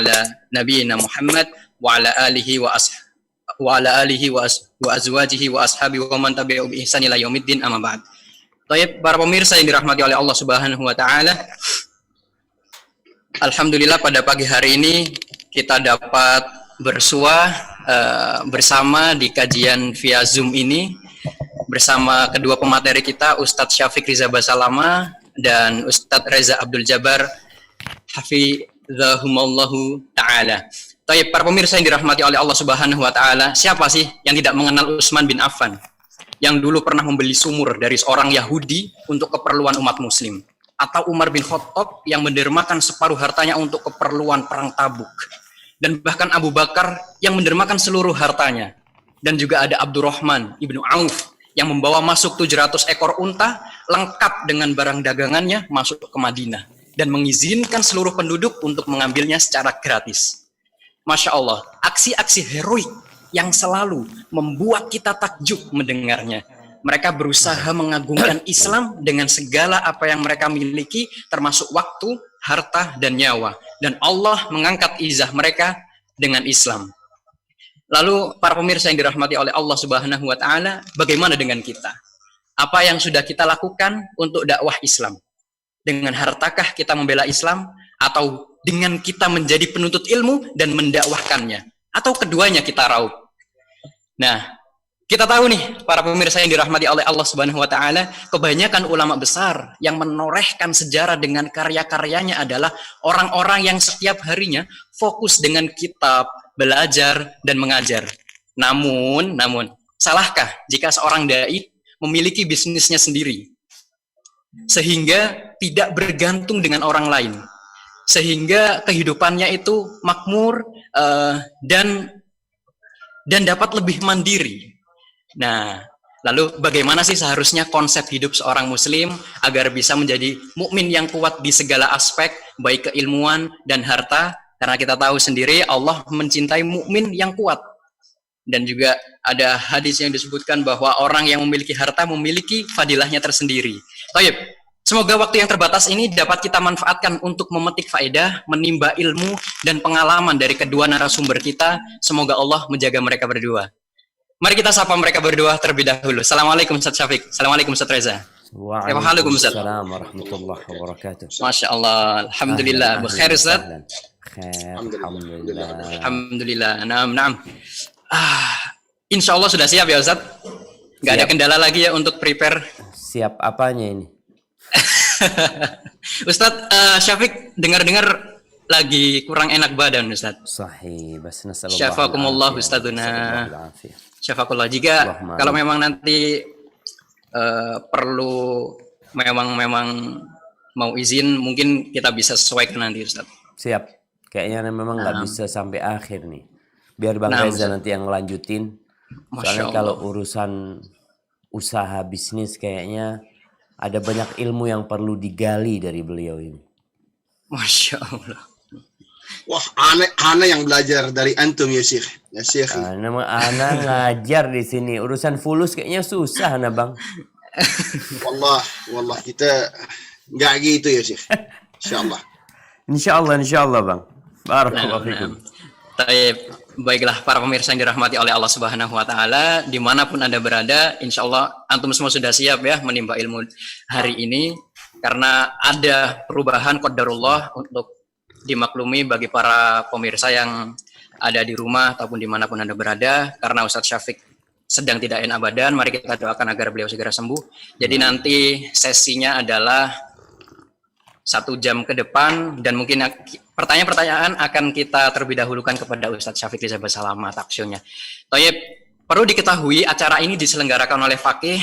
ala nabiyyina Muhammad wa ala alihi wa azwajihi wa ashabihi wa man tabi'ahum bi ihsan ila yaumiddin, amma ba'd. Baik, para pemirsa yang dirahmati oleh Allah Subhanahu wa taala. Alhamdulillah pada pagi hari ini kita dapat bersua bersama di kajian via Zoom ini bersama kedua pemateri kita, Ustadz Syafiq Riza Basalama dan Ustadz Reza Abdul Jabbar Hafizahumallahu ta'ala. Baik, para pemirsa yang dirahmati oleh Allah Subhanahu wa taala, siapa sih yang tidak mengenal Utsman bin Affan yang dulu pernah membeli sumur dari seorang Yahudi untuk keperluan umat muslim, atau Umar bin Khattab yang mendermakan separuh hartanya untuk keperluan perang Tabuk, dan bahkan Abu Bakar yang mendermakan seluruh hartanya, dan juga ada Abdurrahman ibnu Auf yang membawa masuk 700 ekor unta lengkap dengan barang dagangannya masuk ke Madinah dan mengizinkan seluruh penduduk untuk mengambilnya secara gratis. Masya Allah, aksi-aksi heroik yang selalu membuat kita takjub mendengarnya. Mereka berusaha mengagungkan Islam dengan segala apa yang mereka miliki, termasuk waktu, harta, dan nyawa. Dan Allah mengangkat izah mereka dengan Islam. Lalu para pemirsa yang dirahmati oleh Allah Subhanahu wa taala, bagaimana dengan kita? Apa yang sudah kita lakukan untuk dakwah Islam? Dengan hartakah kita membela Islam, atau dengan kita menjadi penuntut ilmu dan mendakwahkannya, atau keduanya kita raup? Nah, kita tahu nih para pemirsa yang dirahmati oleh Allah Subhanahu wa taala, kebanyakan ulama besar yang menorehkan sejarah dengan karya-karyanya adalah orang-orang yang setiap harinya fokus dengan kitab, belajar dan mengajar. Namun salahkah jika seorang dai memiliki bisnisnya sendiri sehingga tidak bergantung dengan orang lain, sehingga kehidupannya itu makmur dan dapat lebih mandiri? Nah, lalu bagaimana sih seharusnya konsep hidup seorang muslim agar bisa menjadi mukmin yang kuat di segala aspek, baik keilmuan dan harta? Karena kita tahu sendiri Allah mencintai mukmin yang kuat. Dan juga ada hadis yang disebutkan bahwa orang yang memiliki harta memiliki fadilahnya tersendiri. Baik, semoga waktu yang terbatas ini dapat kita manfaatkan untuk memetik faedah, menimba ilmu dan pengalaman dari kedua narasumber kita. Semoga Allah menjaga mereka berdua. Mari kita sapa mereka berdua terlebih dahulu. Assalamualaikum Ustaz Syafiq. Assalamualaikum Ustaz Reza. Waalaikumsalam warahmatullahi wabarakatuh. Masya Allah, alhamdulillah. Bekhair Ustaz. Alhamdulillah. Naam. Insya Allah sudah siap ya Ustaz? Gak ada kendala lagi ya untuk prepare? Siap apanya ini? Ustaz Syafiq, dengar-dengar lagi kurang enak badan Ustaz. Sahih, bas nasallallahu Syafakumullah Ustazuna. Syafakullah. Jika kalau memang nanti perlu memang mau izin, mungkin kita bisa sesuaikan nanti Ustaz. Siap. Kayaknya memang nggak bisa sampai akhir nih. Biar Bang Reza nanti yang lanjutin. Soalnya kalau urusan usaha bisnis kayaknya ada banyak ilmu yang perlu digali dari beliau ini. Masya Allah. Wah, ana yang belajar dari antum ya Syekh. Ya Syekh. Ana ngajar di sini. Urusan fulus kayaknya susah ana Bang. Wallah kita nggak gitu ya Syekh. Insyaallah Bang. Barakallahu fikum. Baiklah para pemirsa yang dirahmati oleh Allah Subhanahu wa taala, dimanapun Anda berada, insyaallah antum semua sudah siap ya menimba ilmu hari ini, karena ada perubahan qadarullah untuk dimaklumi bagi para pemirsa yang ada di rumah ataupun dimanapun Anda berada, karena Ustadz Syafiq sedang tidak enak badan. Mari kita doakan agar beliau segera sembuh. Jadi nanti sesinya adalah 1 jam ke depan, dan mungkin pertanyaan-pertanyaan akan kita terlebih dahulukan kepada Ustadz Syafiq Riza Basalama taksionya. Perlu diketahui acara ini diselenggarakan oleh Fakih,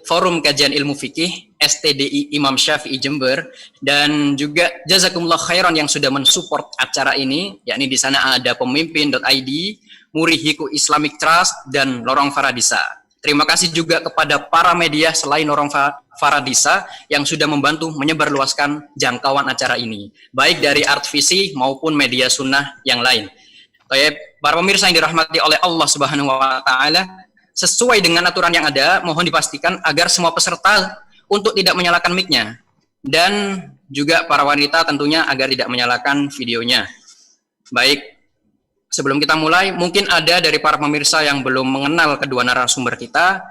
Forum Kajian Ilmu Fikih, STDI Imam Syafi'i Jember, dan juga jazakumullah khairan yang sudah mensupport acara ini, yakni di sana ada pemimpin.id, Murihiku Islamic Trust, dan Lorong Faradisa. Terima kasih juga kepada para media selain Lorong Faradisa yang sudah membantu menyebarluaskan jangkauan acara ini, baik dari Artvisi maupun media sunnah yang lain. Para pemirsa yang dirahmati oleh Allah Subhanahu wa taala, sesuai dengan aturan yang ada, mohon dipastikan agar semua peserta untuk tidak menyalakan mic-nya, dan juga para wanita tentunya agar tidak menyalakan videonya. Baik, sebelum kita mulai, mungkin ada dari para pemirsa yang belum mengenal kedua narasumber kita.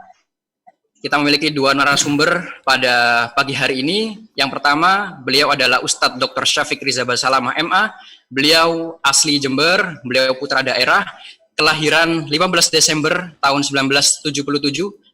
Kita memiliki dua narasumber pada pagi hari ini. Yang pertama, beliau adalah Ustadz Dr. Syafiq Riza Basalamah MA. Beliau asli Jember, beliau putra daerah, kelahiran 15 Desember tahun 1977.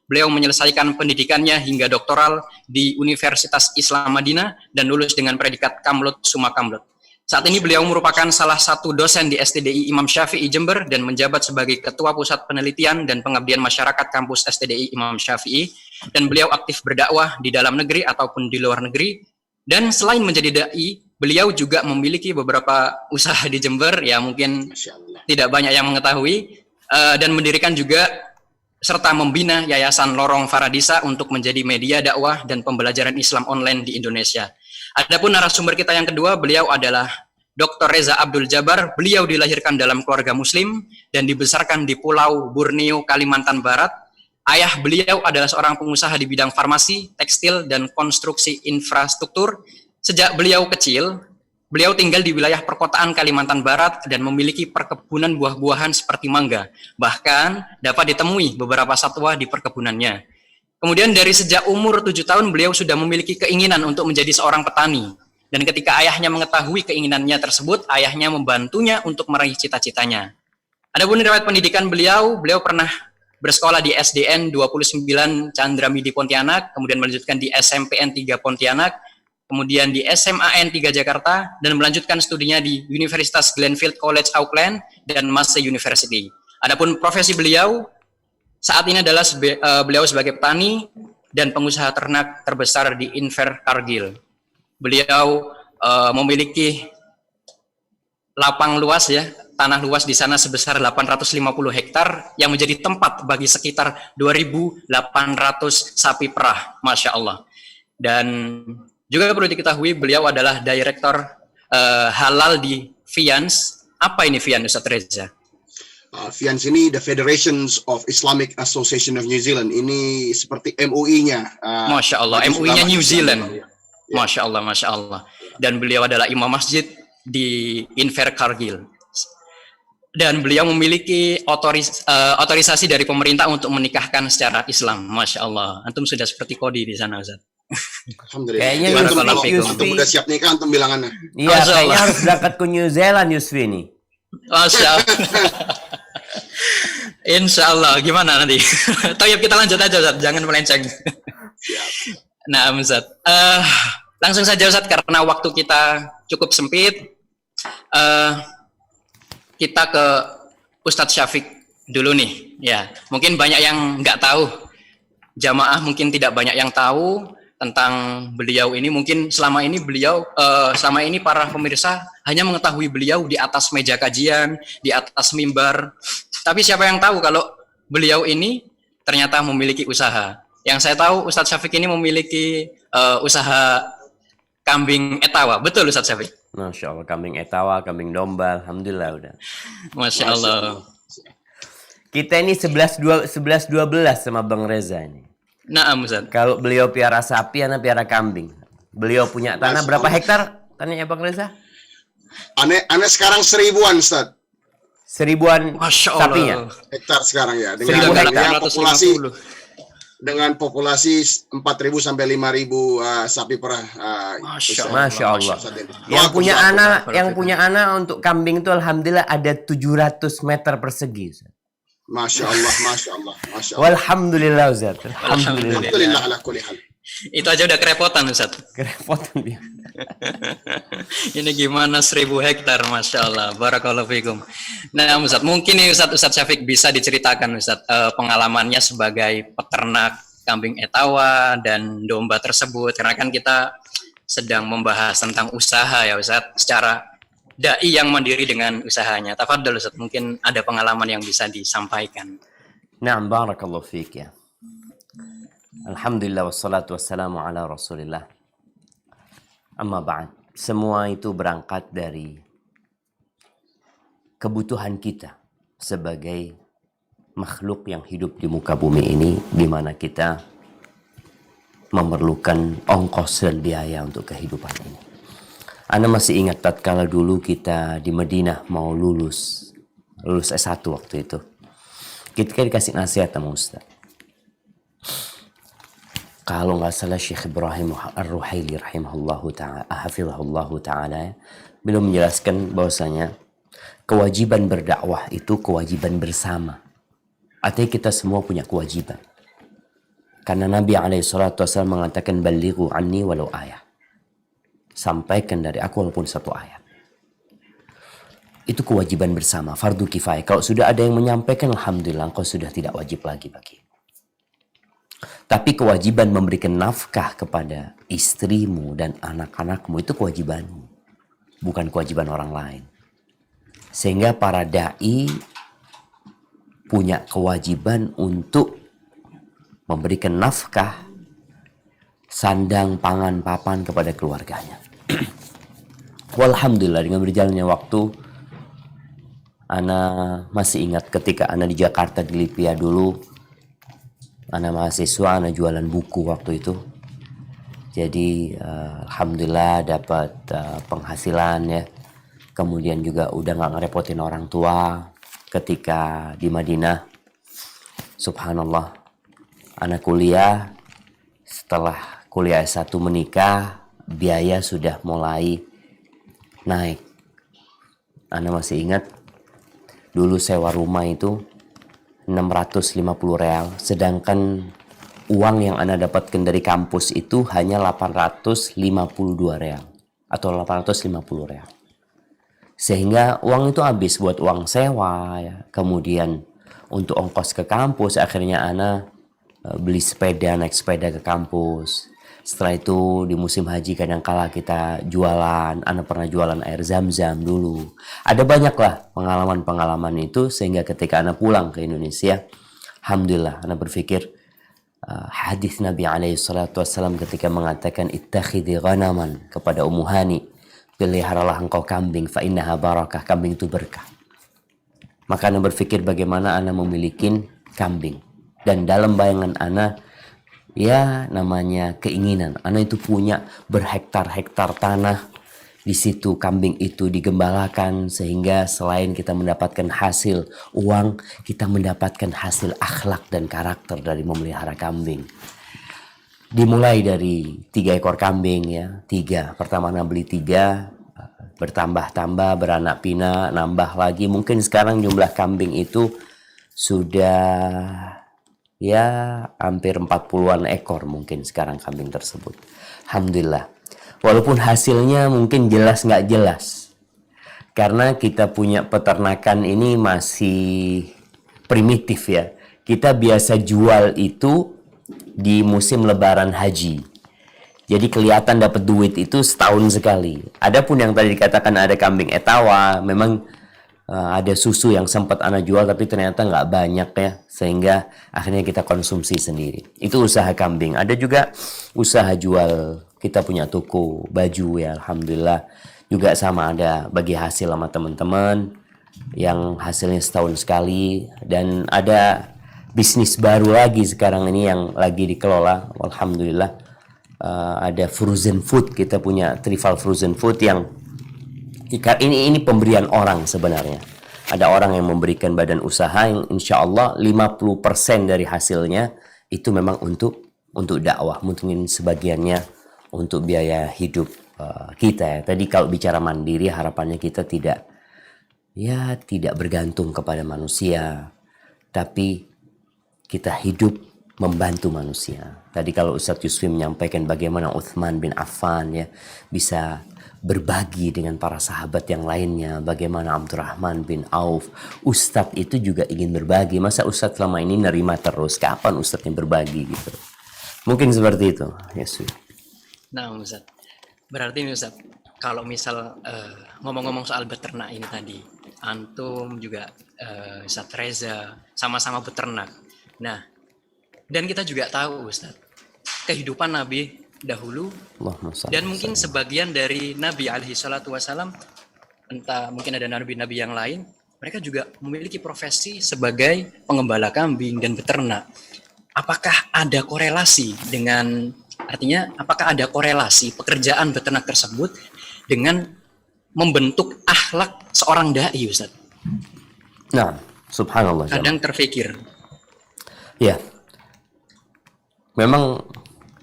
Beliau menyelesaikan pendidikannya hingga doktoral di Universitas Islam Madinah dan lulus dengan predikat Kamlut Summa Kamlut. Saat ini beliau merupakan salah satu dosen di STDI Imam Syafi'i Jember dan menjabat sebagai Ketua Pusat Penelitian dan Pengabdian Masyarakat Kampus STDI Imam Syafi'i, dan beliau aktif berdakwah di dalam negeri ataupun di luar negeri. Dan selain menjadi dai, beliau juga memiliki beberapa usaha di Jember, ya mungkin tidak banyak yang mengetahui, dan mendirikan juga serta membina Yayasan Lorong Faradisa untuk menjadi media dakwah dan pembelajaran Islam online di Indonesia. Adapun narasumber kita yang kedua, beliau adalah Dr. Reza Abdul Jabar. Beliau dilahirkan dalam keluarga muslim dan dibesarkan di Pulau Borneo, Kalimantan Barat. Ayah beliau adalah seorang pengusaha di bidang farmasi, tekstil, dan konstruksi infrastruktur. Sejak beliau kecil, beliau tinggal di wilayah perkotaan Kalimantan Barat dan memiliki perkebunan buah-buahan seperti mangga. Bahkan dapat ditemui beberapa satwa di perkebunannya. Kemudian dari sejak umur 7 tahun beliau sudah memiliki keinginan untuk menjadi seorang petani. Dan ketika ayahnya mengetahui keinginannya tersebut, ayahnya membantunya untuk meraih cita-citanya. Adapun riwayat pendidikan beliau pernah bersekolah di SDN 29 Chandramidi Pontianak, kemudian melanjutkan di SMPN 3 Pontianak, kemudian di SMAN 3 Jakarta, dan melanjutkan studinya di Universitas Glenfield College Auckland dan Massey University. Adapun profesi beliau saat ini adalah beliau sebagai petani dan pengusaha ternak terbesar di Invercargill. Beliau memiliki lapang luas, ya, tanah luas di sana sebesar 850 hektar yang menjadi tempat bagi sekitar 2.800 sapi perah, Masya Allah. Dan juga perlu diketahui beliau adalah direktur halal di FIANS. Apa ini FIANS, Ustaz Reza? FIANS ini the Federations of Islamic Association of New Zealand. Ini seperti MUI-nya. Masya Allah, MUI-nya New Zealand. Masya Allah, Masya Allah. Dan beliau adalah imam masjid di Invercargill. Dan beliau memiliki otorisasi dari pemerintah untuk menikahkan secara Islam. Masya Allah. Antum sudah seperti Kodi di sana, Ustaz. Alhamdulillah. Kayaknya antum udah siap nikah, antum bilangannya. Iya, kayaknya harus berangkat ke New Zealand, Yusfi ini. Masya Allah. Insya Allah. Gimana nanti? Tapi kita lanjut aja, Ustaz. Jangan melenceng. Nah, Ustaz. Langsung saja, Ustaz, karena waktu kita cukup sempit. Kita ke Ustadz Syafiq dulu nih. Ya, mungkin banyak yang nggak tahu. Jamaah mungkin tidak banyak yang tahu tentang beliau ini. Mungkin selama ini para pemirsa hanya mengetahui beliau di atas meja kajian, di atas mimbar. Tapi siapa yang tahu kalau beliau ini ternyata memiliki usaha. Yang saya tahu Ustadz Syafiq ini memiliki usaha kambing etawa. Betul, Ustadz Syafiq? Masya Allah, kambing etawa, kambing domba, alhamdulillah udah. Masya Allah. Kita ini 11-12 sama Bang Reza ini. Nah, Ustaz. Kalau beliau piara sapi, anak piara kambing. Beliau punya tanah berapa hektar? Tanahnya Bang Reza? Aneh sekarang 1000-an, Ustaz. 1000-an sapinya? Hektar sekarang ya. Dengan populasi 4.000 sampai 5.000 sapi perah. Masya Allah. Yang punya anak untuk kambing itu alhamdulillah ada 700 meter persegi. Masya Allah, Masya Allah, Masya Allah. Walhamdulillah, Ustaz. Alhamdulillah ala kulli hal. Itu aja udah kerepotan, Ustaz. Kerepotan dia. Ini gimana 1000 hektar, Masya Allah. Barakallahu fikum. Nah, Ustaz, mungkin nih Ustaz Syafiq bisa diceritakan, Ustaz, pengalamannya sebagai peternak kambing etawa dan domba tersebut. Karena kan kita sedang membahas tentang usaha ya, Ustaz, secara dai yang mandiri dengan usahanya. Tafadhol, Ustaz, mungkin ada pengalaman yang bisa disampaikan. Naam, barakallahu fiik ya. Alhamdulillah wassalatu wassalamu ala Rasulillah. Amma ba'd. Semua itu berangkat dari kebutuhan kita sebagai makhluk yang hidup di muka bumi ini, di mana kita memerlukan ongkos dan biaya untuk kehidupan ini. Ana masih ingat tatkala dulu kita di Madinah mau lulus S1 waktu itu. Kita dikasih nasihat sama Ustaz. Kalau nggak salah Syekh Ibrahim Ar-Ruhaili rahimahullahu ta'ala, hafizahullahu ta'ala, beliau menjelaskan bahwasanya kewajiban berdakwah itu kewajiban bersama. Artinya kita semua punya kewajiban. Karena Nabi SAW mengatakan balighu anni walau ayah. Sampaikan dari aku walaupun satu ayat. Itu kewajiban bersama, fardu kifayah. Kalau sudah ada yang menyampaikan, alhamdulillah, engkau sudah tidak wajib lagi bagi. Tapi kewajiban memberikan nafkah kepada istrimu dan anak-anakmu itu kewajibanmu, bukan kewajiban orang lain. Sehingga para dai punya kewajiban untuk memberikan nafkah, sandang, pangan, papan kepada keluarganya. Walhamdulillah, dengan berjalannya waktu, ana masih ingat ketika ana di Jakarta di Lipia dulu, ana mahasiswa, ana jualan buku waktu itu. Jadi alhamdulillah dapat penghasilan ya. Kemudian juga udah nggak ngerepotin orang tua. Ketika di Madinah, subhanallah, ana kuliah. Setelah kuliah S1 menikah, biaya sudah mulai naik. Ana masih ingat dulu sewa rumah itu 650 real, sedangkan uang yang Ana dapatkan dari kampus itu hanya 852 real atau 850 real. Sehingga uang itu habis buat uang sewa ya. Kemudian untuk ongkos ke kampus, akhirnya Ana beli sepeda, naik sepeda ke kampus. Setelah itu di musim haji kadangkala kita jualan. Ana pernah jualan air zam-zam dulu. Ada banyak lah pengalaman-pengalaman itu, sehingga ketika Ana pulang ke Indonesia, alhamdulillah Ana berpikir hadis Nabi SAW ketika mengatakan ittakhidhi ghanaman kepada Ummu Hani, peliharalah engkau kambing, fa innaha barakah, kambing itu berkah. Maka Ana berpikir bagaimana Ana memiliki kambing. Dan dalam bayangan Ana, ya namanya keinginan. Ana itu punya berhektar-hektar tanah. Di situ kambing itu digembalakan, sehingga selain kita mendapatkan hasil uang, kita mendapatkan hasil akhlak dan karakter dari memelihara kambing. Dimulai dari 3 ekor kambing ya. 3. Pertama Ana beli 3. Bertambah-tambah, beranak pinak, nambah lagi. Mungkin sekarang jumlah kambing itu sudah ya hampir 40-an ekor mungkin sekarang kambing tersebut. Alhamdulillah. Walaupun hasilnya mungkin jelas nggak jelas. Karena kita punya peternakan ini masih primitif ya. Kita biasa jual itu di musim lebaran haji. Jadi kelihatan dapat duit itu setahun sekali. Adapun yang tadi dikatakan ada kambing etawa, memang ada susu yang sempat Ana jual tapi ternyata nggak banyak ya, sehingga akhirnya kita konsumsi sendiri. Itu usaha kambing. Ada juga usaha jual, kita punya toko baju ya, alhamdulillah juga sama, ada bagi hasil sama teman-teman yang hasilnya setahun sekali. Dan ada bisnis baru lagi sekarang ini yang lagi dikelola, alhamdulillah. Ada frozen food, kita punya Trifal Frozen Food yang ini pemberian orang sebenarnya. Ada orang yang memberikan badan usaha yang insya Allah 50% dari hasilnya itu memang untuk dakwah. Mungkin sebagiannya untuk biaya hidup kita ya. Tadi kalau bicara mandiri, harapannya kita tidak bergantung kepada manusia, tapi kita hidup membantu manusia. Tadi kalau Ustadz Yusfi menyampaikan bagaimana Uthman bin Affan ya bisa berbagi dengan para sahabat yang lainnya, bagaimana Abdurrahman bin Auf. Ustadz itu juga ingin berbagi. Masa Ustadz selama ini nerima terus? Kapan Ustadz yang berbagi gitu? Mungkin seperti itu. Yes. Nah Ustadz, berarti nih Ustadz, kalau misal ngomong-ngomong soal beternak ini tadi, antum juga Ustadz Reza sama-sama beternak. Nah, dan kita juga tahu Ustadz, kehidupan Nabi dahulu dan mungkin sebagian dari Nabi alaihi salatu wasalam, entah mungkin ada nabi-nabi yang lain, mereka juga memiliki profesi sebagai pengembala kambing dan beternak. Apakah ada korelasi dengan, artinya apakah ada korelasi pekerjaan beternak tersebut dengan membentuk akhlak seorang dai, Ustaz? Nah, subhanallah. Kadang terfikir. Ya, memang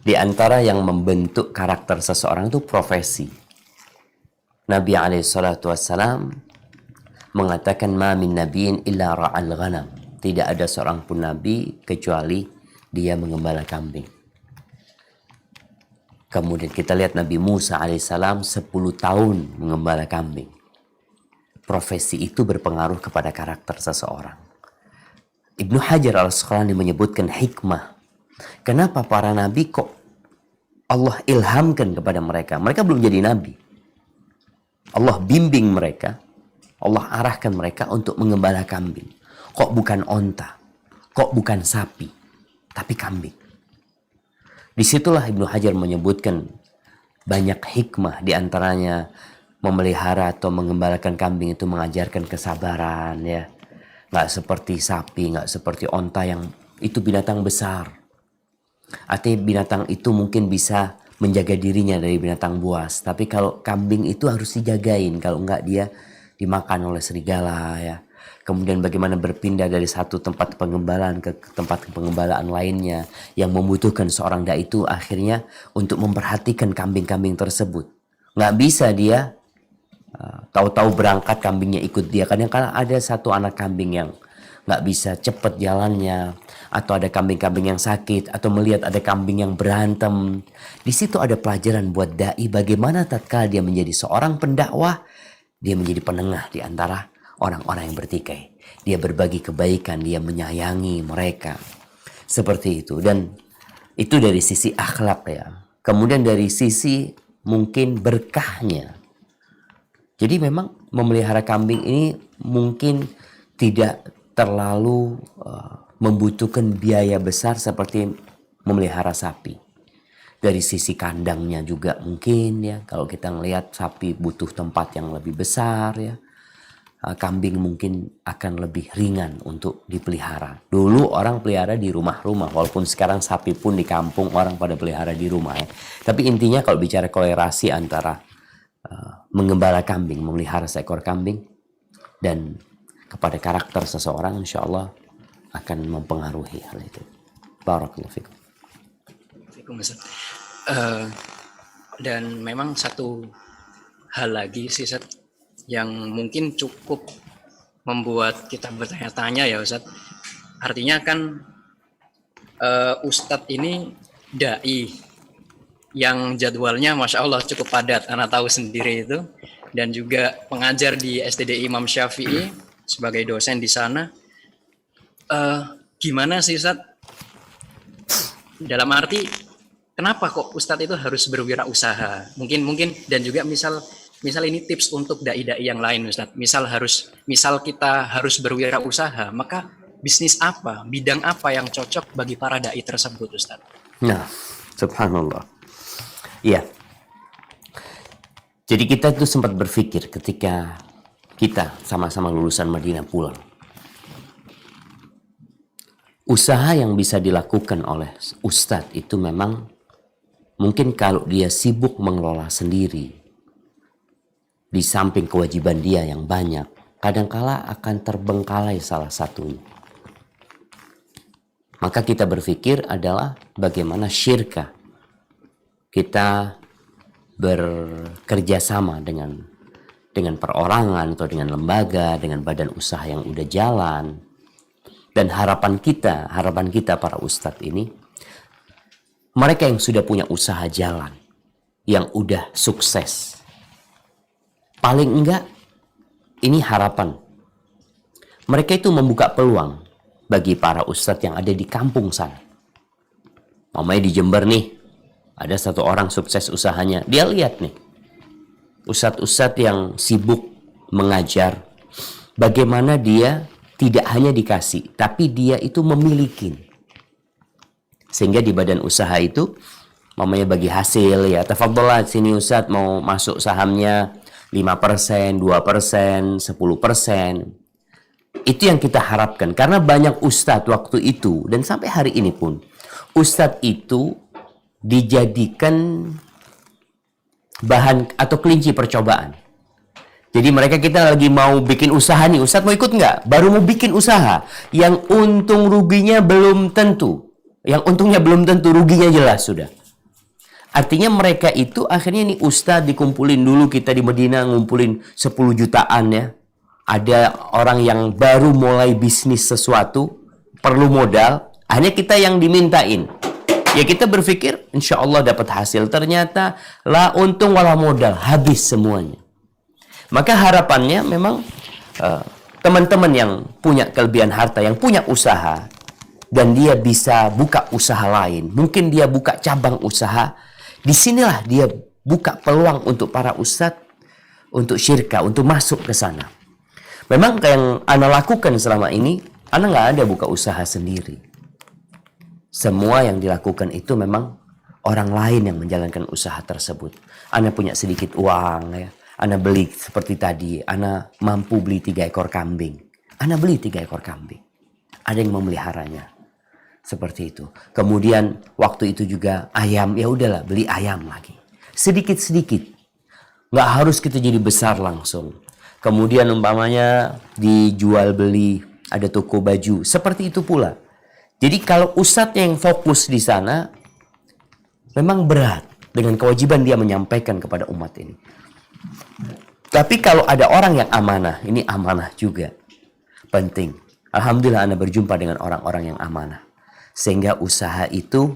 di antara yang membentuk karakter seseorang itu profesi. Nabi SAW mengatakan, ma min nabiyin illa ra'al ghanam. Tidak ada seorang pun nabi kecuali dia mengembala kambing. Kemudian kita lihat Nabi Musa alaihissalam 10 tahun mengembala kambing. Profesi itu berpengaruh kepada karakter seseorang. Ibnu Hajar al-Asqalani menyebutkan hikmah. Kenapa para nabi kok Allah ilhamkan kepada mereka? Mereka belum jadi nabi. Allah bimbing mereka. Allah arahkan mereka untuk mengembala kambing. Kok bukan onta? Kok bukan sapi? Tapi kambing. Disitulah Ibnu Hajar menyebutkan banyak hikmah, diantaranya memelihara atau mengembalakan kambing itu mengajarkan kesabaran, ya. Nggak seperti sapi, nggak seperti onta yang itu binatang besar. Artinya binatang itu mungkin bisa menjaga dirinya dari binatang buas. Tapi kalau kambing itu harus dijagain, kalau enggak dia dimakan oleh serigala, ya. Kemudian bagaimana berpindah dari satu tempat pengembalaan ke tempat pengembalaan lainnya yang membutuhkan seorang dai itu akhirnya untuk memperhatikan kambing-kambing tersebut. Nggak bisa dia tahu-tahu berangkat kambingnya ikut dia. Kadang-kadang ada satu anak kambing yang nggak bisa cepat jalannya, atau ada kambing-kambing yang sakit, atau melihat ada kambing yang berantem. Di situ ada pelajaran buat dai bagaimana tatkala dia menjadi seorang pendakwah, dia menjadi penengah di antara orang-orang yang bertikai. Dia berbagi kebaikan, dia menyayangi mereka. Seperti itu. Dan itu dari sisi akhlak, ya. Kemudian dari sisi mungkin berkahnya. Jadi memang memelihara kambing ini mungkin tidak terlalu membutuhkan biaya besar seperti memelihara sapi. Dari sisi kandangnya juga mungkin, ya. Kalau kita ngelihat sapi butuh tempat yang lebih besar, ya. Kambing mungkin akan lebih ringan untuk dipelihara. Dulu orang pelihara di rumah-rumah, walaupun sekarang sapi pun di kampung orang pada pelihara di rumah, ya. Tapi intinya kalau bicara kolerasi antara mengembala kambing, memelihara seekor kambing, dan kepada karakter seseorang, insya Allah akan mempengaruhi hal itu. Barakallahu fikum. Dan memang satu hal lagi sih, Ustaz, yang mungkin cukup membuat kita bertanya-tanya, ya Ustadz. Artinya kan Ustadz ini dai yang jadwalnya Masya Allah cukup padat, Anda tahu sendiri itu, dan juga pengajar di STDI Imam Syafi'i sebagai dosen di sana. Gimana sih Ustadz? Dalam arti kenapa kok Ustadz itu harus berwirausaha? Mungkin dan juga misal ini tips untuk dai-dai yang lain, Ustadz. Misal kita harus berwirausaha, maka bisnis apa, bidang apa yang cocok bagi para dai tersebut, Ustadz? Nah, subhanallah. Iya. Jadi kita tuh sempat berpikir ketika kita sama-sama lulusan Madinah pulang. Usaha yang bisa dilakukan oleh Ustadz itu memang mungkin kalau dia sibuk mengelola sendiri, di samping kewajiban dia yang banyak, kadangkala akan terbengkalai salah satunya. Maka kita berpikir adalah bagaimana syirkah. Kita bekerja sama dengan perorangan atau dengan lembaga, dengan badan usaha yang udah jalan. Dan harapan kita para ustadz ini, mereka yang sudah punya usaha jalan, yang udah sukses, paling enggak, ini harapan. Mereka itu membuka peluang bagi para ustadz yang ada di kampung sana. Mamanya di Jember nih, ada satu orang sukses usahanya. Dia lihat nih, ustadz-ustadz yang sibuk mengajar, bagaimana dia tidak hanya dikasih, tapi dia itu memiliki. Sehingga di badan usaha itu, mamanya bagi hasil, ya, tafadhalah sini ustadz mau masuk sahamnya 5%, 2%, 10%. Itu yang kita harapkan. Karena banyak ustadz waktu itu, dan sampai hari ini pun, ustadz itu dijadikan bahan atau kelinci percobaan. Jadi mereka kita lagi mau bikin usaha nih, Ustadz mau ikut nggak? Baru mau bikin usaha, yang untung ruginya belum tentu. Yang untungnya belum tentu, ruginya jelas sudah. Artinya mereka itu akhirnya nih Ustadz dikumpulin dulu, kita di Medina ngumpulin 10 jutaan ya. Ada orang yang baru mulai bisnis sesuatu, perlu modal, hanya kita yang dimintain. Ya kita berpikir insya Allah dapat hasil, ternyata lah untung walau modal, habis semuanya. Maka harapannya memang teman-teman yang punya kelebihan harta, yang punya usaha, dan dia bisa buka usaha lain, mungkin dia buka cabang usaha, disinilah dia buka peluang untuk para ustadz, untuk syirka, untuk masuk ke sana. Memang kayak yang Ana lakukan selama ini, Ana nggak ada buka usaha sendiri. Semua yang dilakukan itu memang orang lain yang menjalankan usaha tersebut. Ana punya sedikit uang ya. Ana beli seperti tadi, Ana mampu beli 3 ekor kambing. Ana beli 3 ekor kambing. Ada yang memeliharanya. Seperti itu. Kemudian waktu itu juga ayam, ya udahlah beli ayam lagi. Sedikit-sedikit. Nggak harus kita jadi besar langsung. Kemudian umpamanya dijual beli, ada toko baju. Seperti itu pula. Jadi kalau ustadz yang fokus di sana, memang berat dengan kewajiban dia menyampaikan kepada umat ini. Tapi kalau ada orang yang amanah, ini amanah juga. Penting. Alhamdulillah Anda berjumpa dengan orang-orang yang amanah. Sehingga usaha itu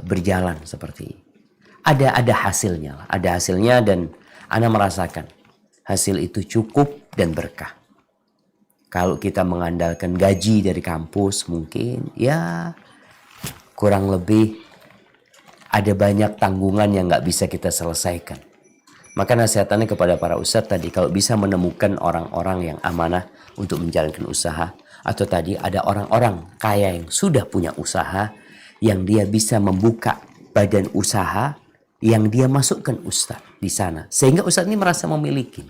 berjalan seperti ini. Ada hasilnya. Ada hasilnya dan Anda merasakan. Hasil itu cukup dan berkah. Kalau kita mengandalkan gaji dari kampus mungkin ya kurang lebih ada banyak tanggungan yang nggak bisa kita selesaikan. Maka nasihatannya kepada para ustadz tadi, kalau bisa menemukan orang-orang yang amanah untuk menjalankan usaha, atau tadi ada orang-orang kaya yang sudah punya usaha, yang dia bisa membuka badan usaha, yang dia masukkan ustadz di sana. Sehingga ustadz ini merasa memiliki.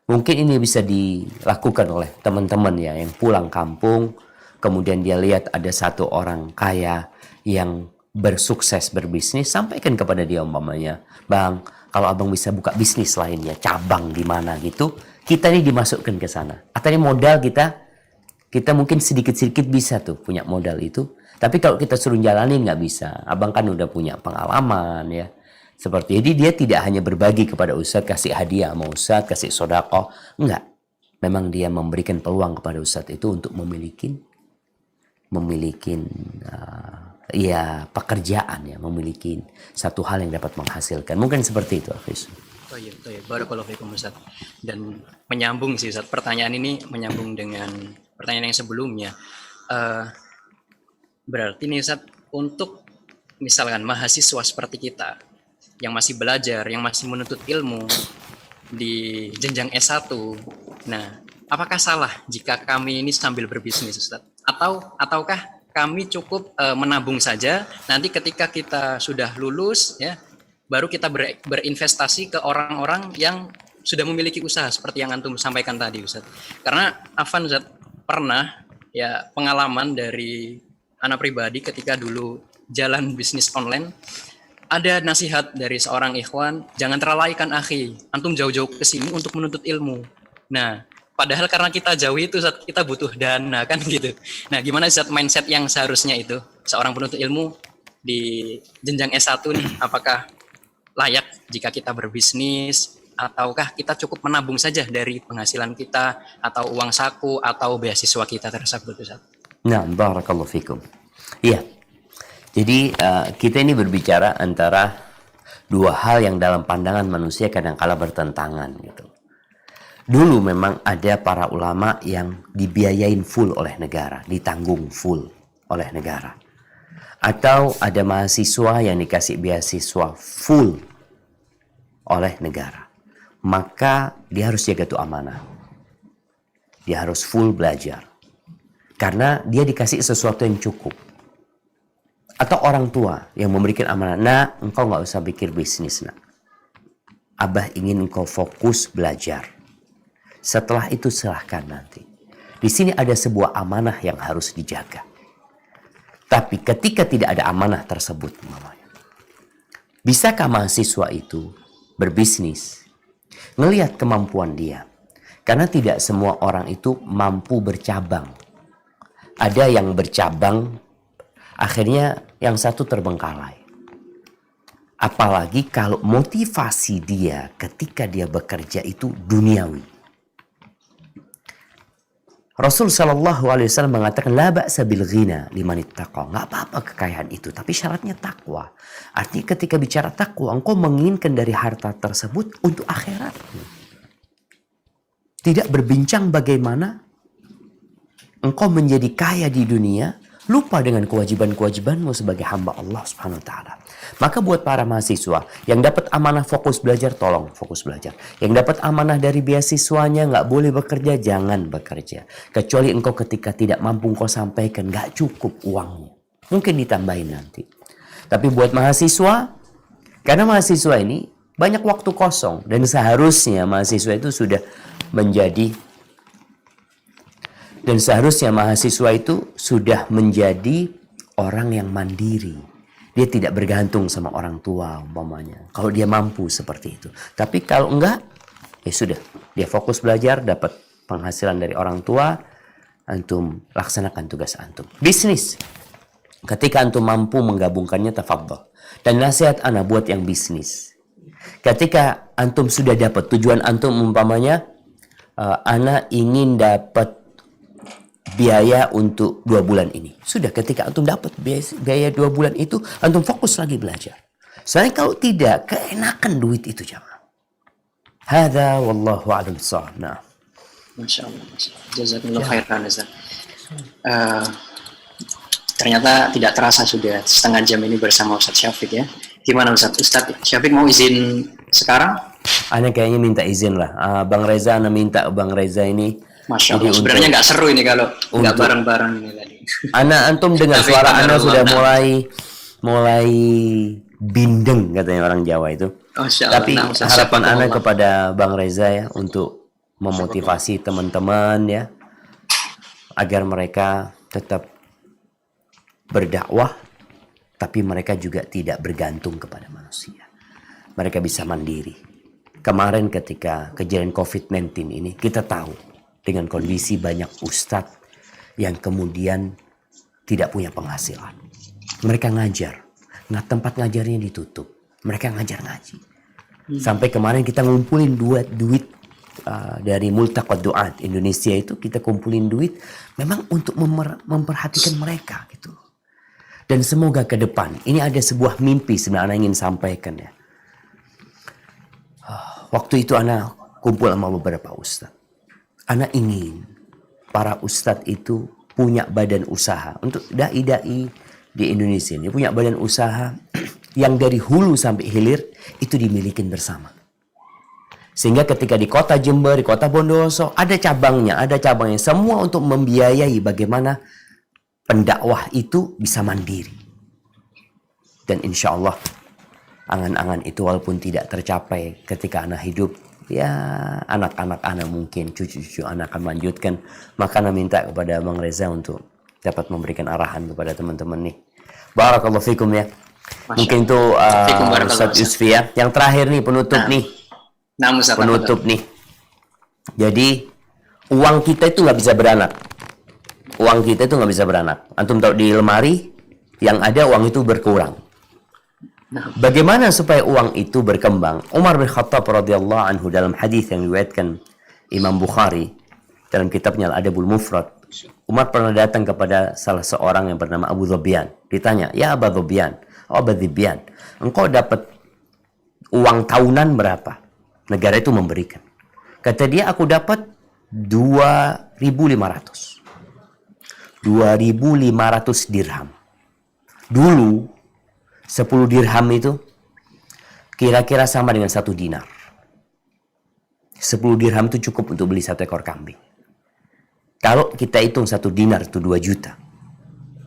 Mungkin ini bisa dilakukan oleh teman-teman ya, yang pulang kampung, kemudian dia lihat ada satu orang kaya yang bersukses berbisnis, sampaikan kepada dia umpamanya, Bang, kalau abang bisa buka bisnis lainnya, cabang di mana gitu, kita ini dimasukkan ke sana. Artinya modal kita mungkin sedikit-sedikit bisa tuh punya modal itu. Tapi kalau kita suruh jalanin nggak bisa. Abang kan udah punya pengalaman ya. Seperti jadi dia tidak hanya berbagi kepada ustadz, kasih hadiah sama ustadz, kasih sodako. Enggak. Memang dia memberikan peluang kepada ustadz itu untuk memiliki pekerjaan ya, memiliki satu hal yang dapat menghasilkan. Mungkin seperti itu, Hafiz. Iya. Barakallahu fikum Ustaz. Dan menyambung sih Ustaz, pertanyaan ini menyambung dengan pertanyaan yang sebelumnya. Berarti nih Ustaz, untuk misalkan mahasiswa seperti kita yang masih belajar, yang masih menuntut ilmu di jenjang S1, nah, apakah salah jika kami ini sambil berbisnis Ustaz? Ataukah kami cukup menabung saja, nanti ketika kita sudah lulus ya, baru kita berinvestasi ke orang-orang yang sudah memiliki usaha seperti yang antum sampaikan tadi Ustaz. Karena Afan Ustaz pernah ya pengalaman dari anak pribadi ketika dulu jalan bisnis online, ada nasihat dari seorang ikhwan, jangan terlalaikan akhi, antum jauh-jauh ke sini untuk menuntut ilmu. Nah, padahal karena kita jauh itu kita butuh dana kan gitu. Nah, gimana Zat mindset yang seharusnya itu seorang penuntut ilmu di jenjang S1 nih, apakah layak jika kita berbisnis ataukah kita cukup menabung saja dari penghasilan kita atau uang saku atau beasiswa kita tersebut Ustaz? Nah, barakallahu fikum. Iya. Jadi kita ini berbicara antara dua hal yang dalam pandangan manusia kadang-kala bertentangan gitu. Dulu memang ada para ulama yang dibiayain full oleh negara, ditanggung full oleh negara. Atau ada mahasiswa yang dikasih beasiswa full oleh negara. Maka dia harus jaga tuh amanah. Dia harus full belajar. Karena dia dikasih sesuatu yang cukup. Atau orang tua yang memberikan amanah, nak, engkau nggak usah pikir bisnis, nak. Abah ingin engkau fokus belajar. Setelah itu silahkan nanti. Di sini ada sebuah amanah yang harus dijaga. Tapi ketika tidak ada amanah tersebut, Bisakah mahasiswa itu berbisnis? Ngelihat kemampuan dia. Karena tidak semua orang itu mampu bercabang. Ada yang bercabang, akhirnya yang satu terbengkalai. Apalagi kalau motivasi dia ketika dia bekerja itu duniawi. Rasul Shallallahu Alaihi Wasallam mengatakan la ba'sa bil ghina liman ittaqa. Nggak apa-apa kekayaan itu, tapi syaratnya takwa. Artinya ketika bicara takwa, engkau menginginkan dari harta tersebut untuk akhirat. Tidak berbincang bagaimana engkau menjadi kaya di dunia, lupa dengan kewajiban-kewajibanmu sebagai hamba Allah Subhanahu wa taala. Maka buat para mahasiswa yang dapat amanah fokus belajar, tolong fokus belajar. Yang dapat amanah dari beasiswanya nggak boleh bekerja, jangan bekerja. Kecuali engkau ketika tidak mampu engkau sampaikan, nggak cukup uangnya. Mungkin ditambahin nanti. Tapi buat mahasiswa, karena mahasiswa ini banyak waktu kosong dan seharusnya mahasiswa itu sudah menjadi orang yang mandiri. Dia tidak bergantung sama orang tua umpamanya. Kalau dia mampu seperti itu. Tapi kalau enggak, ya sudah. Dia fokus belajar, dapat penghasilan dari orang tua. Antum laksanakan tugas antum. Bisnis. Ketika antum mampu menggabungkannya, tafadhol. Dan nasihat ana buat yang bisnis. Ketika antum sudah dapat tujuan antum umpamanya, ana ingin dapat biaya untuk 2 bulan ini. Sudah, ketika antum dapat biaya 2 bulan itu, antum fokus lagi belajar. Soalnya kalau tidak, keenakan duit itu jamaah. Hadza wallahu a'lam bissawab. Nah. Masya Allah. Jazakumullah khairan, Ustaz. Ternyata tidak terasa sudah setengah jam ini bersama Ustaz Syafiq ya. Gimana Ustaz? Ustaz Syafiq mau izin sekarang? Ana kayaknya minta izin lah. Bang Reza, ana minta Bang Reza ini. Masya Allah, sebenarnya nggak seru ini kalau nggak bareng-bareng ini tadi. Antum dengar suara Ana sudah mulai bindeng katanya orang Jawa itu. Tapi harapan Ana kepada Bang Reza ya untuk memotivasi teman-teman ya agar mereka tetap berdakwah, tapi mereka juga tidak bergantung kepada manusia. Mereka bisa mandiri. Kemarin ketika kejadian COVID-19 ini kita tahu dengan kondisi banyak ustadz yang kemudian tidak punya penghasilan. Mereka ngajar. Tempat ngajarnya ditutup. Mereka ngajar ngaji. Sampai kemarin kita ngumpulin duit dari Multaqad Duat Indonesia itu, kita kumpulin duit memang untuk memperhatikan mereka gitu. Dan semoga ke depan, ini ada sebuah mimpi sebenarnya ingin sampaikan ya. Waktu itu ana kumpul sama beberapa ustadz. Ana ingin para ustadz itu punya badan usaha. Untuk dai-dai di Indonesia ini punya badan usaha yang dari hulu sampai hilir itu dimiliki bersama. Sehingga ketika di kota Jember, di kota Bondowoso ada cabangnya. Semua untuk membiayai bagaimana pendakwah itu bisa mandiri. Dan insya Allah angan-angan itu walaupun tidak tercapai ketika ana hidup, ya anak-anak ana mungkin, cucu-cucu ana akan melanjutkan. Maka ana minta kepada Bang Reza untuk dapat memberikan arahan kepada teman-teman nih. Barakallahu fikum ya. Mungkin itu Ustaz Yusfi ya. Yang terakhir nih penutup nih. Penutup nih. Jadi uang kita itu nggak bisa beranak. Antum tahu di lemari yang ada uang itu berkurang. Bagaimana supaya uang itu berkembang? Umar bin Khattab radhiyallahu anhu dalam hadis yang diriwayatkan Imam Bukhari dalam kitabnya Al-Adabul Mufrad, Umar pernah datang kepada salah seorang yang bernama Abu Dhibyan. Ditanya, "Ya Abu Dhibyan, engkau dapat uang tahunan berapa?" Negara itu memberikan. Kata dia, "Aku dapat 2.500. 2.500 dirham." Dulu 10 dirham itu kira-kira sama dengan 1 dinar. 10 dirham itu cukup untuk beli 1 ekor kambing. Kalau kita hitung 1 dinar itu 2 juta.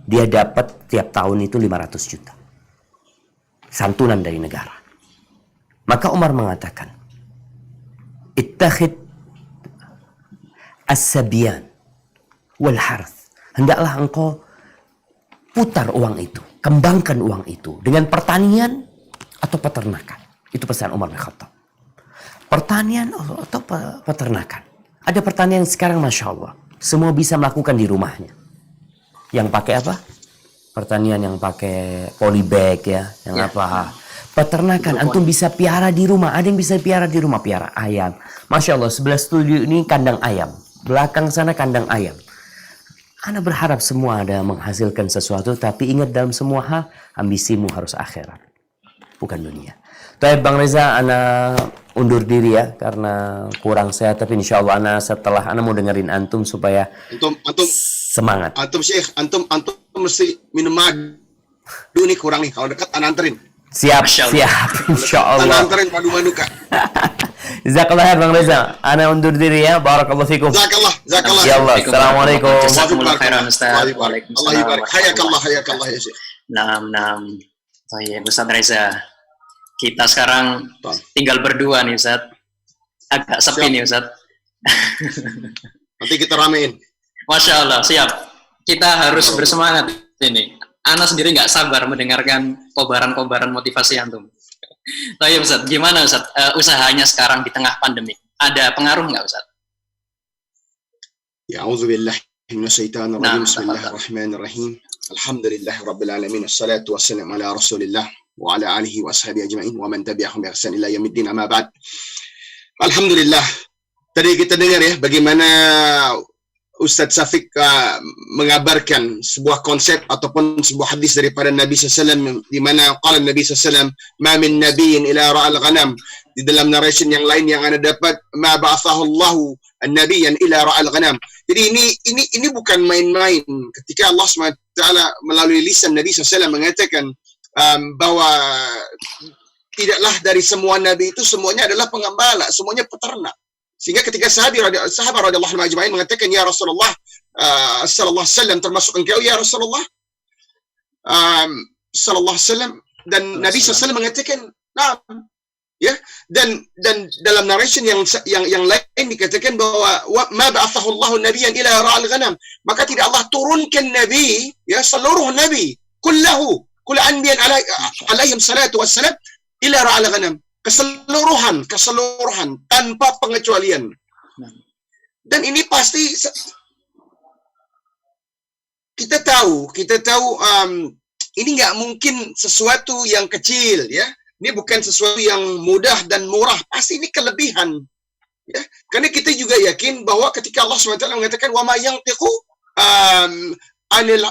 Dia dapat tiap tahun itu 500 juta. Santunan dari negara. Maka Umar mengatakan, "Ittakhid as-sabyan wal harth." Hendaklah engkau putar uang itu, kembangkan uang itu dengan pertanian atau peternakan. Itu pesan Umar bin Khattab. Pertanian atau peternakan. Ada pertanian sekarang Masya Allah. Semua bisa melakukan di rumahnya. Yang pakai apa? Pertanian yang pakai polybag ya. Yang apa? Peternakan. Antum bisa piara di rumah. Ada yang bisa piara di rumah. Piara ayam. Masya Allah. Sebelah studio ini kandang ayam. Belakang sana kandang ayam. Ana berharap semua ada menghasilkan sesuatu. Tapi ingat dalam semua hal. Ambisimu harus akhirat. Bukan dunia. Baik Bang Reza, Ana undur diri ya karena kurang sehat, tapi insya Allah Ana setelah Ana mau dengerin antum supaya Antum semangat. Antum Syekh, antum mesti minum madu nih, kurang nih. Kalau dekat Ana anterin. Siap, insya Allah. Ana anterin madu Kak. Jazakallah khair Bang Reza. Ana undur diri ya. Barakallahu fikum. Jazakallah. Ya Allah. Assalamualaikum. Jazakumullah khairan Ustaz. Waalaikumsalam. Allah ibarik. Hayakallah ya Syekh. Naam. Baik, Ustaz Reza. Kita sekarang tinggal berdua nih Ustaz. Agak sepi nih Ustaz. Nanti kita ramein. Masya Allah, siap. Kita harus bersemangat ini. Ana sendiri nggak sabar mendengarkan kobaran-kobaran motivasi antum. Tapi Ustaz, gimana Ustaz usahanya sekarang di tengah pandemi? Ada pengaruh nggak Ustaz? Ya, auzubillahi minasyaitonir rajim. Bismillahirrahmanirrahim. Alhamdulillahirabbil alamin. Wassalatu wassalamu ala Rasulillah wa ala alihi wa ashabihi ajma'in wa man tabi'ahum bi ihsan ila yaumiddin, amma ba'd. Alhamdulillah. Tadi kita dengar ya bagaimana Ustadz Syafiq mengabarkan sebuah konsep ataupun sebuah hadis daripada Nabi SAW, di mana qala Nabi SAW, ma min nabiyyin ila ra'al ghanam. Di dalam narration yang lain yang Anda dapat, ma ba'athahu Allahu an-nabiyyan ila ra'al ghanam. Jadi ini bukan main-main. Ketika Allah SWT melalui lisan Nabi SAW mengatakan bahwa tidaklah dari semua nabi itu semuanya adalah pengembala, semuanya peternak. Sehingga ketika sahabat radhiyallahu anhum ajma'in mengatakan, ya Rasulullah sallallahu alaihi wasallam, termasuk engkau ya Rasulullah sallallahu alaihi wasallam, dan Nabi SAW mengatakan nah, ya, dan dalam narration yang lain dikatakan bahwa ma ba'athahu Allahu nabiyyan ila ra'al ghanam, maka tidak Allah turunkan nabi, ya, seluruh nabi kullahu kul anbiyan alaihim salatu wassalam ila ra'al ghanam, keseluruhan tanpa pengecualian. Dan ini pasti kita tahu ini nggak mungkin sesuatu yang kecil, ya. Ini bukan sesuatu yang mudah dan murah, pasti ini kelebihan, ya. Karena kita juga yakin bahwa ketika Allah SWT mengatakan wa ma yantiqu anil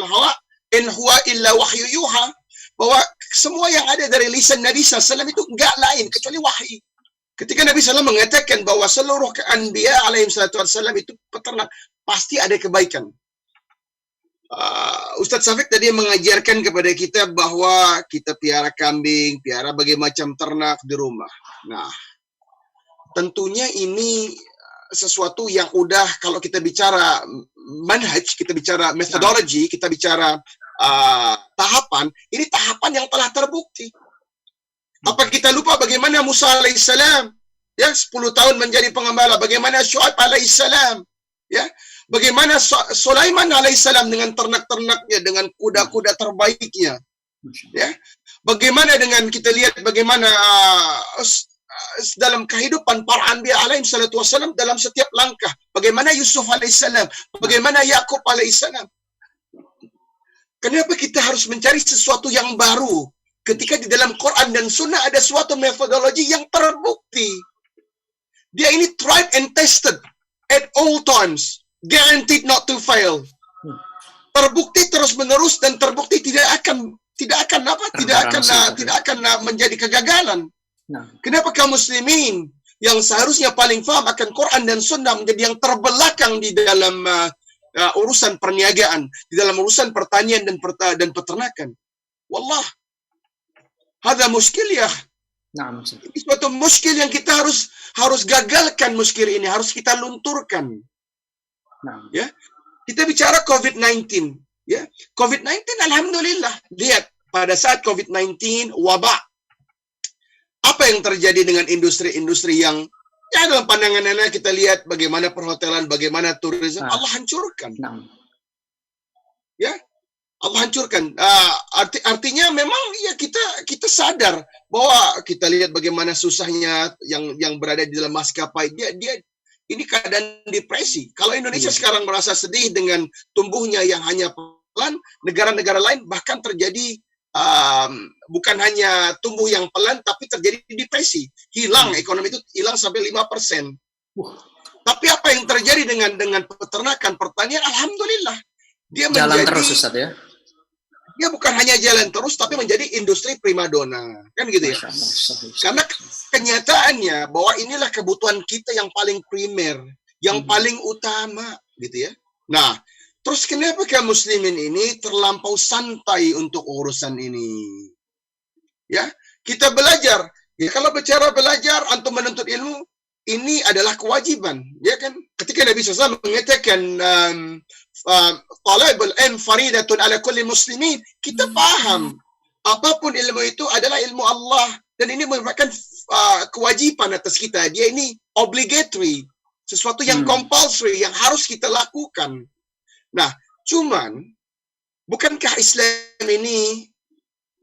hawa in huwa illa wahyu yuha, bahwa semua yang ada dari lisan Nabi SAW itu enggak lain kecuali wahyu. Ketika Nabi SAW mengatakan bahwa seluruh anbiya alaihi salatu wassalam itu peternak, pasti ada kebaikan. Ustadz Syafiq tadi mengajarkan kepada kita bahwa kita piara kambing, piara berbagai macam ternak di rumah. Nah, tentunya ini sesuatu yang udah, kalau kita bicara manhaj, kita bicara methodology, kita bicara tahapan, ini tahapan yang telah terbukti. Apa kita lupa bagaimana Musa alaihissalam, ya, 10 tahun menjadi pengembala, bagaimana Syuaib alaihissalam, ya, bagaimana Sulaiman alaihissalam dengan ternak-ternaknya, dengan kuda-kuda terbaiknya, ya, bagaimana dengan kita lihat bagaimana dalam kehidupan para anbiya alaihi salatu wassalam dalam setiap langkah, bagaimana Yusuf alaihissalam, bagaimana Yakub alaihissalam. Kenapa kita harus mencari sesuatu yang baru ketika di dalam Quran dan Sunnah ada suatu metodologi yang terbukti? Dia ini tried and tested at all times, guaranteed not to fail. Terbukti terus menerus dan terbukti tidak akan menjadi kegagalan. Kenapa kaum muslimin yang seharusnya paling paham akan Quran dan Sunnah menjadi yang terbelakang di dalam urusan perniagaan, di dalam urusan pertanian dan peternakan? Wallah, hadza muskil ya. Ini suatu muskil yang kita harus gagalkan. Muskil ini harus kita lunturkan. Ya, kita bicara COVID-19, ya. COVID-19 alhamdulillah, lihat pada saat COVID-19 wabak, apa yang terjadi dengan industri-industri yang, ya, dalam pandangan Anda kita lihat bagaimana perhotelan, bagaimana turisme, Allah hancurkan. Ya, Allah hancurkan. Artinya memang ya kita sadar bahwa kita lihat bagaimana susahnya yang berada di dalam maskapai. Dia ini keadaan depresi. Kalau Indonesia sekarang merasa sedih dengan tumbuhnya yang hanya pelan, negara-negara lain bahkan terjadi bukan hanya tumbuh yang pelan, tapi terjadi depresi. Hilang ekonomi itu hilang sampai 5%. Tapi apa yang terjadi dengan peternakan, pertanian? Alhamdulillah, dia jalan terus, Ustaz ya. Dia bukan hanya jalan terus, tapi menjadi industri primadona, kan gitu ya. Karena kenyataannya bahwa inilah kebutuhan kita yang paling primer, yang paling utama, gitu ya. Nah, terus kenapa kaum muslimin ini terlampau santai untuk urusan ini? Ya, kita belajar. Ya, kalau bicara belajar, antum menuntut ilmu, ini adalah kewajiban, ya kan? Ketika Nabi SAW mengatakan talabul ilm faridatun ala kulli muslimin, kita paham apapun ilmu itu adalah ilmu Allah dan ini merupakan kewajiban atas kita. Dia ini obligatory, sesuatu yang compulsory yang harus kita lakukan. Nah, cuman bukankah Islam ini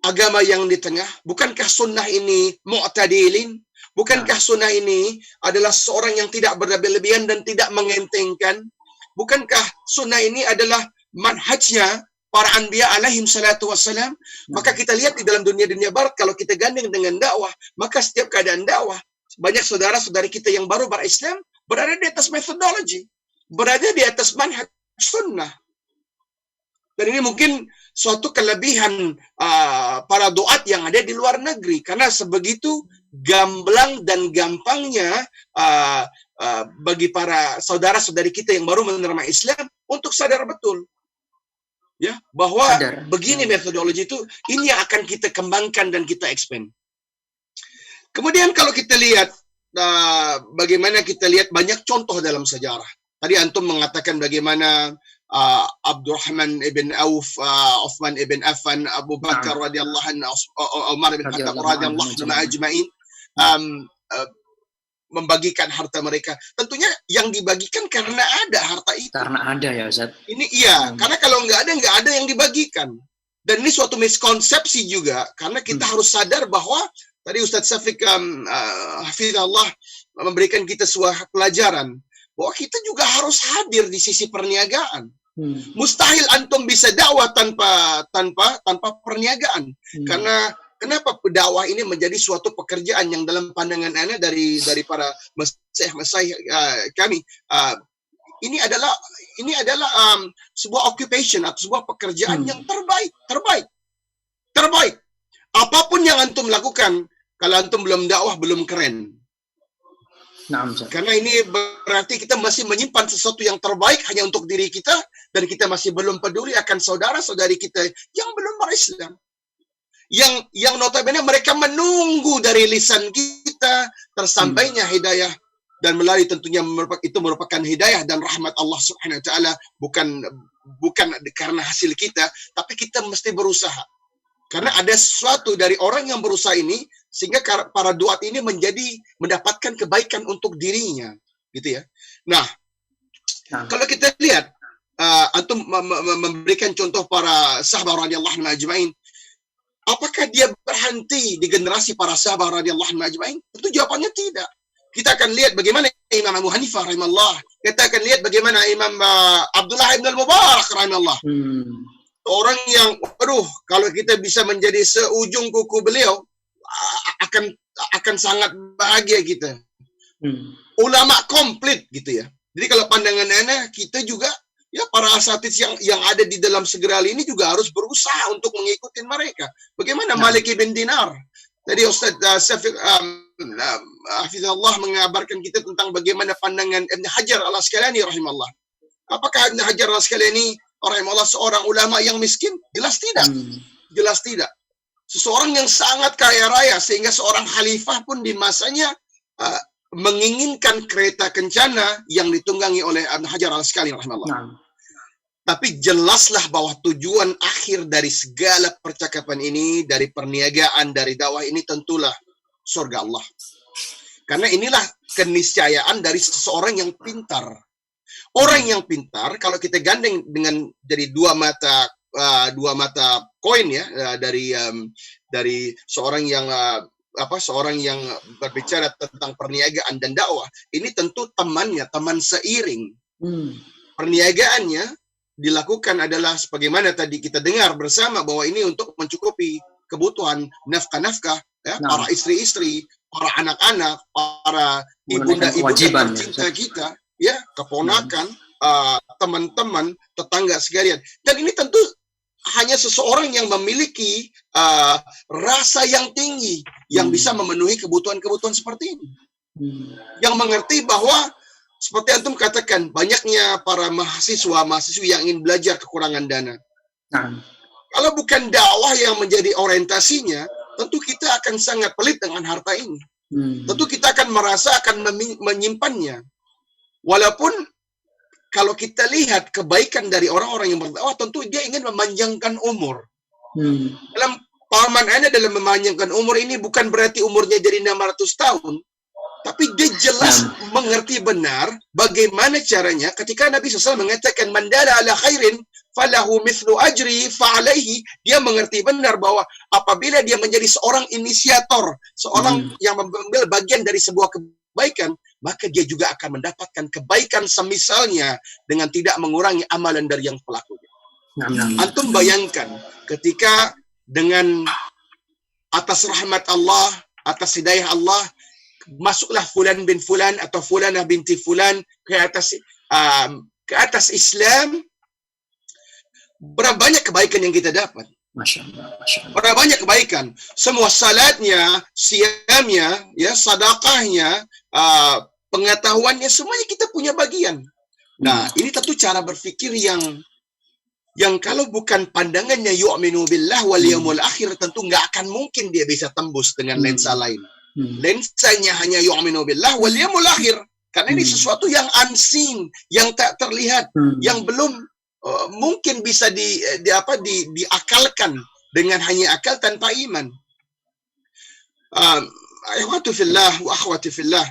agama yang di tengah? Bukankah sunnah ini mu'tadilin? Bukankah sunnah ini adalah seorang yang tidak berlebihan dan tidak mengentengkan? Bukankah sunnah ini adalah manhajnya para anbiya alaihim salatu wassalam? Maka kita lihat di dalam dunia barat, kalau kita gandeng dengan dakwah, maka setiap keadaan dakwah, banyak saudara-saudari kita yang baru berislam berada di atas metodologi, berada di atas manhaj sunnah. Dan ini mungkin suatu kelebihan para duat yang ada di luar negeri, karena sebegitu gamblang dan gampangnya bagi para saudara-saudari kita yang baru menerima Islam untuk sadar betul, ya, bahwa begini metodologi itu, ini yang akan kita kembangkan dan kita expand. Kemudian kalau kita lihat bagaimana kita lihat banyak contoh dalam sejarah. Tadi antum mengatakan bagaimana Abdurrahman ibn Auf, Uthman ibn Affan, Abu Bakar radhiyallahu anhu, Umar bin Khattab radhiyallahu anhu ajma'in membagikan harta mereka. Tentunya yang dibagikan karena ada harta itu. Karena ada ya, Ustaz. Ini iya, karena kalau nggak ada yang dibagikan. Dan ini suatu miskonsepsi juga, karena kita harus sadar bahwa tadi Ustaz Syafiq hafizallah memberikan kita sebuah pelajaran bahwa kita juga harus hadir di sisi perniagaan. Mustahil antum bisa dakwah tanpa perniagaan. Karena kenapa dakwah ini menjadi suatu pekerjaan yang dalam pandangan ana dari para masyayikh kami, ini adalah sebuah occupation atau sebuah pekerjaan yang terbaik. Apapun yang antum lakukan, kalau antum belum dakwah belum keren. Karena ini berarti kita masih menyimpan sesuatu yang terbaik hanya untuk diri kita, dan kita masih belum peduli akan saudara-saudari kita yang belum berislam. Yang notabene mereka menunggu dari lisan kita tersampainya hidayah, dan melalui tentunya itu merupakan hidayah dan rahmat Allah Subhanahu wa taala, bukan karena hasil kita, tapi kita mesti berusaha. Karena ada sesuatu dari orang yang berusaha ini, sehingga para duat ini mendapatkan kebaikan untuk dirinya, gitu ya. Nah, kalau kita lihat antum memberikan contoh para sahabat radhiyallahu anhum ajma'in, apakah dia berhenti di generasi para sahabat radhiyallahu anhum ajma'in? Tentu jawabannya tidak. Kita akan lihat bagaimana Imam Abu Hanifah rahimahullah, kita akan lihat bagaimana Imam Abdullah ibn al-Mubarak rahimahullah. Orang yang, kalau kita bisa menjadi seujung kuku beliau, akan sangat bahagia kita. Ulama komplit gitu ya. Jadi kalau pandangan ana, kita juga ya para asatidz yang ada di dalam Segerali ini juga harus berusaha untuk mengikuti mereka. Bagaimana Malik bin Dinar? Tadi Ustaz Syafiq hafizallah mengabarkan kita tentang bagaimana pandangan Ibn Hajar al-Asqalani rahimahullah. Apakah Ibn Hajar al-Asqalani rahimahullah seorang ulama yang miskin? Jelas tidak. Jelas tidak. Seseorang yang sangat kaya raya sehingga seorang khalifah pun di masanya menginginkan kereta kencana yang ditunggangi oleh Ibn Hajar al-Asqalani rahimahullah. Tapi jelaslah bahwa tujuan akhir dari segala percakapan ini, dari perniagaan, dari dakwah ini tentulah surga Allah. Karena inilah keniscayaan dari seseorang yang pintar. Orang yang pintar, kalau kita gandeng dengan dari dua mata dua mata koin ya, dari seorang yang seorang yang berbicara tentang perniagaan dan dakwah. Ini tentu teman seiring. Perniagaannya dilakukan adalah sebagaimana tadi kita dengar bersama bahwa ini untuk mencukupi kebutuhan nafkah-nafkah ya, para istri-istri, para anak-anak, para ibunda-ibu tercinta kita, ya, keponakan, teman-teman, tetangga sekalian. Dan ini tentu hanya seseorang yang memiliki rasa yang tinggi yang bisa memenuhi kebutuhan-kebutuhan seperti ini. Yang mengerti bahwa seperti antum katakan, banyaknya para mahasiswi yang ingin belajar kekurangan dana. Kalau bukan dakwah yang menjadi orientasinya, tentu kita akan sangat pelit dengan harta ini. Tentu kita akan merasa akan menyimpannya. Walaupun kalau kita lihat kebaikan dari orang-orang yang berdakwah, tentu dia ingin memanjangkan umur. Dalam pahaman Anda dalam memanjangkan umur ini bukan berarti umurnya jadi 600 tahun. Tapi dia jelas mengerti benar bagaimana caranya ketika Nabi SAW mengatakan mandala ala khairin falahu mithlu ajri fa'alaihi. Dia mengerti benar bahwa apabila dia menjadi seorang inisiator, seorang yang mengambil bagian dari sebuah kebaikan, maka dia juga akan mendapatkan kebaikan semisalnya dengan tidak mengurangi amalan dari yang pelakunya. Antum bayangkan ketika dengan atas rahmat Allah, atas hidayah Allah, masuklah fulan bin fulan atau fulanah binti fulan ke atas Islam, berapa banyak kebaikan yang kita dapat. Masya Allah. Berapa banyak kebaikan. Semua salatnya, siamnya, ya, sedekahnya, pengetahuannya, semuanya kita punya bagian. Nah, ini tentu cara berpikir yang kalau bukan pandangannya yu'minu billah wal yaumil akhir, tentu nggak akan mungkin dia bisa tembus dengan lensa lain. Lensanya hanya yu'minu billah wal yaumil akhir. Karena ini sesuatu yang unseen, yang tak terlihat, yang belum mungkin bisa diakalkan dengan hanya akal tanpa iman. Akhwatu fillah wa akhwati fillah.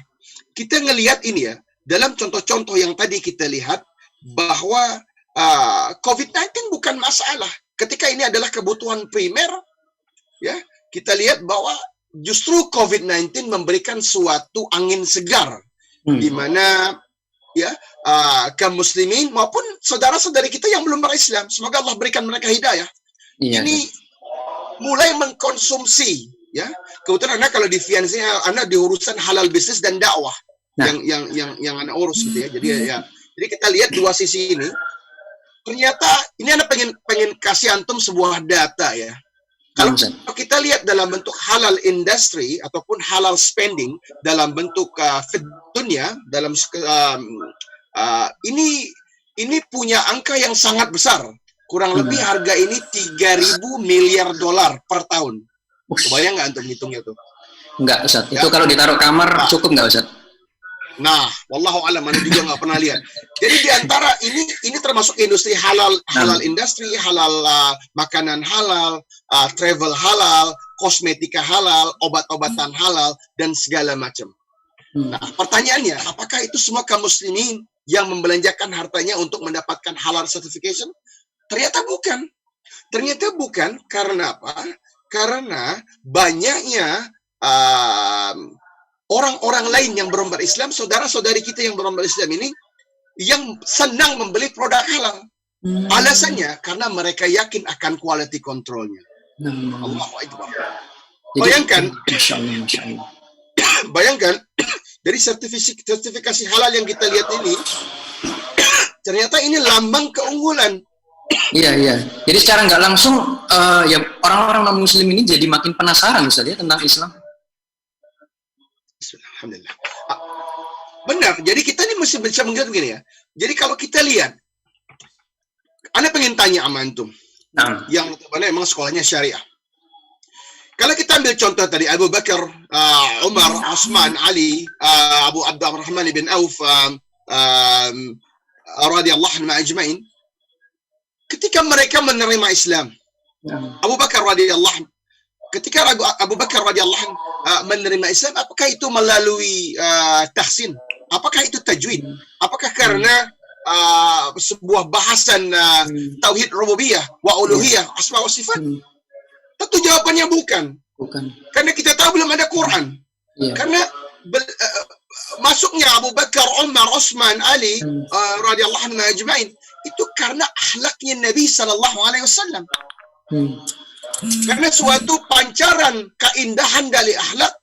Kita ngelihat ini ya, dalam contoh-contoh yang tadi kita lihat bahwa COVID-19 bukan masalah. Ketika ini adalah kebutuhan primer, ya, kita lihat bahwa justru COVID-19 memberikan suatu angin segar di mana ya kaum muslimin maupun saudara-saudari kita yang belum berislam, semoga Allah berikan mereka hidayah. Ini mulai mengkonsumsi, ya. Kebetulan Anda kalau di Fiansi, Anda di urusan halal bisnis dan dakwah yang Anda urus gitu ya. Jadi kita lihat dua sisi ini. Ternyata ini Anda pengen kasih antum sebuah data ya. Kalau kita lihat dalam bentuk halal industry ataupun halal spending dalam bentuk dunia, dalam ini punya angka yang sangat besar. Kurang lebih harga ini 3.000 miliar dolar per tahun. Kebayang nggak antum hitungnya tuh? Enggak, Ustaz. Ya? Itu kalau ditaruh kamar cukup nggak, Ustaz? Nah, wallahu a'lam, mana juga nggak pernah lihat. Jadi di antara ini termasuk industri halal industri, halal makanan halal, travel halal, kosmetika halal, obat-obatan halal dan segala macam. Nah, pertanyaannya, apakah itu semua kaum muslimin yang membelanjakan hartanya untuk mendapatkan halal certification? Ternyata bukan. Ternyata bukan. Karena apa? Karena banyaknya orang-orang lain yang belum berislam, saudara-saudari kita yang belum berislam ini, yang senang membeli produk halal. Alasannya, karena mereka yakin akan quality controlnya. Allahu Akbar. Bayangkan, bayangkan, dari sertifikasi halal yang kita lihat ini, ternyata ini lambang keunggulan. Iya. Jadi secara nggak langsung, ya orang-orang non-muslim ini jadi makin penasaran, Ustaz, ya, tentang Islam. Alhamdulillah. Benar, jadi kita ini mesti bisa melihat begini ya. Jadi kalau kita lihat, Anda pengen tanya sama antum, yang emang sekolahnya syariah. Kalau kita ambil contoh tadi Abu Bakar, Umar, Utsman, Ali, Abu Abdurrahman bin Auf, radhiyallahu anhum ajma'in, ketika mereka menerima Islam, Abu Bakar radhiyallahu anhu, ketika Abu Bakar radhiyallahu anhu menerima Islam, apakah itu melalui tahsin? Apakah itu tajwid? Apakah karena sebuah bahasan tauhid rububiyah wa uluhiyah, asma wa sifat? Tentu jawabannya bukan. Karena kita tahu belum ada Quran. Karena masuknya Abu Bakar, Umar, Utsman, Ali radhiyallahu anhum ajma'in itu karena akhlaknya Nabi sallallahu alaihi wasallam. Karena suatu pancaran keindahan dari akhlak,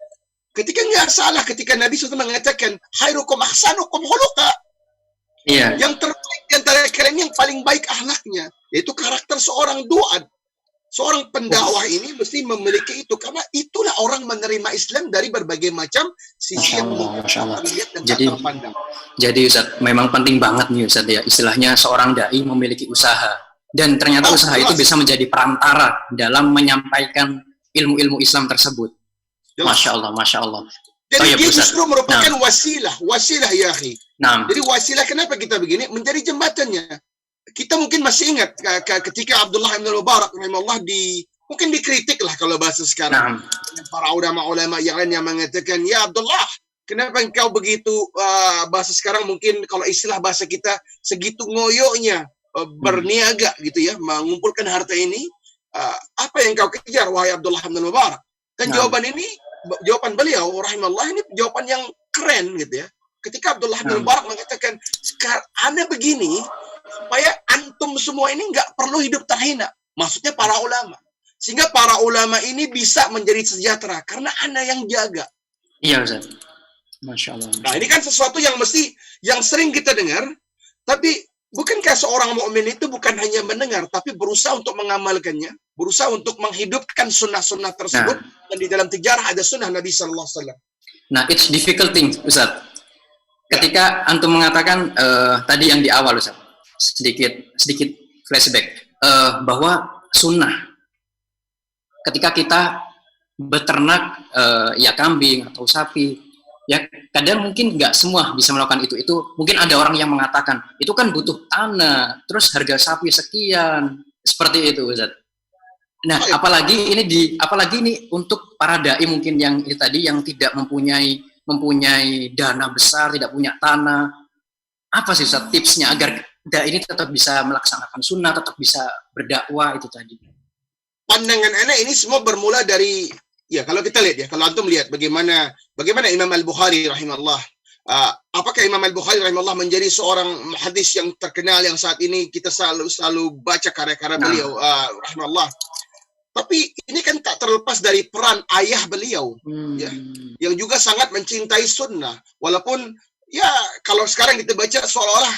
ketika nggak salah ketika Nabi SAW mengatakan khairukum ahsanukum khuluqa. Yang terbaik di antara kalian yang paling baik akhlaknya, yaitu karakter seorang duat. Seorang pendakwah ini mesti memiliki itu, karena itulah orang menerima Islam dari berbagai macam sisi yang terlihat dan tak terpandang. Jadi Ustaz, memang penting banget nih Ustaz ya, istilahnya seorang dai memiliki usaha, dan ternyata usaha itu bisa menjadi perantara dalam menyampaikan ilmu-ilmu Islam tersebut. Masya Allah, Masya Allah. Jadi dia justru merupakan wasilah ya akhi. Jadi wasilah, kenapa kita begini? Menjadi jembatannya. Kita mungkin masih ingat ketika Abdullah bin Mubarak rahimahullah mungkin dikritik lah kalau bahasa sekarang. Para ulama-ulama yang lain yang mengatakan, ya Abdullah, kenapa engkau begitu, bahasa sekarang mungkin kalau istilah bahasa kita, segitu ngoyonya berniaga gitu ya, mengumpulkan harta ini, apa yang kau kejar wahai Abdullah bin Mubarak? Dan jawaban beliau rahimahullah ini jawaban yang keren gitu ya. Ketika Abdullah bin Mubarak mengatakan, sekarang ana begini supaya antum semua ini nggak perlu hidup terhina. Maksudnya para ulama. Sehingga para ulama ini bisa menjadi sejahtera karena ana yang jaga. Iya Ustaz. Masya Allah. Nah ini kan sesuatu yang yang sering kita dengar, tapi bukankah seorang mukmin itu bukan hanya mendengar, tapi berusaha untuk mengamalkannya, berusaha untuk menghidupkan sunnah-sunnah tersebut, dan di dalam sejarah ada sunnah Nabi Sallallahu Alaihi Wasallam. Nah, it's difficult thing, Ustaz. Ketika antum mengatakan tadi yang di awal Ustaz, sedikit flashback, bahwa sunnah ketika kita beternak ya kambing atau sapi, ya kadang mungkin nggak semua bisa melakukan itu mungkin ada orang yang mengatakan itu kan butuh tanah, terus harga sapi sekian, seperti itu Ustaz. Nah, apalagi ini untuk para dai mungkin yang itu tadi yang tidak mempunyai dana besar, tidak punya tanah. Apa sih Ustaz tipsnya agar dai ini tetap bisa melaksanakan sunnah, tetap bisa berdakwah itu tadi? Pandangan anak ini semua bermula dari, ya kalau kita lihat ya, kalau antum lihat bagaimana Imam Al-Bukhari rahimahullah, apakah Imam Al-Bukhari rahimahullah menjadi seorang hadis yang terkenal yang saat ini kita selalu baca karya-karya beliau rahimahullah. Tapi ini kan tak terlepas dari peran ayah beliau, ya, yang juga sangat mencintai sunnah. Walaupun ya kalau sekarang kita baca seolah-olah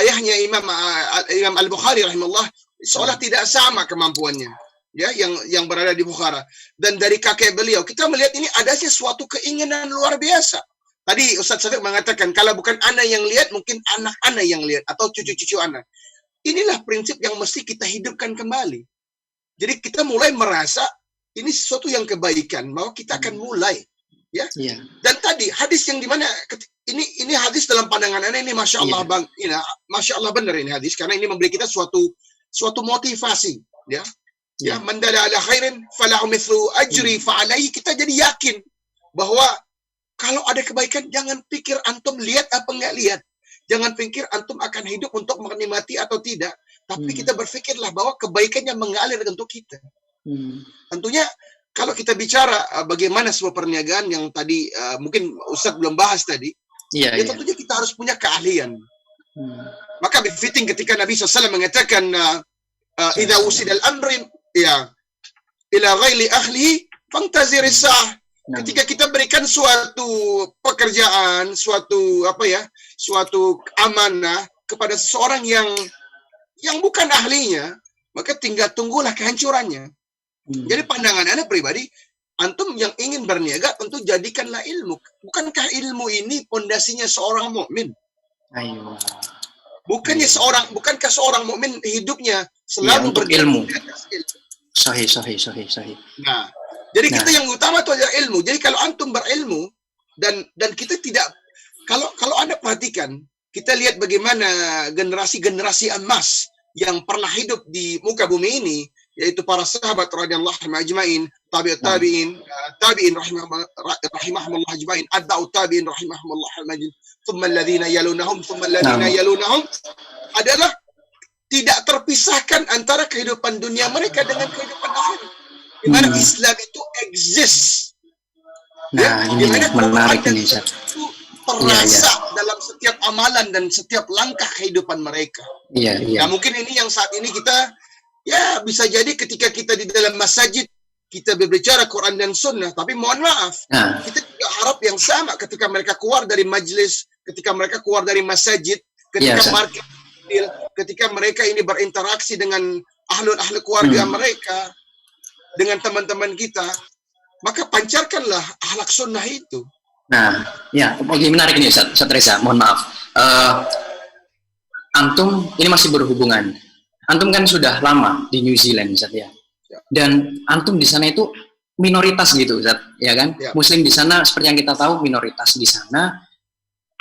ayahnya Imam Al-Bukhari rahimahullah seolah tidak sama kemampuannya, ya, yang berada di Bukhara. Dan dari kakek beliau kita melihat ini ada sesuatu keinginan luar biasa. Tadi Ustaz Sadiq mengatakan kalau bukan anak yang lihat, mungkin anak-anak yang lihat atau cucu-cucu anak. Inilah prinsip yang mesti kita hidupkan kembali. Jadi kita mulai merasa ini sesuatu yang kebaikan, bahwa kita akan mulai, ya. Dan tadi hadis yang dimana ini hadis dalam pandangan anak ini, masya Allah bang, ini masya Allah benar ini hadis, karena ini memberi kita suatu motivasi, ya. Ya, man dalla ala khairin falahu mithlu ajri fa'alaihi. Kita jadi yakin bahwa kalau ada kebaikan, jangan pikir antum lihat apa enggak lihat. Jangan pikir antum akan hidup untuk menikmati atau tidak. Tapi kita berpikirlah bahwa kebaikannya mengalir untuk kita. Tentunya kalau kita bicara bagaimana sebuah perniagaan yang tadi mungkin Ustaz belum bahas tadi, tentunya kita harus punya keahlian. Maka befitting ketika Nabi SAW mengatakan idza usidal amri ya ila ghairi ahlihi fantazir as-sa'ah. Ketika kita berikan suatu pekerjaan, suatu amanah kepada seseorang yang bukan ahlinya, maka tinggal tunggulah kehancurannya. Jadi pandangan Anda pribadi, antum yang ingin berniaga tentu jadikanlah ilmu. Bukankah ilmu ini pondasinya seorang mukmin? Bukankah seorang mukmin hidupnya selalu berilmu? Sahih. Nah, jadi kita yang utama itu adalah ilmu. Jadi kalau antum berilmu dan kita tidak, kalau Anda perhatikan, kita lihat bagaimana generasi-generasi emas yang pernah hidup di muka bumi ini, yaitu para sahabat radhiyallahu anhum ajmain, tabi'in rahimahumullah ajmain, atba'ut tabi'in rahimahumullah ajmain, thumma alladhina yalunahum adalah tidak terpisahkan antara kehidupan dunia mereka dengan kehidupan akhirat. Di mana Islam itu exist. Nah, ini menarik ini, Ustaz. Itu terasa dalam setiap amalan dan setiap langkah kehidupan mereka. Nah, mungkin ini yang saat ini kita bisa jadi ketika kita di dalam masjid kita berbicara Quran dan Sunnah, tapi mohon maaf, kita juga harap yang sama ketika mereka keluar dari majlis, ketika mereka keluar dari masjid, ketika ketika mereka ini berinteraksi dengan ahli keluarga mereka, dengan teman-teman kita, maka pancarkanlah akhlak sunnah itu. Nah, menarik ini Ustaz Reza, mohon maaf. Antum ini masih berhubungan. Antum kan sudah lama di New Zealand, Ustaz ya. Dan antum di sana itu minoritas gitu, Ustaz, ya kan? Ya. Muslim di sana seperti yang kita tahu minoritas di sana.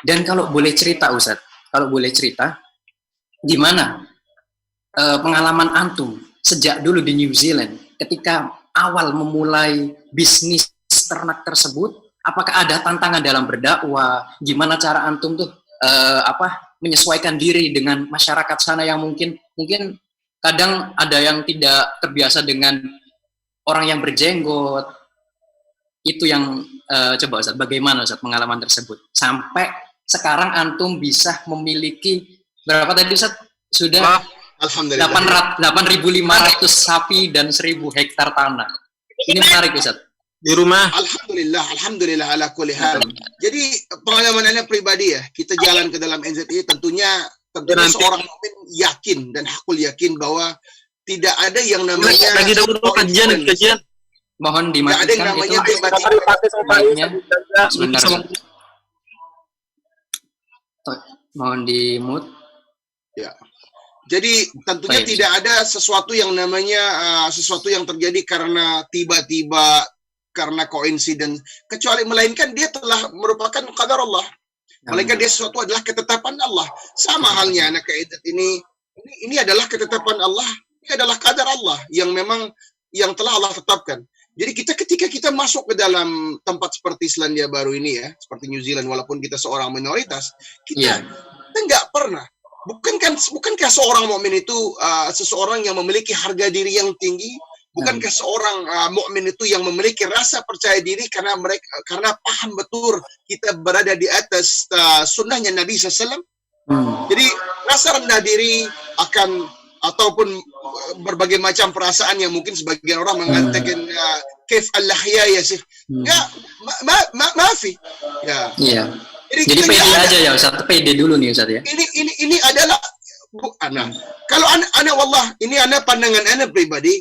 Dan kalau boleh cerita, Ustaz, gimana pengalaman antum sejak dulu di New Zealand ketika awal memulai bisnis ternak tersebut? Apakah ada tantangan dalam berdakwah? Gimana cara antum tuh menyesuaikan diri dengan masyarakat sana yang mungkin kadang ada yang tidak terbiasa dengan orang yang berjenggot. Itu yang coba Ustaz, bagaimana Ustaz pengalaman tersebut sampai sekarang antum bisa memiliki berapa tadi Ustaz? Sudah 8.500 sapi dan 1.000 hektar tanah. Ini menarik Ustaz. Di rumah. Alhamdulillah ala kulli hal. Jadi pengalaman Anda pribadi ya, kita jalan ke dalam NZI tentunya seorang mukmin yakin dan hakul yakin bahwa tidak ada yang namanya lagi dulu kajian. Mohon dimatikan. Tidak ada yang namanya sebentar. Mohon di-mute. Ya. Jadi tentunya tidak ada sesuatu yang namanya sesuatu yang terjadi karena tiba-tiba, karena koinsiden, kecuali melainkan dia telah merupakan qadar Allah. Melainkan dia sesuatu adalah ketetapan Allah. Sama halnya anak kaidat ini adalah ketetapan Allah, ini adalah qadar Allah yang memang yang telah Allah tetapkan. Jadi ketika kita masuk ke dalam tempat seperti Selandia Baru ini ya, seperti New Zealand, walaupun kita seorang minoritas, kita nggak pernah. Bukankah seorang mukmin itu seseorang yang memiliki harga diri yang tinggi? Bukankah seorang mukmin itu yang memiliki rasa percaya diri karena paham betul kita berada di atas sunnahnya Nabi SAW? Jadi rasa rendah diri ataupun berbagai macam perasaan yang mungkin sebagian orang mengatakan kaif al-lahya ya sih. Maafi. Ya. Iya. Jadi pede aja ya Ustaz, pede dulu nih Ustaz ya. Ini adalah kalau ana wallah, ini ana pandangan ana pribadi.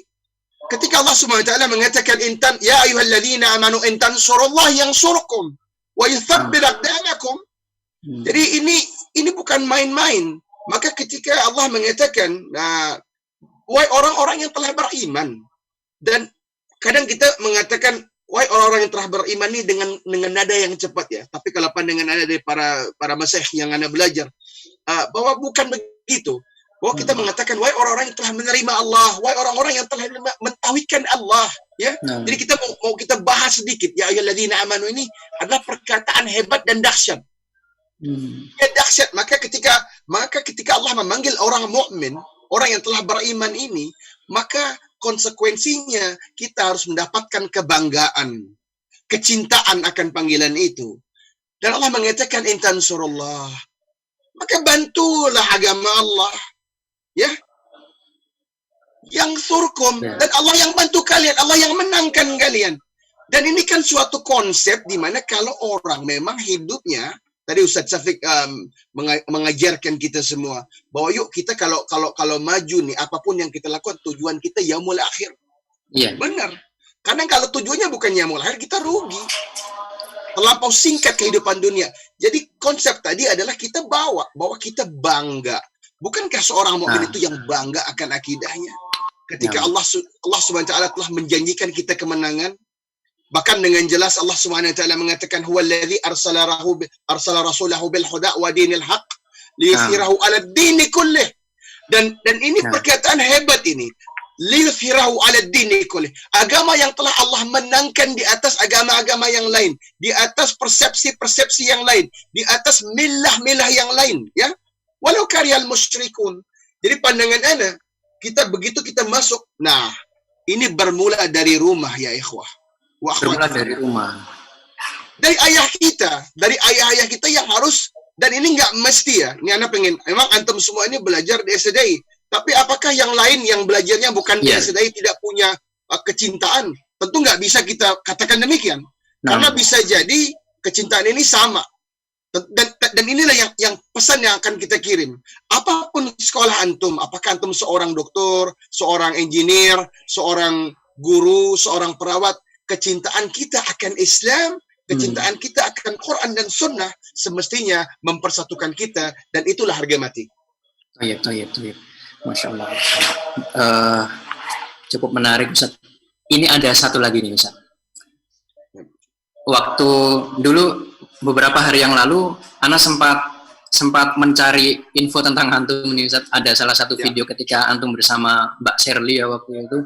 Ketika Allah Subhanahu wa taala mengatakan ya ayyuhalladzina amanu in tansurullaha yansurkum wa yuthabbit aqdamakum. Jadi ini bukan main-main. Maka ketika Allah mengatakan wahai orang-orang yang telah beriman, dan kadang kita mengatakan wahai orang-orang yang telah beriman ini dengan nada yang cepat ya. Tapi kalau pandangan ada dari para masyayikh yang Anda belajar bahwa bukan begitu. Bahwa kita mengatakan wahai orang-orang yang telah menerima Allah, wahai orang-orang yang telah mentauhidkan Allah, ya. Jadi kita mau kita bahas sedikit ya ayyuhalladzina amanu ini adalah perkataan hebat dan dahsyat. Ya dahsyat. Maka ketika Allah memanggil orang mukmin, orang yang telah beriman ini, maka konsekuensinya kita harus mendapatkan kebanggaan, kecintaan akan panggilan itu. Dan Allah mengatakan intan surullah, maka bantulah agama Allah, ya, yang surkum, dan Allah yang bantu kalian, Allah yang menangkan kalian. Dan ini kan suatu konsep di mana kalau orang memang hidupnya, tadi Ustaz Syafiq mengajarkan kita semua bahwa yuk kita kalau maju nih, apapun yang kita lakukan tujuan kita yaumul akhir. Iya. Benar. Karena kalau tujuannya bukan yaumul akhir, kita rugi. Terlampau singkat kehidupan dunia. Jadi konsep tadi adalah kita bahwa kita bangga. Bukankah seorang mukmin itu yang bangga akan akidahnya? Ketika Allah Subhanahu wa taala telah menjanjikan kita kemenangan, bahkan dengan jelas Allah Subhanahu wa taala mengatakan huwallazi arsala rasulahu bil huda wa dinil haq liyuthhirahu 'ala ad-din kullih. Dan ini perkataan hebat ini. liyuthhirahu 'ala ad-dini kullih. Agama yang telah Allah menangkan di atas agama-agama yang lain, di atas persepsi-persepsi yang lain, di atas milah-milah yang lain, ya. Walau karyal musyrikun. Jadi pandangan ana, begitu kita masuk, nah, ini bermula dari rumah ya ikhwah. Bermula dari rumah. Dari ayah kita, dari ayah-ayah kita yang harus, dan ini nggak mesti ya. Ini anak pengen, emang antum semua ini belajar di SDI. Tapi apakah yang lain yang belajarnya bukan di SDI tidak punya kecintaan? Tentu nggak bisa kita katakan demikian. Karena bisa jadi kecintaan ini sama. Dan inilah yang pesan yang akan kita kirim. Apapun sekolah antum, apakah antum seorang doktor, seorang engineer, seorang guru, seorang perawat, kecintaan kita akan Islam, kecintaan kita akan Quran dan Sunnah semestinya mempersatukan kita, dan itulah harga mati. Tayyib. Masya Allah. Cukup menarik, Ustaz. Ini ada satu lagi nih, Ustaz. Waktu dulu beberapa hari yang lalu, Ana sempat mencari info tentang antum nih, Ustaz. Ada salah satu video ketika antum bersama Mbak Shirley ya waktu itu.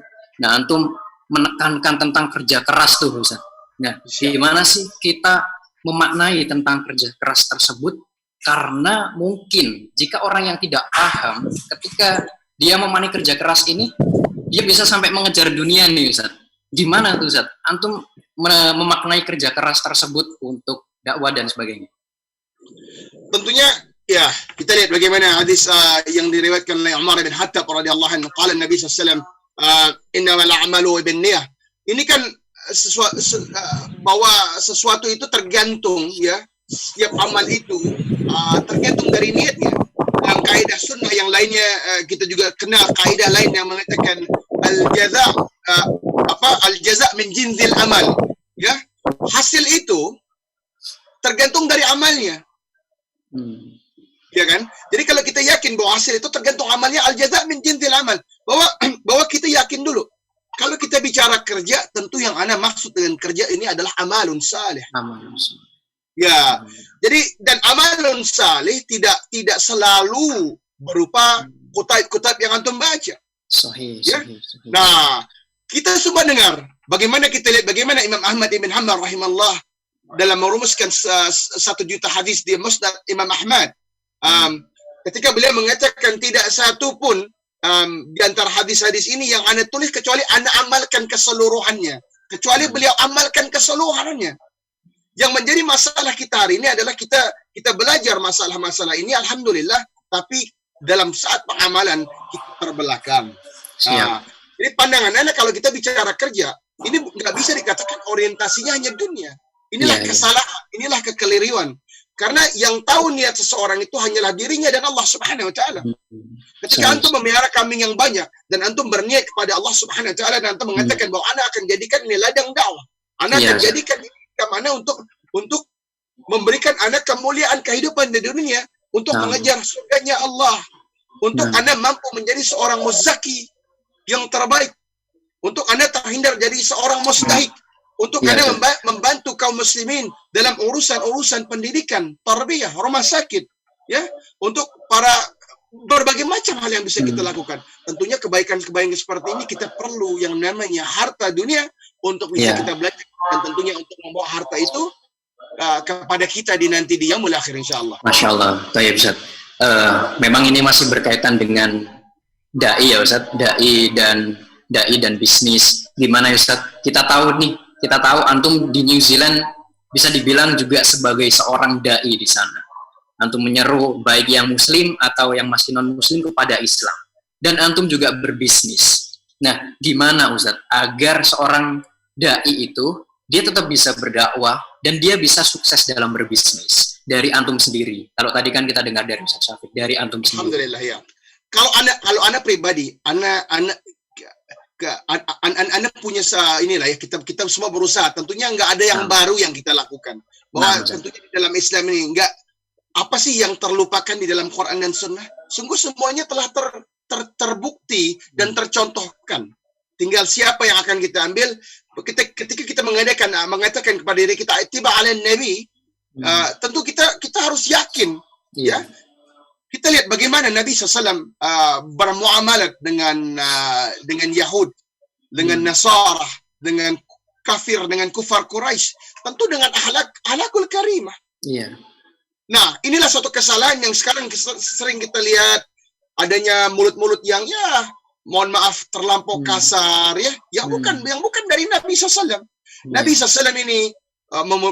Nah, antum menekankan tentang kerja keras tuh, Ustaz. Nah, gimana sih kita memaknai tentang kerja keras tersebut? Karena mungkin jika orang yang tidak paham, ketika dia memaknai kerja keras ini, dia bisa sampai mengejar dunia nih, Ustaz. Gimana tuh, Ustaz? Antum memaknai kerja keras tersebut untuk dakwah dan sebagainya? Tentunya, ya, kita lihat bagaimana hadis yang diriwayatkan oleh Umar bin Khattab radhiyallahu anhu, qala Nabi sallallahu alaihi wasallam, innamal a'malu binniyah. Ini kan bahwa sesuatu itu tergantung, ya, setiap amal itu tergantung dari niatnya. Dalam kaidah sunnah yang lainnya kita juga kenal kaidah lain yang mengatakan al-jaza min jinsil amal, ya, hasil itu tergantung dari amalnya. Ya kan? Jadi kalau kita yakin bahwa hasil itu tergantung amalnya, al-jaza min jinsil amal, bahwa kita yakin dulu. Kalau kita bicara kerja, tentu yang ana maksud dengan kerja ini adalah amalun salih. Ya, jadi dan amalun salih tidak selalu berupa kutub yang antum baca. Sahih. Nah, kita semua dengar bagaimana kita lihat bagaimana Imam Ahmad ibn Hanbal rahimahullah dalam merumuskan 1 juta hadis di Musnad Imam Ahmad. Ketika beliau mengatakan tidak satu pun di antara hadis-hadis ini yang anda tulis kecuali anda amalkan keseluruhannya. Kecuali beliau amalkan keseluruhannya. Yang menjadi masalah kita hari ini adalah kita belajar masalah-masalah ini, alhamdulillah, tapi dalam saat pengamalan kita terbelakang. Jadi pandangan anda kalau kita bicara kerja, ini nggak bisa dikatakan orientasinya hanya dunia. Inilah kesalahan, inilah kekeliruan. Karena yang tahu niat seseorang itu hanyalah dirinya dan Allah Subhanahu wa taala. Ketika antum memelihara kambing yang banyak dan antum berniat kepada Allah Subhanahu wa taala dan antum mengatakan bahwa ana akan jadikan ini ladang dakwah. Ana akan jadikan ini mana untuk memberikan ana kemuliaan kehidupan di dunia, untuk mengejar surganya Allah, untuk ana mampu menjadi seorang muzaki yang terbaik, untuk anda terhindar dari seorang mustahik, untuk anda membantu kaum muslimin dalam urusan-urusan pendidikan, tarbiyah, rumah sakit, ya, untuk para berbagai macam hal yang bisa kita lakukan. Tentunya kebaikan-kebaikan seperti ini kita perlu yang namanya harta dunia untuk bisa kita belajar, dan tentunya untuk membawa harta itu kepada kita di nanti di yaumul akhir insyaallah. Masya Allah, tayyib Ustaz. Memang ini masih berkaitan dengan dai ya Ustaz, dai dan bisnis. Gimana Ustaz? Kita tahu antum di New Zealand bisa dibilang juga sebagai seorang dai di sana. Antum menyeru baik yang muslim atau yang masih non muslim kepada Islam. Dan antum juga berbisnis. Nah, gimana Ustaz agar seorang dai itu dia tetap bisa berdakwah dan dia bisa sukses dalam berbisnis dari antum sendiri? Kalau tadi kan kita dengar dari Ustaz Syafiq, dari antum sendiri. Alhamdulillah ya. Kalau ana pribadi, ana punya inilah ya, kita semua berusaha. Tentunya nggak ada yang baru yang kita lakukan. Bahwa tentunya di dalam Islam ini nggak apa sih yang terlupakan di dalam Quran dan Sunnah. Sungguh semuanya telah terbukti dan tercontohkan. Tinggal siapa yang akan kita ambil. Ketika kita mengatakan kepada diri kita ittiba' ala Nabi, tentu kita harus yakin, ya. kita lihat bagaimana Nabi SAW bermuamalat dengan Yahud, dengan Nasara, dengan kafir, dengan kufar Quraisy, tentu dengan akhlakul karimah. Iya. Nah, inilah suatu kesalahan yang sekarang sering kita lihat, adanya mulut-mulut yang mohon maaf terlampau kasar yang bukan dari Nabi SAW. Nabi SAW ini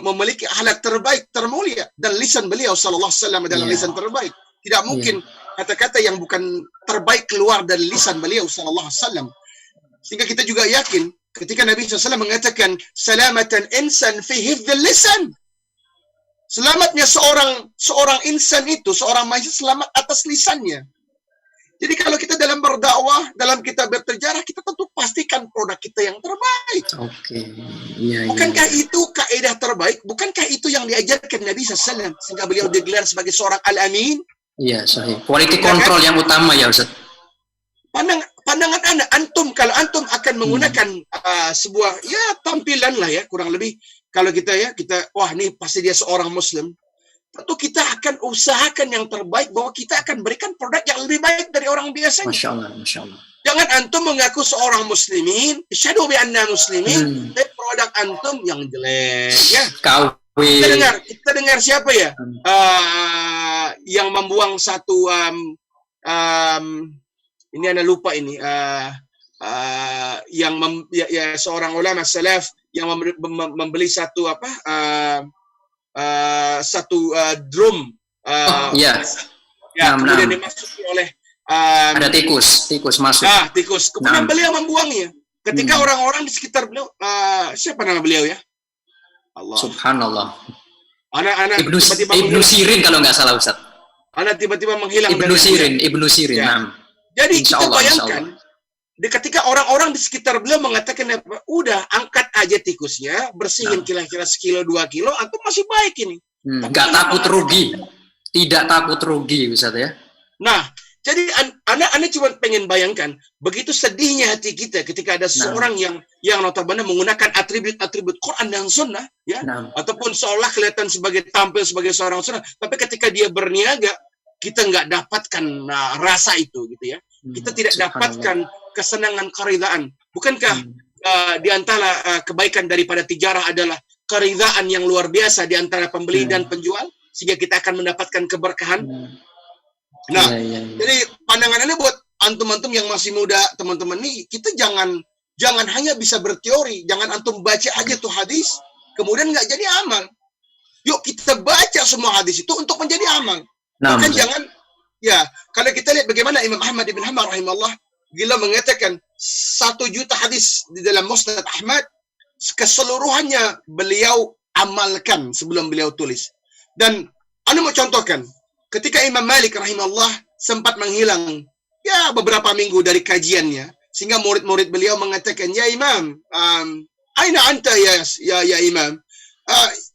memiliki akhlak terbaik, termulia, dan lisan beliau sallallahu alaihi wasallam adalah lisan terbaik. Tidak mungkin kata-kata yang bukan terbaik keluar dari lisan beliau sallallahu alaihi wasallam. Sehingga kita juga yakin ketika Nabi SAW mengatakan salamatan insan fi hifdzil lisan. Selamatnya seorang insan itu, seorang manusia selamat atas lisannya. Jadi kalau kita dalam berdakwah, dalam kita bersejarah, kita tentu pastikan produk kita yang terbaik. Oke. Iya, bukankah itu kaidah terbaik? Bukankah itu yang diajarkan Nabi SAW? Sehingga beliau digelar sebagai seorang al-amin. Iya, sahih. Quality control yang utama ya Ustaz. Pandangan Anda, kalau antum akan menggunakan sebuah tampilan lah kurang lebih. Kalau kita wah ini pasti dia seorang Muslim. Tentu kita akan usahakan yang terbaik, bahwa kita akan berikan produk yang lebih baik dari orang biasanya. Masya Allah, Masya Allah. Jangan antum mengaku seorang muslimin, isyhadu bi anna muslimin, tapi produk antum yang jelek Kita dengar siapa ya? Yang membuang satu ini Anda lupa ini seorang ulama salaf yang membeli satu drum kemudian dimasuki oleh ada tikus masuk. Tikus. Kemudian beliau membuangnya. Ketika orang-orang di sekitar beliau, siapa nama beliau ya? Allah. Subhanallah. Anak-anak Ibnu Sirin kalau nggak salah Ustaz. Anak tiba-tiba menghilang. Ibnu Sirin. Ya. Jadi kita bayangkan, ketika orang-orang di sekitar beliau mengatakan, udah angkat aja tikusnya, bersihin kira-kira 1-2 kilo, atau masih baik ini. Nggak takut rugi. Tidak takut rugi Ustaz ya. Nah, jadi anak cuma pengen bayangkan begitu sedihnya hati kita ketika ada seorang yang notabene menggunakan atribut Quran dan Sunnah, ataupun seolah kelihatan tampil sebagai seorang Sunnah, tapi ketika dia berniaga kita nggak dapatkan rasa itu, gitu ya. Kita tidak dapatkan kesenangan keridhaan. Bukankah di antara kebaikan daripada tijarah adalah keridhaan yang luar biasa di antara pembeli dan penjual, sehingga kita akan mendapatkan keberkahan. Jadi pandangannya buat antum-antum yang masih muda, teman-teman nih, kita jangan hanya bisa berteori, jangan antum baca aja tuh hadis, kemudian nggak jadi amal. Yuk kita baca semua hadis itu untuk menjadi amal. Bahkan jangan, kalau kita lihat bagaimana Imam Ahmad ibn Hanbal rahimahullah, beliau mengatakan 1 juta hadis di dalam Musnad Ahmad, keseluruhannya beliau amalkan sebelum beliau tulis. Dan anda mau contohkan, ketika Imam Malik rahimahullah sempat menghilang beberapa minggu dari kajiannya, sehingga murid-murid beliau mengatakan, ya Imam, aina anta ya Imam?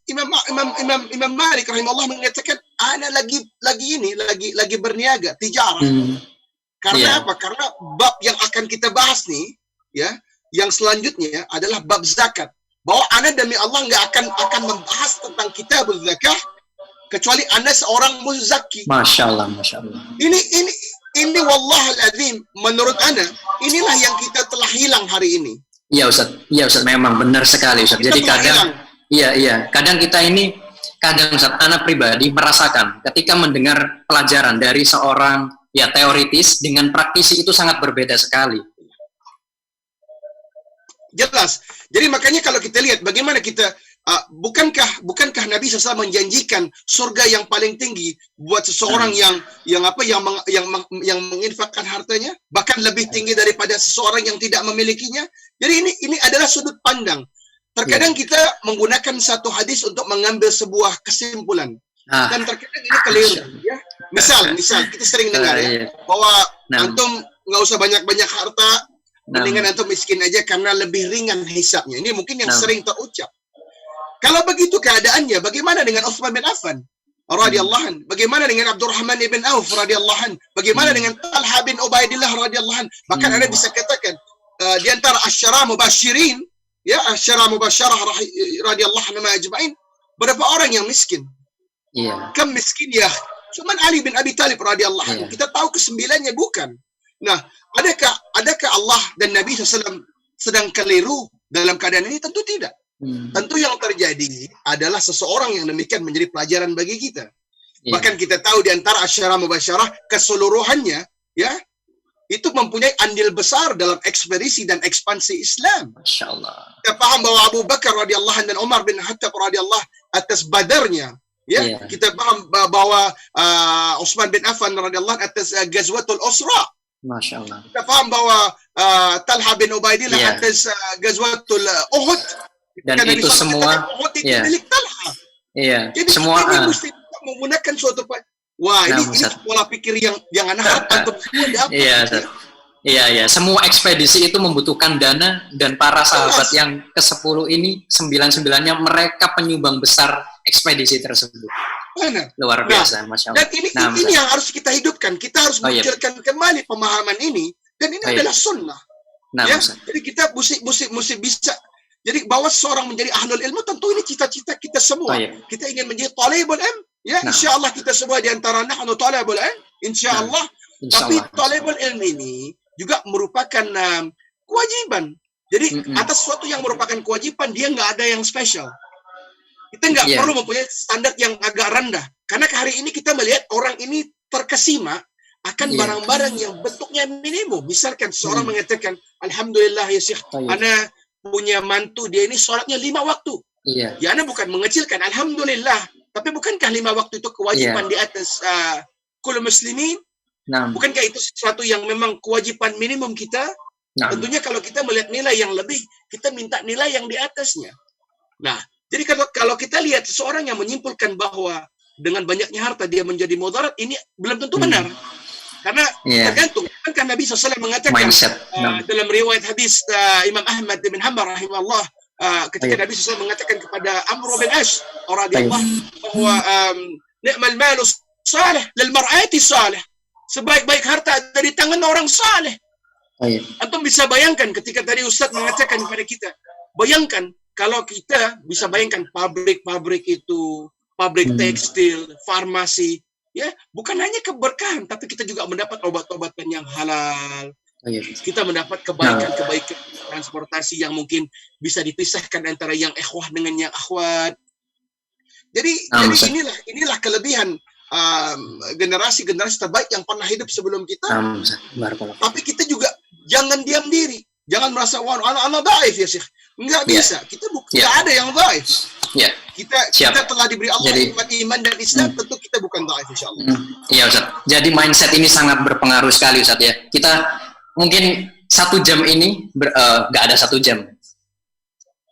Imam Malik rahimahullah mengatakan, ana lagi berniaga, tijarah. Karena apa? Karena bab yang akan kita bahas nih, yang selanjutnya adalah bab zakat. Bahwa ana demi Allah nggak akan membahas tentang kitabul zakah kecuali anda seorang muzaki. Masya Allah, Masya Allah. Ini wallahul azim, menurut anda, inilah yang kita telah hilang hari ini. Iya Ustaz, memang benar sekali Ustaz. Jadi kadang, kadang kita ini, Ustaz, anak pribadi merasakan ketika mendengar pelajaran dari seorang teoritis dengan praktisi itu sangat berbeda sekali. Jelas. Jadi makanya kalau kita lihat bagaimana kita bukankah Nabi SAW menjanjikan surga yang paling tinggi buat seseorang yang menginfakkan hartanya, bahkan lebih tinggi daripada seseorang yang tidak memilikinya. Jadi ini adalah sudut pandang. Terkadang kita menggunakan satu hadis untuk mengambil sebuah kesimpulan, dan terkadang ini keliru. Misal kita sering dengar bahwa antum nggak usah banyak harta, mendingan antum miskin aja karena lebih ringan hisabnya. Ini mungkin yang sering terucap. Kalau begitu keadaannya, bagaimana dengan Utsman bin Affan radhiyallahu anhu? Bagaimana dengan Abdurrahman bin Auf radhiyallahu anhu? Bagaimana dengan Talha bin Ubaidillah radhiyallahu anhu? Bahkan Anda bisa katakan di antara asyara mubasyirin, asyara mubasyarah radhiyallahu anhu ajma'in, berapa orang yang miskin? Kam miskin Cuman Ali bin Abi Thalib radhiyallahu anhu. Kita tahu kesembilannya bukan. Nah, adakah Allah dan Nabi SAW sedang keliru dalam keadaan ini? Tentu tidak. Tentu yang terjadi adalah seseorang yang demikian menjadi pelajaran bagi kita. Bahkan kita tahu di antara asyara mubasyarah keseluruhannya, ya, itu mempunyai andil besar dalam ekspedisi dan ekspansi Islam. Masya Allah. Kita paham bahwa Abu Bakar radhiyallahu anhu dan Umar bin Khattab radhiyallahu atas Badarnya. Ya, kita paham bahwa Utsman bin Affan radhiyallahu atas Ghazwatul Usra. Masya Allah. Kita paham bahwa Talha bin Ubaidillah atas Ghazwatul Uhud. Dan Karena itu semua Uhud itu milik Talha. Jadi semua kita mesti menggunakan suatu ini pola pikir yang anak harap Iya, semua ekspedisi itu membutuhkan dana, dan para sahabat yang ke-10 ini 9-9-nya mereka penyumbang besar ekspedisi tersebut. Benar. Luar biasa, Masya Allah. Dan ini yang harus kita hidupkan. Kita harus munculkan kembali pemahaman ini, dan ini adalah sunnah. Jadi kita mesti bisa. Jadi bahwa seorang menjadi ahlul ilmu, tentu ini cita-cita kita semua. Kita ingin menjadi talibul ilm. Ya, insyaallah kita semua di antara nahnu talibul ilm, insyaallah. Tapi talibul ilm ini juga merupakan kewajiban. Jadi atas sesuatu yang merupakan kewajiban, dia nggak ada yang spesial. Kita nggak perlu mempunyai standar yang agak rendah. Karena hari ini kita melihat orang ini terkesima akan barang-barang yang bentuknya minimum. Misalkan seorang mengatakan, Alhamdulillah ya Syekh, ana punya mantu, dia ini sholatnya 5 waktu. Ya, ana bukan mengecilkan, Alhamdulillah. Tapi bukankah 5 waktu itu kewajiban di atas kullu muslimin? Bukankah itu sesuatu yang memang kewajiban minimum kita? Tentunya kalau kita melihat nilai yang lebih, kita minta nilai yang di atasnya. Nah, jadi kalau kita lihat seseorang yang menyimpulkan bahwa dengan banyaknya harta dia menjadi mudarat, ini belum tentu benar. Karena tergantung. Kan Nabi SAW mengatakan dalam riwayat hadis Imam Ahmad bin Hanbal rahimahullah, ketika Nabi SAW mengatakan kepada Amr bin Ash radhiyallahu bahwa ni'mal malu salih lil mar'ati salih. Sebaik-baik harta ada di tangan orang saleh. Antum bisa bayangkan ketika tadi Ustaz mengatakan kepada kita, bayangkan kalau kita bisa bayangkan pabrik-pabrik itu, pabrik tekstil, farmasi, ya, bukan hanya keberkahan, tapi kita juga mendapat obat-obatan yang halal. Kita mendapat kebaikan-kebaikan transportasi yang mungkin bisa dipisahkan antara yang ikhwah dengan yang akhwat. Jadi inilah kelebihan generasi-generasi terbaik yang pernah hidup sebelum kita. Tapi kita juga jangan diam diri. Jangan merasa, wah, anak daif ya Syekh. Enggak bisa. Kita tidak ada yang daif. Kita telah diberi Allah iman dan Islam, tentu kita bukan daif insyaallah. Iya Ustaz. Jadi mindset ini sangat berpengaruh sekali Ustaz ya. Kita mungkin 1 jam ini nggak ada 1 jam.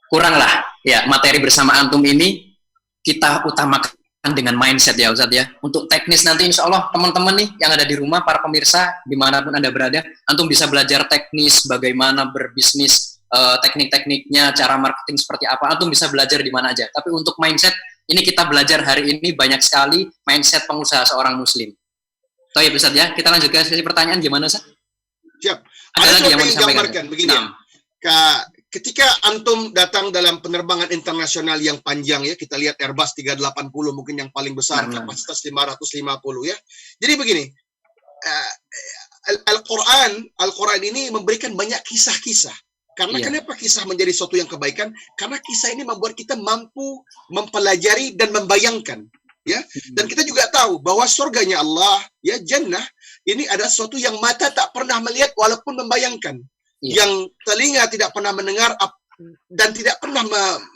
Kurang lah ya, materi bersama antum ini kita utamakan dengan mindset ya Ustaz ya. Untuk teknis nanti insya Allah teman-teman nih yang ada di rumah, para pemirsa dimanapun Anda berada, antum bisa belajar teknis bagaimana berbisnis, teknik-tekniknya, cara marketing seperti apa, antum bisa belajar di mana aja. Tapi untuk mindset, ini kita belajar hari ini banyak sekali mindset pengusaha seorang muslim. Baik Ustaz ya, kita lanjut ke sesi pertanyaan, gimana Ustaz? Siap. Ada lagi yang mau disampaikan begini. Ketika antum datang dalam penerbangan internasional yang panjang ya, kita lihat Airbus 380 mungkin yang paling besar, kapasitas 550 ya. Jadi begini, Al-Quran ini memberikan banyak kisah-kisah. Karena kenapa kisah menjadi suatu yang kebaikan? Karena kisah ini membuat kita mampu mempelajari dan membayangkan. Ya, dan kita juga tahu bahwa surganya Allah, ya, jannah, ini ada sesuatu yang mata tak pernah melihat walaupun membayangkan. Yang telinga tidak pernah mendengar dan tidak pernah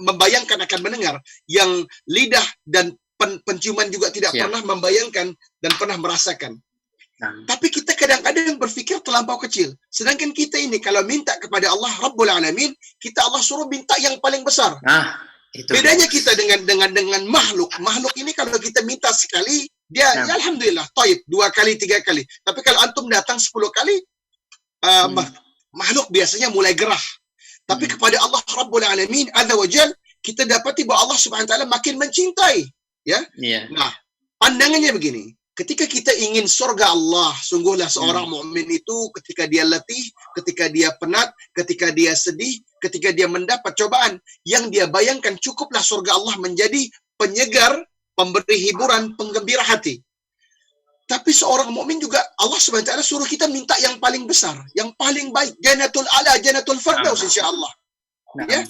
membayangkan akan mendengar, yang lidah dan penciuman juga tidak pernah membayangkan dan pernah merasakan. Tapi kita kadang-kadang berpikir terlampau kecil. Sedangkan kita ini kalau minta kepada Allah Rabbul Alamin, kita Allah suruh minta yang paling besar. Bedanya kita dengan makhluk. Makhluk ini kalau kita minta sekali, dia ya alhamdulillah, taib, 2 kali, 3 kali. Tapi kalau antum datang 10 kali, makhluk biasanya mulai gerah. Tapi kepada Allah Rabbul Alamin Azza wa Jal, kita dapati bahwa Allah Subhanahu wa taala makin mencintai, ya. Nah, pandangannya begini, ketika kita ingin surga Allah, sungguhlah seorang mukmin itu ketika dia letih, ketika dia penat, ketika dia sedih, ketika dia mendapat cobaan, yang dia bayangkan cukuplah surga Allah menjadi penyegar, pemberi hiburan, penggembira hati. Tapi seorang mukmin juga Allah Subhanahu wa taala suruh kita minta yang paling besar, yang paling baik, jannatul ala, jannatul firdaus insyaallah. Ya.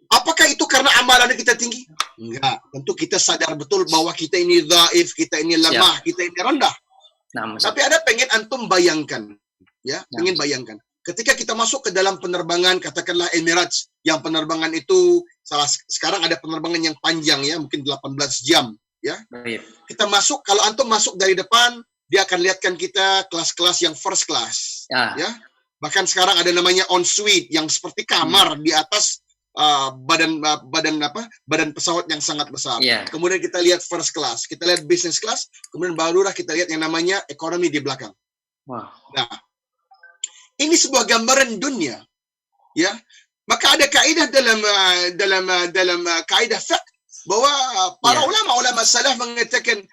Apakah itu karena amalan kita tinggi? Enggak. Tentu kita sadar betul bahwa kita ini dhaif, kita ini lemah, kita ini rendah. Tapi ada pengen antum bayangkan, ya, pengen bayangkan. Ketika kita masuk ke dalam penerbangan, katakanlah Emirates, yang penerbangan itu sekarang ada penerbangan yang panjang ya, mungkin 18 jam. Ya, kita masuk. Kalau antum masuk dari depan, dia akan lihatkan kita kelas-kelas yang first class. Ya, bahkan sekarang ada namanya on suite yang seperti kamar di atas badan pesawat yang sangat besar. Kemudian kita lihat first class, kita lihat business class, kemudian barulah kita lihat yang namanya ekonomi di belakang. Nah, ini sebuah gambaran dunia. Ya, maka ada kaidah dalam kaidah fiqh bahwa para ulama salaf mengatakan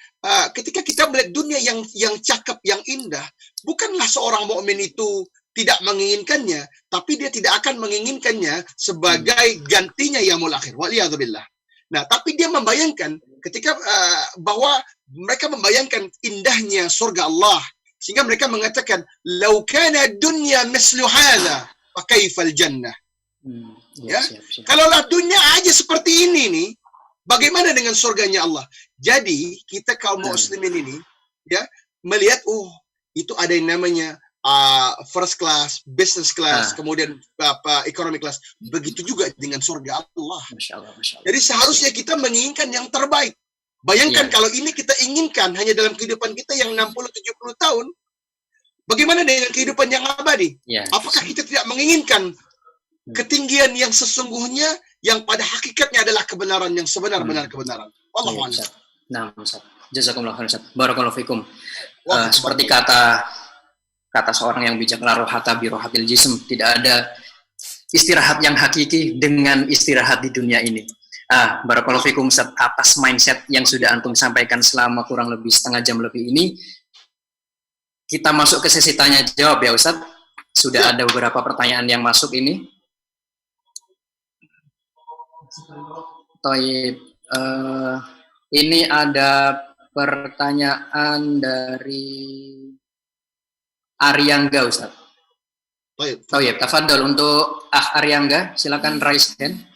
ketika kita melihat dunia yang cakep, yang indah, bukanlah seorang mukmin itu tidak menginginkannya, tapi dia tidak akan menginginkannya sebagai gantinya yaumul akhir. Waliyadzubillah. Nah, tapi dia membayangkan ketika bahwa mereka membayangkan indahnya surga Allah, sehingga mereka mengatakan lau kana dunya mislu hadza fa kaifal jannah. Ya, kalaulah dunia aja seperti ini nih, bagaimana dengan surganya Allah? Jadi kita kaum muslimin ini ya melihat itu ada yang namanya first class, business class, kemudian economy class. Begitu juga dengan surga Allah. Masya Allah. Jadi seharusnya kita menginginkan yang terbaik. Bayangkan kalau ini kita inginkan hanya dalam kehidupan kita yang 60-70 tahun, bagaimana dengan kehidupan yang abadi? Apakah kita tidak menginginkan ketinggian yang sesungguhnya, yang pada hakikatnya adalah kebenaran yang sebenar-benar kebenaran? Wallahu a'lam. Nah, Ustaz. Jazakumullah khairan, Ustaz. Barakallahu fikum. Seperti kata seorang yang bijak, la rohata bi rohatil jism, tidak ada istirahat yang hakiki dengan istirahat di dunia ini. Barakallahu fikum, Ustaz, atas mindset yang sudah antum sampaikan selama kurang lebih setengah jam lebih ini. Kita masuk ke sesi tanya jawab ya, Ustaz. Sudah ada beberapa pertanyaan yang masuk ini. Ini ada pertanyaan dari Aryangga, Ustaz. Tafadhol untuk Aryangga, silakan raise hand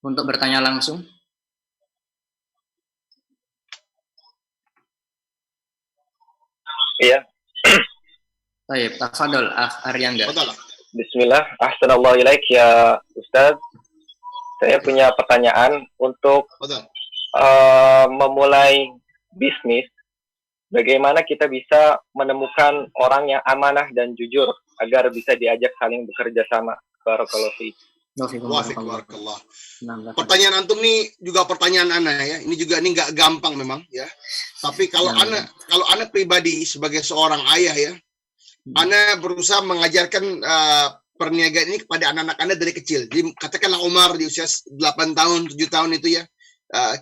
untuk bertanya langsung. Iya. Tafadhol Aryangga. Bismillah, ahsanallahu ilaik ya Ustaz. Saya punya pertanyaan untuk memulai bisnis. Bagaimana kita bisa menemukan orang yang amanah dan jujur agar bisa diajak saling bekerja sama? Barakallahu fiik. Barakallah. Pertanyaan antum nih juga pertanyaan ana ya. Ini juga nggak gampang memang ya. Tapi kalau ana pribadi sebagai seorang ayah ya, ana berusaha mengajarkan perniagaan ini kepada anak-anak Anda dari kecil. Jadi katakanlah Umar di usia 8 tahun, 7 tahun itu ya,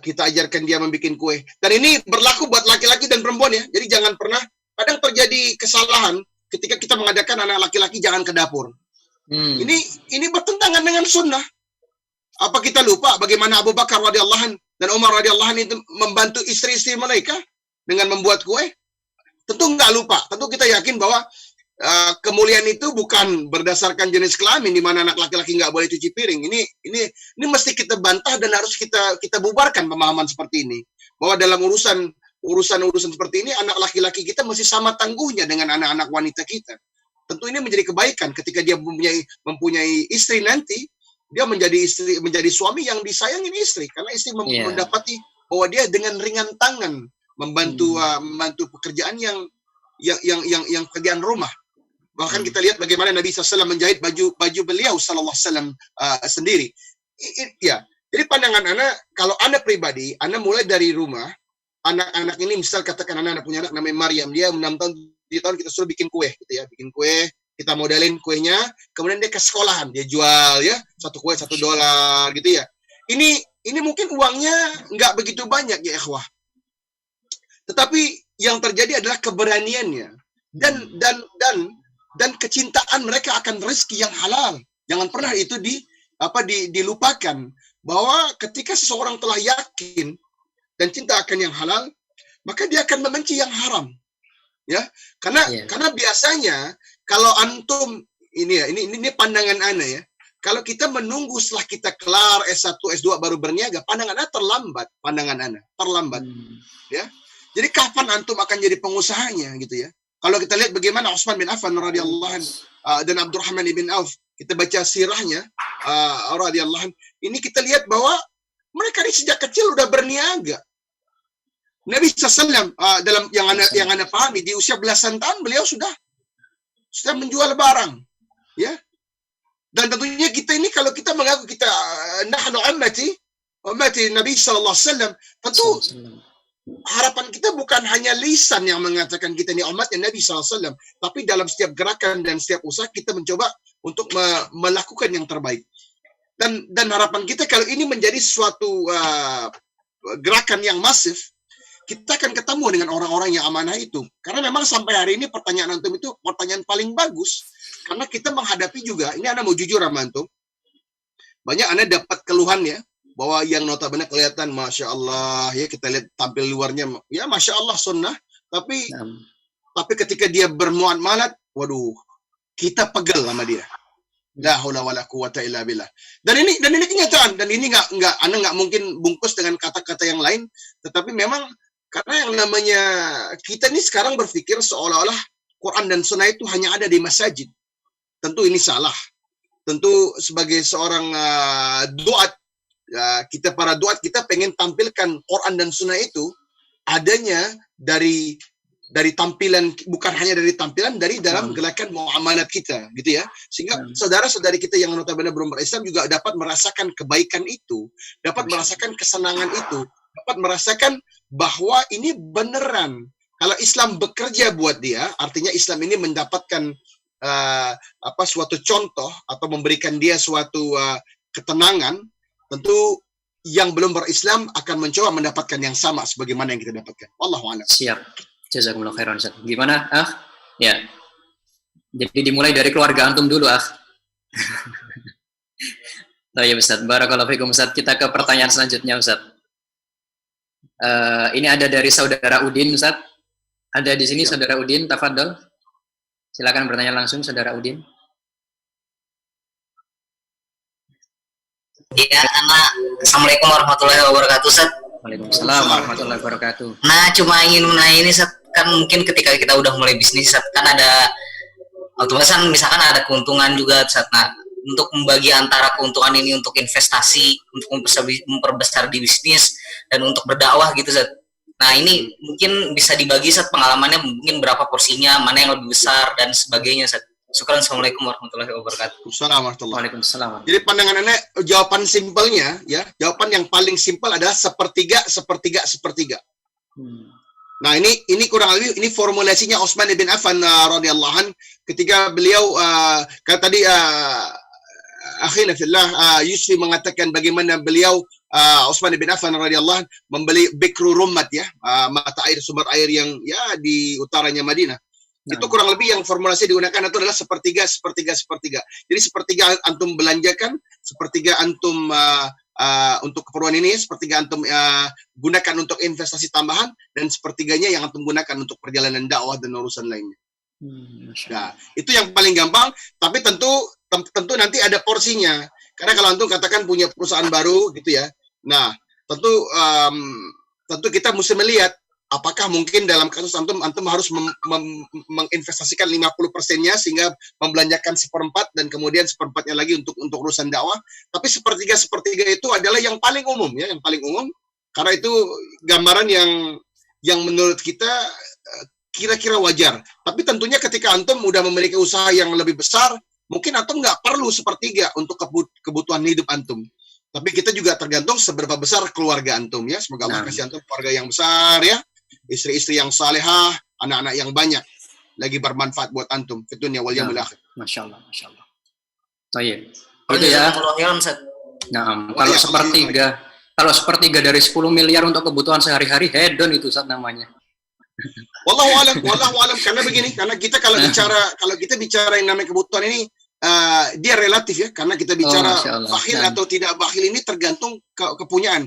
kita ajarkan dia membuat kue. Dan ini berlaku buat laki-laki dan perempuan ya. Jadi jangan pernah, kadang terjadi kesalahan ketika kita mengadakan anak laki-laki jangan ke dapur. Ini bertentangan dengan sunnah. Apa kita lupa bagaimana Abu Bakar radhiyallahu anhu dan Umar radhiyallahu anhu itu membantu istri-istri mereka dengan membuat kue? Tentu nggak lupa. Tentu kita yakin bahwa kemuliaan itu bukan berdasarkan jenis kelamin di mana anak laki-laki nggak boleh cuci piring. Ini mesti kita bantah dan harus kita bubarkan pemahaman seperti ini. Bahwa dalam urusan seperti ini anak laki-laki kita mesti sama tangguhnya dengan anak-anak wanita kita. Tentu ini menjadi kebaikan ketika dia mempunyai istri nanti, dia menjadi suami yang disayangin istri karena istri mendapati bahwa dia dengan ringan tangan membantu pekerjaan yang pekerjaan rumah. Bahkan kita lihat bagaimana Nabi SAW menjahit baju beliau SAW sendiri. Ya, jadi pandangan anak, kalau anak pribadi, anak mulai dari rumah, anak-anak ini misal katakan anak punya anak namanya Maryam, dia 6 tahun, 7 tahun kita suruh bikin kue, gitu ya, bikin kue, kita modelin kuenya, kemudian dia ke sekolahan, dia jual ya, satu kue $1 gitu ya. Ini mungkin uangnya nggak begitu banyak ya ikhwah. Tetapi yang terjadi adalah keberaniannya dan kecintaan mereka akan rezeki yang halal. Jangan pernah itu dilupakan bahwa ketika seseorang telah yakin dan cinta akan yang halal, maka dia akan membenci yang haram. Ya, karena biasanya kalau antum ini pandangan ana ya. Kalau kita menunggu setelah kita kelar S1, S2 baru berniaga, pandangan ana terlambat, ya. Jadi kapan antum akan jadi pengusahanya gitu ya? Kalau kita lihat bagaimana Utsman bin Affan radhiyallahu anhu dan Abdurrahman bin Auf, kita baca sirahnya radhiyallahu anhu, ini kita lihat bahwa mereka ini sejak kecil udah berniaga. Nabi SAW dalam yang anda pahami, di usia belasan tahun beliau sudah menjual barang, ya. Dan tentunya kita ini kalau kita mengaku kita nahnu ummati Nabi SAW, tentu harapan kita bukan hanya lisan yang mengatakan kita ini umatnya Nabi SAW, tapi dalam setiap gerakan dan setiap usaha kita mencoba untuk melakukan yang terbaik. Dan harapan kita kalau ini menjadi suatu gerakan yang masif, kita akan ketemu dengan orang-orang yang amanah itu. Karena memang sampai hari ini pertanyaan antum itu pertanyaan paling bagus. Karena kita menghadapi juga, ini Anda mau jujur sama antum, banyak Anda dapat keluhan ya, bahwa yang notabene kelihatan Masya Allah, ya kita lihat tampil luarnya, ya Masya Allah sunnah, tapi ketika dia bermuamalat, waduh, kita pegel sama dia. La haula wala quwata illa billah. Dan ini kenyataan, dan ini Anda nggak mungkin bungkus dengan kata-kata yang lain, tetapi memang karena yang namanya kita ini sekarang berpikir seolah-olah Quran dan Sunnah itu hanya ada di masjid. Tentu ini salah. Tentu sebagai seorang duat, kita para duat, kita pengen tampilkan Quran dan Sunnah itu adanya dari tampilan, bukan hanya dari tampilan, dari dalam gerakan muamalat kita, gitu ya. Sehingga saudara-saudari kita yang notabene belum berislam juga dapat merasakan kebaikan itu, dapat merasakan kesenangan itu, dapat merasakan bahwa ini beneran. Kalau Islam bekerja buat dia, artinya Islam ini mendapatkan suatu contoh atau memberikan dia suatu ketenangan. Tentu yang belum berislam akan mencoba mendapatkan yang sama sebagaimana yang kita dapatkan. Wallahu a'lam. Siap. Jazakumullah khairan, Ustaz. Gimana, Ya. Jadi dimulai dari keluarga antum dulu, Baik, Ustaz. Barakallahu fikum, Ustaz. Kita ke pertanyaan selanjutnya, Ustaz. Ini ada dari saudara Udin, Ustaz. Ada di sini saudara Udin, tafadhol. Silakan bertanya langsung, saudara Udin. Ya, Assalamualaikum warahmatullahi wabarakatuh, Ustaz. Waalaikumsalam warahmatullahi wabarakatuh. Nah, cuma ingin menanya ini, Ustaz, kan mungkin ketika kita udah mulai bisnis, Ustaz, kan ada otomatis kan misalkan ada keuntungan juga, Ustaz. Nah, untuk membagi antara keuntungan ini untuk investasi, untuk memperbesar di bisnis, dan untuk berdakwah gitu, Ustaz. Nah, ini mungkin bisa dibagi, Ustaz, pengalamannya mungkin berapa porsinya, mana yang lebih besar, dan sebagainya, Ustaz. Syukran. Assalamualaikum warahmatullahi wabarakatuh. Waalaikumsalam. Jadi pandangan Anda, jawaban simpelnya, ya, jawaban yang paling simpel adalah sepertiga. Nah, ini kurang lebih ini formulasinya Utsman bin Affan radhiyallahu an ketika beliau tadi akhirnya fillah Yusfi mengatakan bagaimana beliau Utsman bin Affan radhiyallahu an membeli bikru rummat, ya, mata air, sumber air yang ya di utaranya Madinah. Itu kurang lebih yang formulasi digunakan itu adalah sepertiga. Jadi sepertiga antum belanjakan, sepertiga antum untuk keperluan ini, sepertiga antum gunakan untuk investasi tambahan, dan sepertiganya yang antum gunakan untuk perjalanan dakwah dan urusan lainnya. Nah, itu yang paling gampang, tapi tentu nanti ada porsinya. Karena kalau antum katakan punya perusahaan baru gitu ya. Nah, tentu kita mesti melihat apakah mungkin dalam kasus antum harus menginvestasikan 50%-nya sehingga membelanjakan 1/4 dan kemudian 1/4-nya lagi untuk urusan dakwah. Tapi sepertiga itu adalah yang paling umum, ya, yang paling umum, karena itu gambaran yang menurut kita kira-kira wajar. Tapi tentunya ketika antum udah memiliki usaha yang lebih besar, mungkin antum nggak perlu sepertiga untuk kebutuhan hidup antum. Tapi kita juga tergantung seberapa besar keluarga antum, ya. Semoga Allah kasih antum keluarga yang besar, ya. Istri-istri yang salehah, anak-anak yang banyak, lagi bermanfaat buat antum di dunia wal yaumil akhir. Masya Allah. Baik. Itu ya. Nah, kalau sepertiga dari 10 miliar untuk kebutuhan sehari-hari, hedon itu, Ustaz, namanya. Wallahu alam, karena begini, karena kita kalau kita bicara yang namanya kebutuhan ini, dia relatif ya, karena kita bicara Masya Allah. bakhil atau tidak bakhil ini tergantung kepunyaan.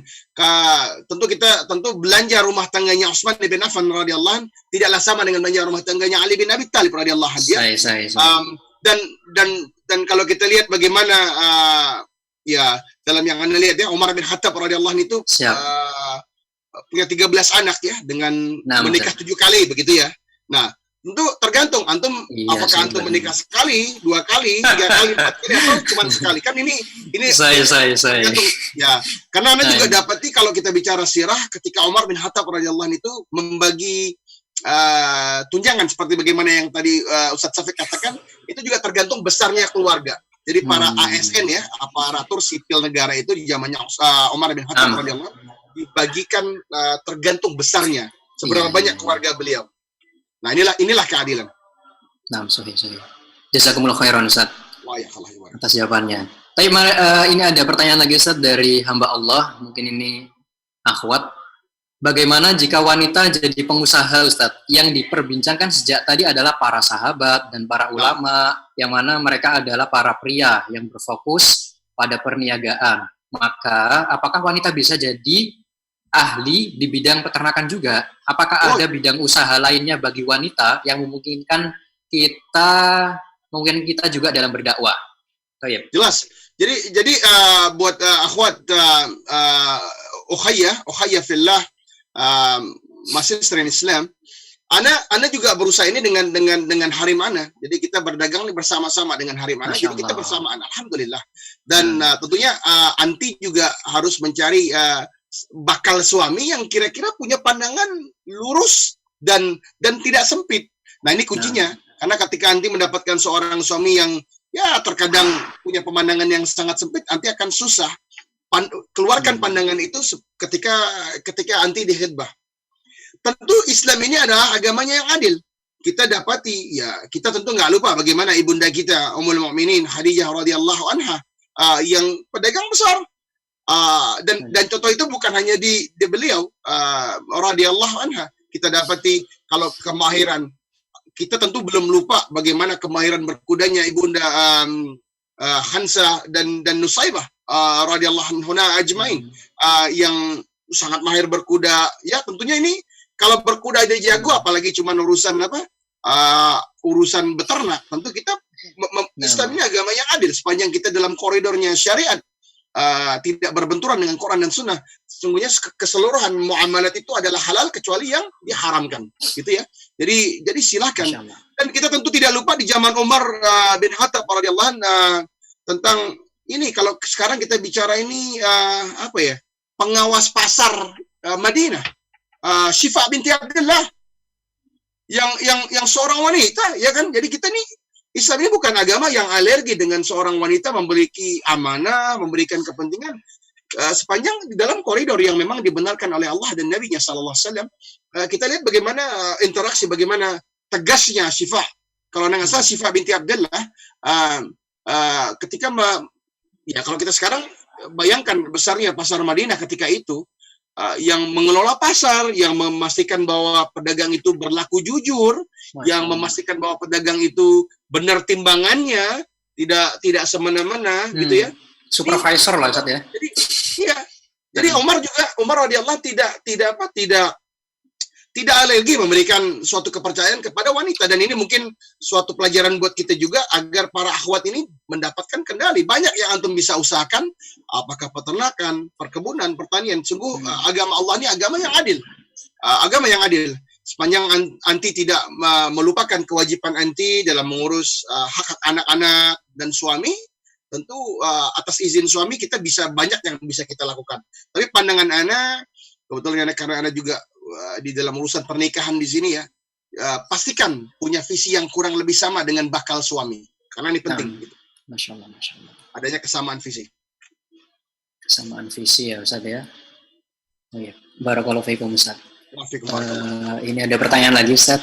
Tentu belanja rumah tangganya Utsman bin Affan radhiyallahu anhu tidaklah sama dengan belanja rumah tangganya Ali bin Abi Thalib radhiyallahu anhu. Saya. Dan kalau kita lihat bagaimana ya dalam yang Anda lihat ya, Umar bin Khattab radhiyallahu anhu itu punya 13 anak ya, dengan menikah 7 kali begitu ya. Nah, tentu tergantung antum apakah antum menikah sekali, 2 kali, 3 kali, 4 kali atau cuma sekali. Kan ini saya. Ya, karena Anda juga dapati kalau kita bicara sirah ketika Umar bin Khattab radhiyallahu anhu itu membagi tunjangan seperti bagaimana yang tadi Ustadz Syafiq katakan, itu juga tergantung besarnya keluarga. Jadi para ASN ya, aparatur sipil negara itu di zamannya Umar bin Khattab radhiyallahu anhu dibagikan tergantung besarnya seberapa banyak keluarga beliau. Nah, inilah keadilan. Nah, sahih. Jazakumullah khairan Ustaz atas jawabannya. Tapi ini ada pertanyaan lagi Ustaz dari hamba Allah, mungkin ini akhwat. Bagaimana jika wanita jadi pengusaha Ustaz? Yang diperbincangkan sejak tadi adalah para sahabat dan para ulama, yang mana mereka adalah para pria yang berfokus pada perniagaan. Maka apakah wanita bisa jadi ahli di bidang peternakan juga? Apakah ada bidang usaha lainnya bagi wanita yang memungkinkan kita juga dalam berdakwah? Jelas. Jadi buat akhwat ukhayya fillah, masih sering Islam, Ana juga berusaha ini dengan harim Ana. Jadi kita berdagang ini bersama-sama dengan harim Ana. Jadi kita bersamaan, alhamdulillah. Dan tentunya anti juga harus mencari bakal suami yang kira-kira punya pandangan lurus dan tidak sempit. Nah, ini kuncinya. Karena ketika anti mendapatkan seorang suami yang ya terkadang punya pemandangan yang sangat sempit, anti akan susah keluarkan pandangan itu ketika anti dihitbah. Tentu Islam ini adalah agamanya yang adil. Kita dapati ya, kita tentu nggak lupa bagaimana ibunda kita Ummul Mukminin Khadijah radhiyallahu anha yang pedagang besar. Dan contoh itu bukan hanya di beliau radhiyallahu anha. Kita dapati kalau kemahiran, kita tentu belum lupa bagaimana kemahiran berkudanya ibunda Khansa dan Nusaybah radhiyallahu anhuna ajmain, yang sangat mahir berkuda. Ya, tentunya ini kalau berkuda dia jago, apalagi cuma urusan urusan beternak. Tentu kita Islam ini agama yang adil sepanjang kita dalam koridornya syariat. Tidak berbenturan dengan Quran dan Sunnah. Sesungguhnya keseluruhan muamalat itu adalah halal kecuali yang diharamkan, gitu ya. Jadi silakan. Dan kita tentu tidak lupa di zaman Umar bin Khattab radhiyallahu anhu tentang ini. Kalau sekarang kita bicara ini pengawas pasar Madinah, Syifa binti Abdullah, yang seorang wanita, ya kan. Jadi kita nih, Islam ini bukan agama yang alergi dengan seorang wanita memiliki amanah, memberikan kepentingan sepanjang di dalam koridor yang memang dibenarkan oleh Allah dan Nabi-Nya sallallahu alaihi wasallam. Kita lihat bagaimana interaksi, bagaimana tegasnya Syifa. Kalau nggak salah Syifa binti Abdullah ketika kalau kita sekarang bayangkan besarnya pasar Madinah ketika itu, yang mengelola pasar, yang memastikan bahwa pedagang itu berlaku jujur, yang memastikan bahwa pedagang itu benar timbangannya, tidak semena-mena, gitu ya. Supervisor lah Ustaz ya. Jadi Umar radhiyallahu tidak alergi memberikan suatu kepercayaan kepada wanita, dan ini mungkin suatu pelajaran buat kita juga agar para akhwat ini mendapatkan kendali. Banyak yang antum bisa usahakan, apakah peternakan, perkebunan, pertanian. Sungguh agama Allah ini agama yang adil. Agama yang adil. Sepanjang anti tidak melupakan kewajiban anti dalam mengurus hak anak-anak dan suami, tentu atas izin suami kita bisa banyak yang bisa kita lakukan. Tapi pandangan ana, kebetulan karena ana juga di dalam urusan pernikahan di sini ya, pastikan punya visi yang kurang lebih sama dengan bakal suami, karena ini penting. Gitu. Masya Allah. Adanya kesamaan visi. Kesamaan visi ya Ustaz ya. Barakallahu fiikum Ustaz. Ini ada pertanyaan lagi Ustaz.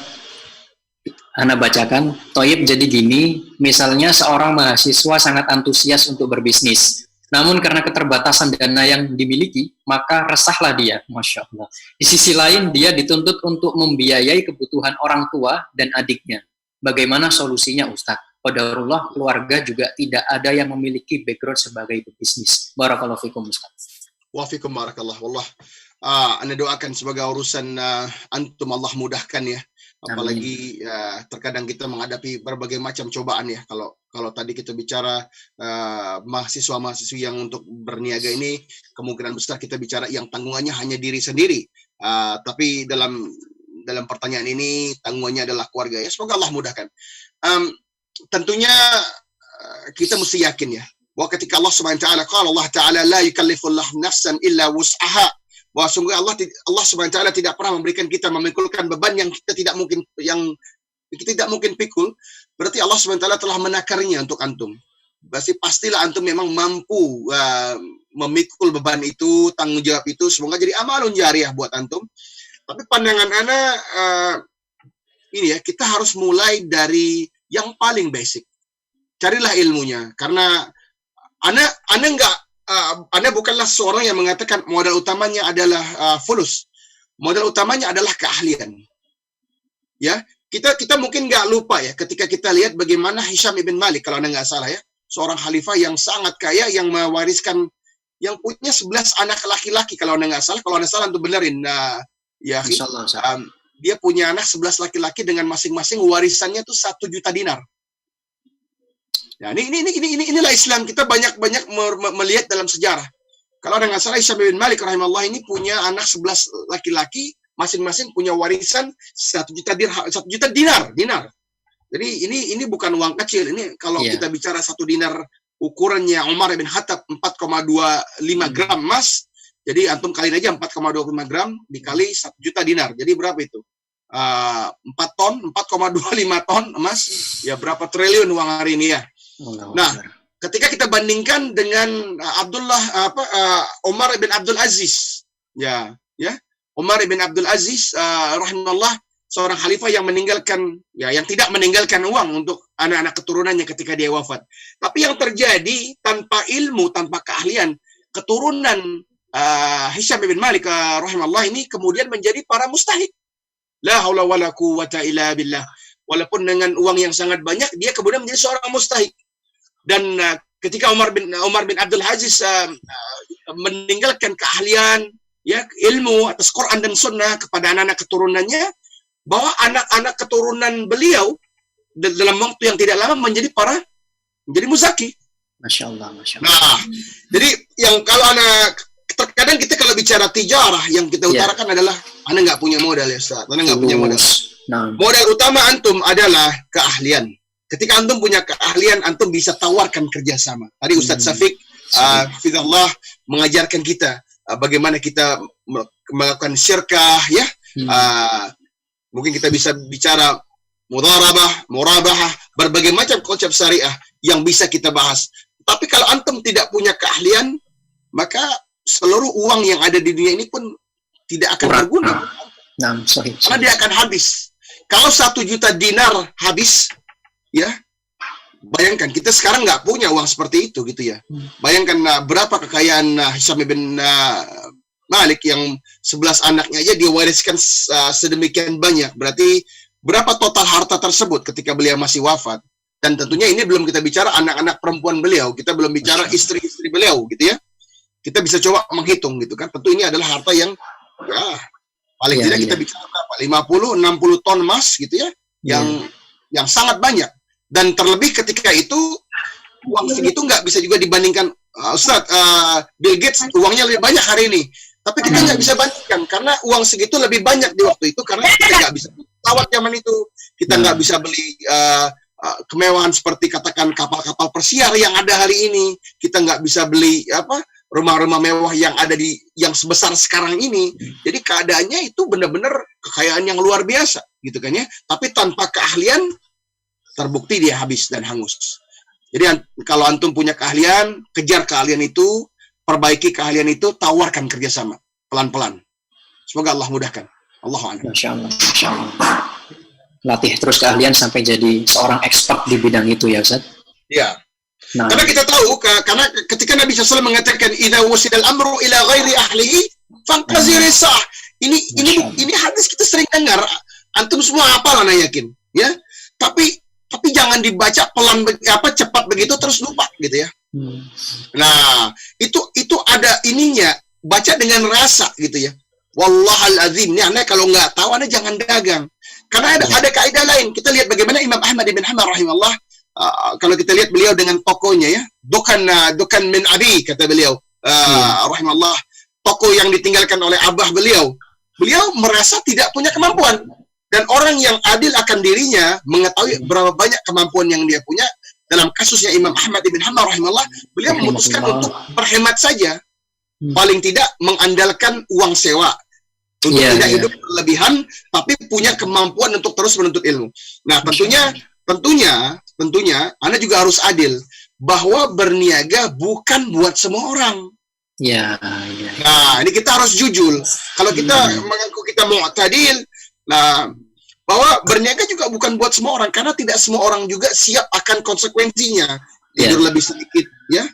Ana bacakan. Toyib, jadi gini, misalnya seorang mahasiswa sangat antusias untuk berbisnis. Namun karena keterbatasan dana yang dimiliki, maka resahlah dia, Masya Allah. Di sisi lain, dia dituntut untuk membiayai kebutuhan orang tua dan adiknya. Bagaimana solusinya, Ustadz? qadarullah keluarga juga tidak ada yang memiliki background sebagai pebisnis. Barakallahu fikum Ustaz. Wa fikum barakallah. Wallah. Anda doakan sebagai urusan antum Allah mudahkan ya. Apalagi terkadang kita menghadapi berbagai macam cobaan ya. Kalau tadi kita bicara mahasiswa-mahasiswi yang untuk berniaga ini, kemungkinan besar kita bicara yang tanggungannya hanya diri sendiri. Tapi dalam pertanyaan ini tanggungannya adalah keluarga ya. Semoga Allah mudahkan. Tentunya kita mesti yakin ya, bahwa ketika Allah Subhanahu wa taala qala Allah taala la yukallifullahu nafsan illa wus'aha, bahwa sungguh Allah Subhanahu wa taala tidak pernah memberikan kita memikulkan beban yang kita tidak mungkin pikul. Berarti Allah Subhanahu wa taala telah menakarnya untuk antum. Berarti pastilah antum memang mampu memikul beban itu, tanggung jawab itu, semoga jadi amalun jariah buat antum. Tapi pandangan ana ini ya, kita harus mulai dari yang paling basic. Carilah ilmunya, karena Anda bukanlah seorang yang mengatakan modal utamanya adalah fulus. Modal utamanya adalah keahlian. Ya, kita mungkin nggak lupa ya ketika kita lihat bagaimana Hisham ibn Malik, kalau Anda nggak salah ya, seorang khalifah yang sangat kaya yang mewariskan, yang punya 11 anak laki-laki kalau Anda nggak salah. Kalau Anda salah untuk benerin. Ya, dia punya anak 11 laki-laki dengan masing-masing warisannya tuh 1 juta dinar. Ya, inilah Islam. Kita banyak melihat dalam sejarah. Kalau ada nggak salah, Hisham bin Malik rahimahullah ini punya anak 11 laki-laki, masing-masing punya warisan 1 juta dinar. Jadi ini bukan uang kecil. Ini kalau kita bicara 1 dinar ukurannya Umar bin Khattab 4,25 gram emas. Jadi antum kaliin aja 4,25 gram dikali 1 juta dinar. Jadi berapa itu? 4 ton, 4,25 ton emas. Ya berapa triliun uang hari ini ya. Nah, ketika kita bandingkan dengan Umar bin Abdul Aziz, Umar bin Abdul Aziz rahimahullah, seorang khalifah yang tidak meninggalkan uang untuk anak-anak keturunannya ketika dia wafat. Tapi yang terjadi tanpa ilmu, tanpa keahlian, keturunan Hisham bin Malik rahimahullah ini kemudian menjadi para mustahik. La haula wala quwwata illa billah. Walaupun dengan uang yang sangat banyak, dia kemudian menjadi seorang mustahik. Dan ketika Umar bin Abdul Aziz meninggalkan keahlian, ya, ilmu atas Quran dan Sunnah kepada anak-anak keturunannya, bahwa anak-anak keturunan beliau dalam waktu yang tidak lama menjadi muzaki. Masya Allah. Nah, jadi yang kalau terkadang kita kalau bicara tijarah, yang kita utarakan adalah Anda nggak punya modal ya Ustaz, Anda nggak punya modal. Modal utama antum adalah keahlian. Ketika antum punya keahlian, antum bisa tawarkan kerjasama. Tadi Ustadz Syafiq hafizahullah mengajarkan kita bagaimana kita melakukan syirkah ya. Mungkin kita bisa bicara mudharabah, murabahah, berbagai macam konsep syariah yang bisa kita bahas. Tapi kalau antum tidak punya keahlian, maka seluruh uang yang ada di dunia ini pun tidak akan berguna. Karena dia akan habis. Kalau 1 juta dinar habis, ya, bayangkan kita sekarang nggak punya uang seperti itu gitu ya. Bayangkan berapa kekayaan Hisham bin Malik yang 11 anaknya aja dia wariskan sedemikian banyak. Berarti berapa total harta tersebut ketika beliau masih wafat? Dan tentunya ini belum kita bicara anak-anak perempuan beliau, kita belum bicara istri-istri beliau gitu ya. Kita bisa coba menghitung gitu kan. Tentu ini adalah harta yang paling tidak kita bicara berapa? 50-60 ton emas gitu ya. Yang sangat banyak. Dan terlebih ketika itu uang segitu nggak bisa juga dibandingkan Bill Gates uangnya lebih banyak hari ini. Tapi kita nggak bisa bandingkan karena uang segitu lebih banyak di waktu itu karena kita nggak bisa pesawat zaman itu. Kita nggak bisa beli kemewahan seperti katakan kapal-kapal persiar yang ada hari ini. Kita nggak bisa beli rumah-rumah mewah yang ada yang sebesar sekarang ini. Jadi keadaannya itu benar-benar kekayaan yang luar biasa gitu kan ya. Tapi tanpa keahlian terbukti dia habis dan hangus. Jadi kalau antum punya keahlian, kejar keahlian itu, perbaiki keahlian itu, tawarkan kerjasama pelan-pelan. Semoga Allah mudahkan. Allahu a'lam. Masya Allah. Latih terus keahlian sampai jadi seorang expert di bidang itu ya Ustaz. Ya. Nah, karena kita tahu, karena ketika Nabi SAW mengatakan idza wusidal amru ila ghairi ahlihi fantazir sah. Ini hadis kita sering dengar. Antum semua hafal ana yakin, ya. Tapi jangan jangan dibaca pelan cepat begitu terus lupa gitu ya. Nah, itu ada ininya, baca dengan rasa gitu ya. Wallahal azim, ini Anda kalau nggak tahu Anda jangan dagang. Karena ada kaidah lain. Kita lihat bagaimana Imam Ahmad bin Hanbal rahimahullah, kalau kita lihat beliau dengan tokonya ya, dukan min abi kata beliau rahimahullah, toko yang ditinggalkan oleh abah beliau. Beliau merasa tidak punya kemampuan, dan orang yang adil akan dirinya mengetahui berapa banyak kemampuan yang dia punya. Dalam kasusnya Imam Ahmad bin Hanbal rahimahullah, beliau memutuskan untuk berhemat saja, paling tidak mengandalkan uang sewa untuk tidak hidup berlebihan, tapi punya kemampuan untuk terus menuntut ilmu. Nah, tentunya Anda juga harus adil bahwa berniaga bukan buat semua orang. Nah, ini kita harus jujur. Kalau kita mengaku kita mu'tadil, nah, bahwa berniaga juga bukan buat semua orang, karena tidak semua orang juga siap akan konsekuensinya. Tidur lebih sedikit, ya,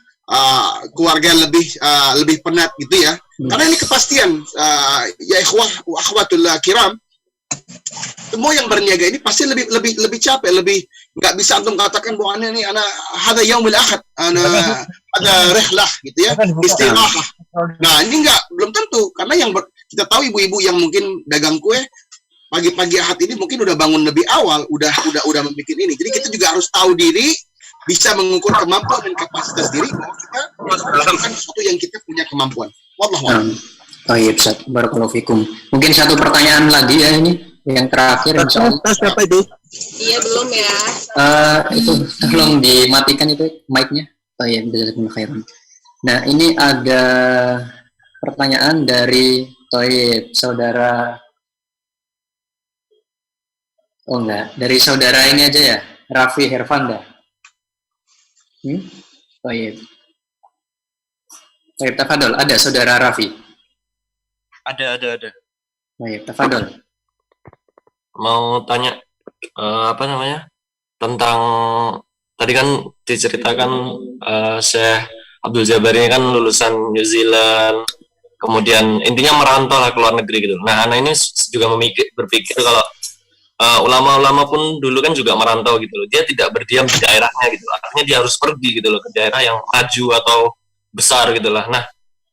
keluarga lebih penat gitu ya. Karena ini kepastian, ya ikhwah wa akhwatul kiram, semua yang berniaga ini pasti lebih capek, lebih nggak bisa antum katakan bahwa ini anak hada yaumil ahad, ada rehlah gitu ya, istirahah. Nah, ini belum tentu, karena kita tahu ibu-ibu yang mungkin dagang kue pagi-pagi ahad ini mungkin udah bangun lebih awal, udah membuat ini. Jadi kita juga harus tahu diri, bisa mengukur kemampuan dan kapasitas diri bahwa kita melakukan sesuatu yang kita punya kemampuan. Wallahu a'lam. Baik, Ustaz. Barakallahu fikum. Mungkin satu pertanyaan lagi ya, ini yang terakhir insyaallah. Siapa itu? Iya, belum ya. Itu tolong dimatikan itu mic-nya. Baik, jazakumullah khairan. Nah, ini ada pertanyaan dari saudara. Oh enggak, dari saudara ini aja ya, Raffi Hervanda. Baik, tafadhol. Ada saudara Raffi? Ada. Baik, tafadhol. Mau tanya tentang tadi kan diceritakan Syekh Abdul Jabar ini kan lulusan New Zealand, kemudian intinya merantau lah ke luar negeri gitu. Nah, anak ini juga berpikir kalau ulama-ulama pun dulu kan juga merantau gitu loh. Dia tidak berdiam di daerahnya gitu. Artinya dia harus pergi gitu loh ke daerah yang maju atau besar gitu lah. Nah,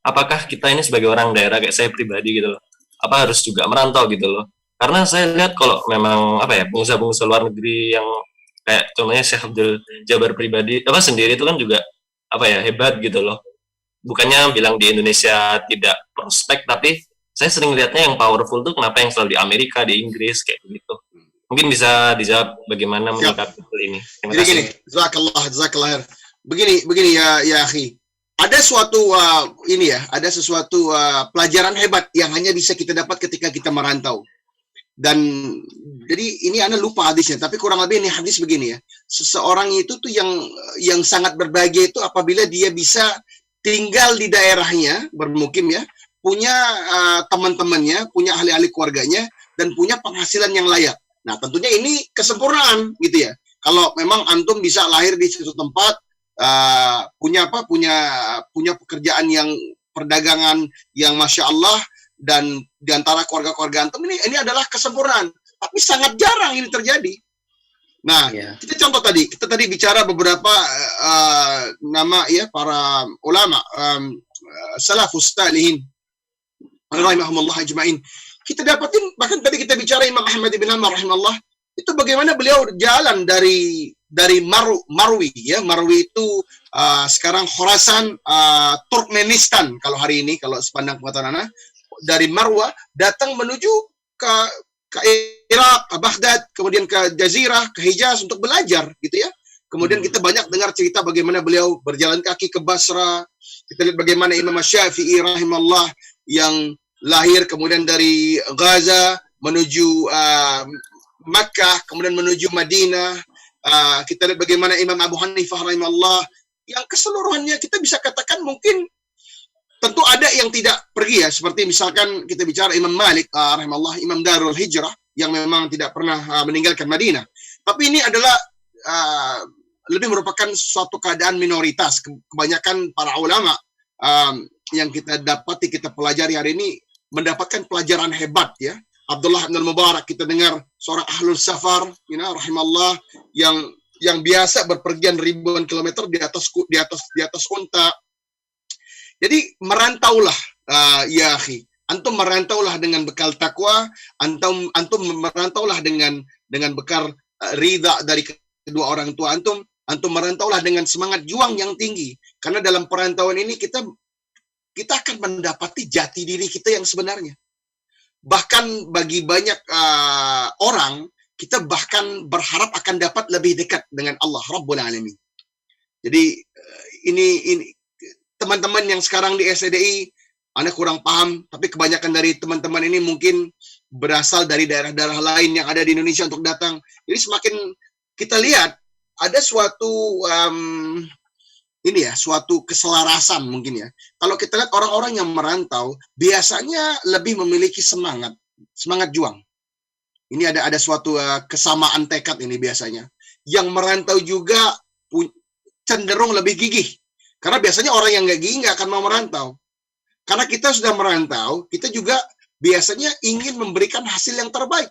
apakah kita ini sebagai orang daerah kayak saya pribadi gitu loh, apa harus juga merantau gitu loh? Karena saya lihat kalau memang pengusaha-pengusaha luar negeri yang kayak contohnya Syekh Abdul Jabar pribadi sendiri itu kan juga hebat gitu loh. Bukannya bilang di Indonesia tidak prospek, tapi saya sering lihatnya yang powerful tuh kenapa yang selalu di Amerika, di Inggris kayak gitu. Mungkin bisa dijawab bagaimana menyikapi hal ini. Terima kasih. Gini, jazakallah. Begini ya akhi. Ada suatu pelajaran hebat yang hanya bisa kita dapat ketika kita merantau. Dan jadi ini Anda lupa hadisnya, tapi kurang lebih ini hadis begini ya. Seseorang itu tuh yang sangat berbahagia itu apabila dia bisa tinggal di daerahnya, bermukim ya, punya teman-temannya, punya ahli-ahli keluarganya, dan punya penghasilan yang layak. Nah, tentunya ini kesempurnaan gitu ya. Kalau memang antum bisa lahir di suatu tempat, punya pekerjaan yang perdagangan yang masya Allah, dan di antara keluarga-keluarga antum ini adalah kesempurnaan. Tapi sangat jarang ini terjadi. Nah, kita tadi bicara beberapa nama ya para ulama salafus salihin rahimahumullah ajma'in. Kita dapatin, bahkan tadi kita bicara Imam Ahmad bin Hanbal rahimahullah, itu bagaimana beliau jalan dari Marwi ya. Marwi itu sekarang Khorasan, Turkmenistan kalau hari ini, kalau sepandang pengetahuan anak, dari Marwa datang menuju ke Irak, ke Baghdad, kemudian ke Jazirah, ke Hijaz untuk belajar gitu ya. Kemudian kita banyak dengar cerita bagaimana beliau berjalan kaki ke Basra. Kita lihat bagaimana Imam Syafi'i rahimahullah yang lahir kemudian dari Gaza menuju Makkah, kemudian menuju Madinah. Kita lihat bagaimana Imam Abu Hanifah rahimahullah yang keseluruhannya kita bisa katakan mungkin tentu ada yang tidak pergi ya, seperti misalkan kita bicara Imam Malik rahimahullah, Imam Darul Hijrah yang memang tidak pernah meninggalkan Madinah. Tapi ini adalah lebih merupakan suatu keadaan minoritas. Kebanyakan para ulama yang kita dapati, kita pelajari hari ini mendapatkan pelajaran hebat ya. Abdullah bin Mubarak, kita dengar seorang ahlul safar, rahimahullah, yang yang biasa berpergian ribuan kilometer di atas unta. Jadi merantaulah, ya akhi. Antum merantaulah dengan bekal takwa, antum merantaulah dengan bekal ridha dari kedua orang tua antum merantaulah dengan semangat juang yang tinggi. Karena dalam perantauan ini kita akan mendapati jati diri kita yang sebenarnya. Bahkan bagi banyak orang, kita bahkan berharap akan dapat lebih dekat dengan Allah Rabbul Alamin. Jadi ini teman-teman yang sekarang di SEDI, Anda kurang paham, tapi kebanyakan dari teman-teman ini mungkin berasal dari daerah-daerah lain yang ada di Indonesia untuk datang. Jadi semakin kita lihat ada suatu suatu keselarasan mungkin ya. Kalau kita lihat orang-orang yang merantau biasanya lebih memiliki semangat juang. Ini ada suatu kesamaan tekad ini biasanya. Yang merantau juga cenderung lebih gigih. Karena biasanya orang yang nggak gigih nggak akan mau merantau. Karena kita sudah merantau, kita juga biasanya ingin memberikan hasil yang terbaik.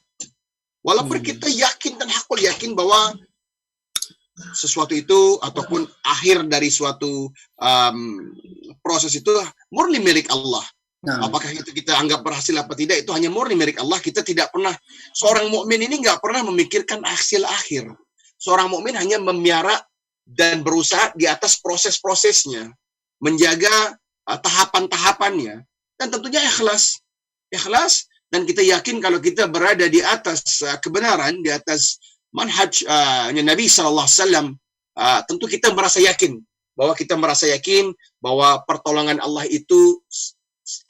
Walaupun kita yakin dan hakul yakin bahwa sesuatu itu ataupun akhir dari suatu proses itu murni milik Allah. Apakah itu kita anggap berhasil apa tidak, itu hanya murni milik Allah. Kita tidak pernah, seorang mukmin ini nggak pernah memikirkan hasil akhir. Seorang mukmin hanya memiara dan berusaha di atas proses-prosesnya, menjaga tahapan-tahapannya, dan tentunya ikhlas, dan kita yakin kalau kita berada di atas kebenaran, di atas manhaj Nabi SAW, tentu kita merasa yakin bahwa pertolongan Allah itu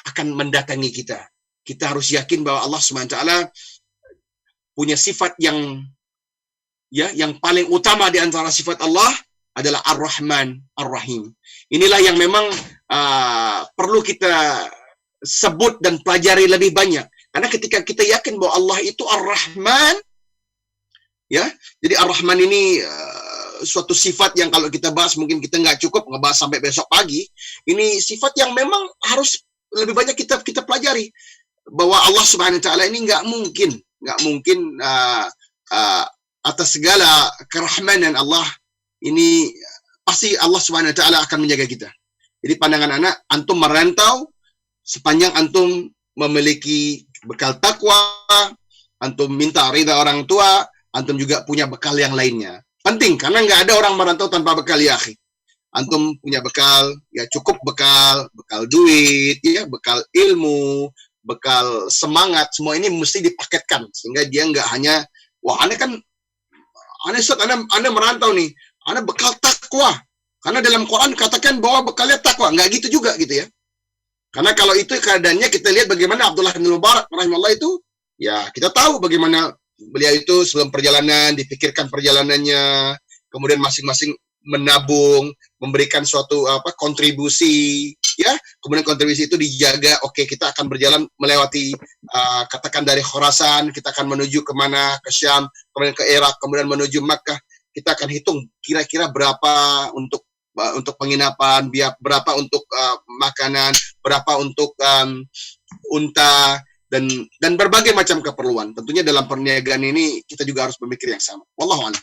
akan mendatangi kita. Kita harus yakin bahwa Allah SWT punya sifat yang paling utama di antara sifat Allah adalah Ar-Rahman, Ar-Rahim. Inilah yang memang perlu kita sebut dan pelajari lebih banyak. Karena ketika kita yakin bahwa Allah itu Ar-Rahman, ya, jadi Ar-Rahman ini suatu sifat yang kalau kita bahas mungkin kita nggak cukup ngebahas sampai besok pagi. Ini sifat yang memang harus lebih banyak kita pelajari, bahwa Allah Subhanahu Wa Taala ini nggak mungkin atas segala kerahmanan Allah ini pasti Allah Subhanahu Wa Taala akan menjaga kita. Jadi pandangan anak, antum merantau sepanjang antum memiliki bekal takwa, antum minta ridha orang tua, antum juga punya bekal yang lainnya. Penting, karena nggak ada orang merantau tanpa bekal, ya akhi. Antum punya bekal, ya cukup bekal duit, ya bekal ilmu, bekal semangat, semua ini mesti dipaketkan sehingga dia nggak hanya, wah Anda merantau nih, Anda bekal takwa. Karena dalam Quran katakan bahwa bekalnya takwa, nggak gitu juga gitu ya. Karena kalau itu keadaannya, kita lihat bagaimana Abdullah bin Mubarak rahimahullah itu, ya kita tahu bagaimana beliau itu sebelum perjalanan dipikirkan perjalanannya, kemudian masing-masing menabung, memberikan suatu kontribusi, ya, kemudian kontribusi itu dijaga. Oke, kita akan berjalan melewati katakan dari Khurasan, kita akan menuju kemana, ke Syam, kemudian ke Irak, kemudian menuju Makkah. Kita akan hitung kira-kira berapa untuk penginapan, berapa untuk makanan, berapa untuk unta, dan berbagai macam keperluan. Tentunya dalam perniagaan ini kita juga harus berpikir yang sama. Wallahu a'lam.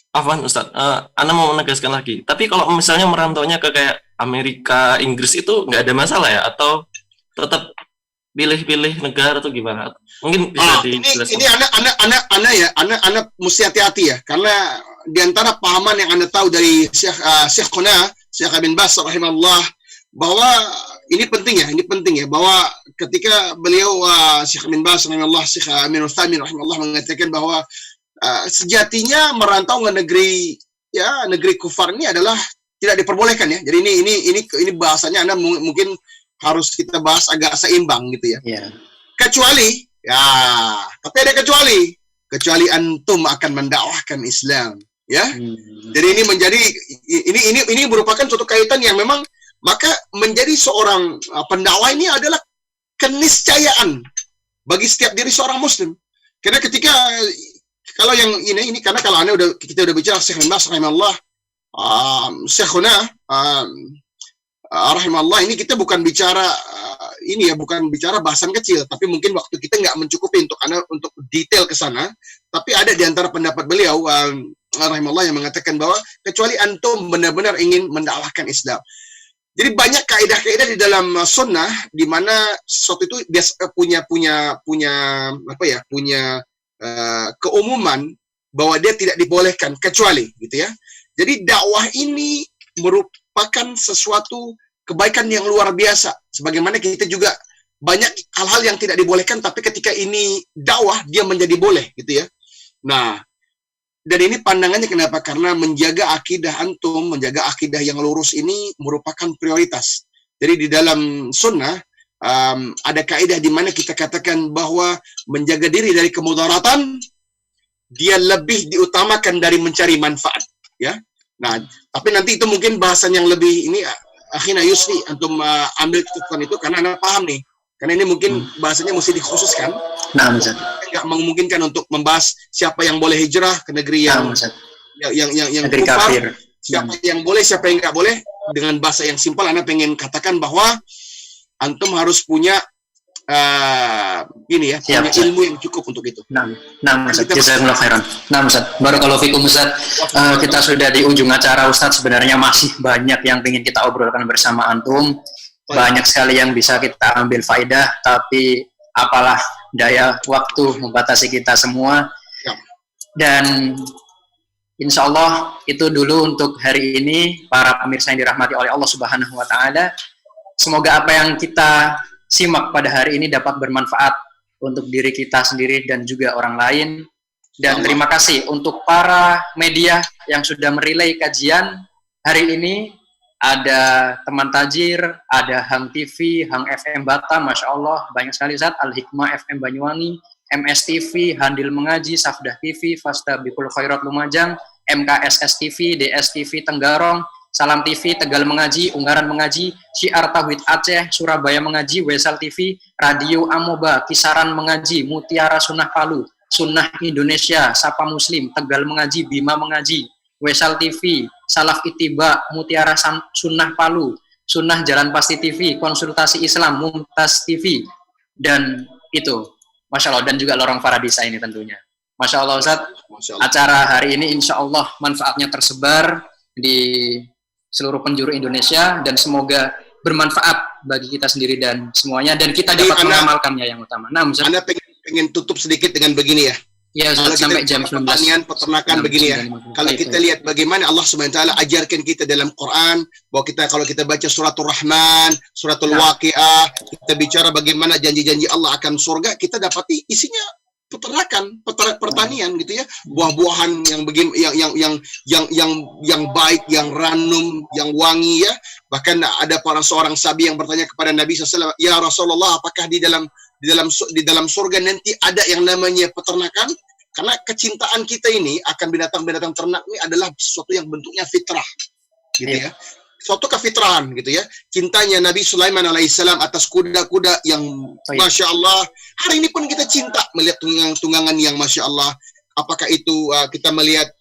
Afwan Ustaz, Anda mau menegaskan lagi. Tapi kalau misalnya merantaunya ke kayak Amerika, Inggris itu nggak ada masalah ya? Atau tetap pilih-pilih negara atau gimana? Mungkin bisa dijelaskan. Ini anak mesti hati-hati ya, karena diantara pahaman yang Anda tahu dari Syekh bin Baz rahimahullah, bahwa ini penting ya, bahwa ketika beliau Syekh bin Baz rahimahullah, Syekh Amin Utsaimin rahimahullah mengatakan bahwa sejatinya merantau ke negeri kufar ini adalah tidak diperbolehkan ya. Jadi ini bahasanya Anda mungkin harus kita bahas agak seimbang gitu ya. Yeah. Kecuali tapi ada kecuali antum akan mendakwahkan Islam ya. Jadi ini menjadi ini merupakan suatu kaitan yang memang maka menjadi seorang pendakwah ini adalah keniscayaan bagi setiap diri seorang muslim. Karena ketika kalau yang ini karena kalau kita udah bicara Syekh bin Baz rahimahullah, Syekhuna rahimahullah, ini kita bukan bicara bukan bicara bahasan kecil, tapi mungkin waktu kita nggak mencukupi untuk detail ke sana. Tapi ada di antara pendapat beliau rahimahullah yang mengatakan bahwa kecuali antum benar-benar ingin mendakwahkan Islam. Jadi banyak kaidah-kaidah di dalam sunnah di mana sesuatu itu biasa punya keumuman bahwa dia tidak dibolehkan kecuali gitu ya. Jadi dakwah ini merupakan sesuatu kebaikan yang luar biasa. Sebagaimana kita juga banyak hal-hal yang tidak dibolehkan, tapi ketika ini dakwah dia menjadi boleh gitu ya. Nah, dan ini pandangannya kenapa? Karena menjaga akidah antum, menjaga akidah yang lurus ini merupakan prioritas. Jadi di dalam sunnah ada kaidah di mana kita katakan bahwa menjaga diri dari kemudaratan dia lebih diutamakan dari mencari manfaat, ya. Nah, tapi nanti itu mungkin bahasan yang lebih ini akhirnya Yusri antum ambil keputusan itu karena Anda paham nih. Karena ini mungkin bahasanya mesti dikhususkan. Nah, Ustaz. Nggak memungkinkan untuk membahas siapa yang boleh hijrah ke negeri yang negeri kafir. Siapa yang boleh, siapa yang nggak boleh. Dengan bahasa yang simpel, Anda pengen katakan bahwa antum harus punya punya ilmu yang cukup untuk itu. Nah, Ustaz, jazakumullah khairan. Nah, Ustaz, barakallahu fikum Ustaz. Kita sudah di ujung acara Ustaz, sebenarnya masih banyak yang ingin kita obrolkan bersama antum. Banyak sekali yang bisa kita ambil faedah, tapi apalah daya waktu membatasi kita semua. Dan insya Allah itu dulu untuk hari ini, para pemirsa yang dirahmati oleh Allah Subhanahu wa Ta'ala. Semoga apa yang kita simak pada hari ini dapat bermanfaat untuk diri kita sendiri dan juga orang lain. Dan terima kasih untuk para media yang sudah merelay kajian hari ini. Ada Teman Tajir, ada Hang TV, Hang FM Batam, Masya Allah, banyak sekali Ustaz, Al-Hikmah FM Banyuwangi, MS TV, Handil Mengaji, Safdah TV, Fastabikul Khairat Lumajang, MKSS TV, DS TV Tenggarong, Salam TV, Tegal Mengaji, Unggaran Mengaji, Syiar Tauhid Aceh, Surabaya Mengaji, Wesal TV, Radio Amoba, Kisaran Mengaji, Mutiara Sunnah Palu, Sunnah Indonesia, Sapa Muslim, Tegal Mengaji, Bima Mengaji, Wesal TV, Salaf Itiba, Mutiara Sunnah Palu, Sunnah Jalan Pasti TV, Konsultasi Islam, Mumtaz TV, dan itu, Masya Allah, dan juga Lorong Faradisa ini tentunya. Masya Allah Ustaz, acara hari ini insya Allah manfaatnya tersebar di seluruh penjuru Indonesia dan semoga bermanfaat bagi kita sendiri dan semuanya, dan kita dapat mengamalkannya yang utama. Nah, Ustaz, Anda pengen tutup sedikit dengan begini ya. Ya, kalau sampai jam 19. Pertanian, peternakan begini ya. Kalau kita lihat bagaimana Allah Subhanahu wa taala ajarkan kita dalam Quran, bahwa kalau kita baca suratul Rahman, suratul Waqiah, kita bicara bagaimana janji-janji Allah akan surga, kita dapati isinya peternakan, pertanian gitu ya. Buah-buahan yang baik, yang ranum, yang wangi ya. Bahkan ada seorang sahabi yang bertanya kepada Nabi SAW, "Ya Rasulullah, apakah di dalam surga nanti ada yang namanya peternakan?" Karena kecintaan kita ini akan binatang-binatang ternak ini adalah sesuatu yang bentuknya fitrah, gitu ya. Suatu kefitrahan, gitu ya. Cintanya Nabi Sulaiman alaihissalam atas kuda-kuda yang Masya Allah. Hari ini pun kita cinta melihat tunggangan yang Masya Allah. Apakah itu kita melihat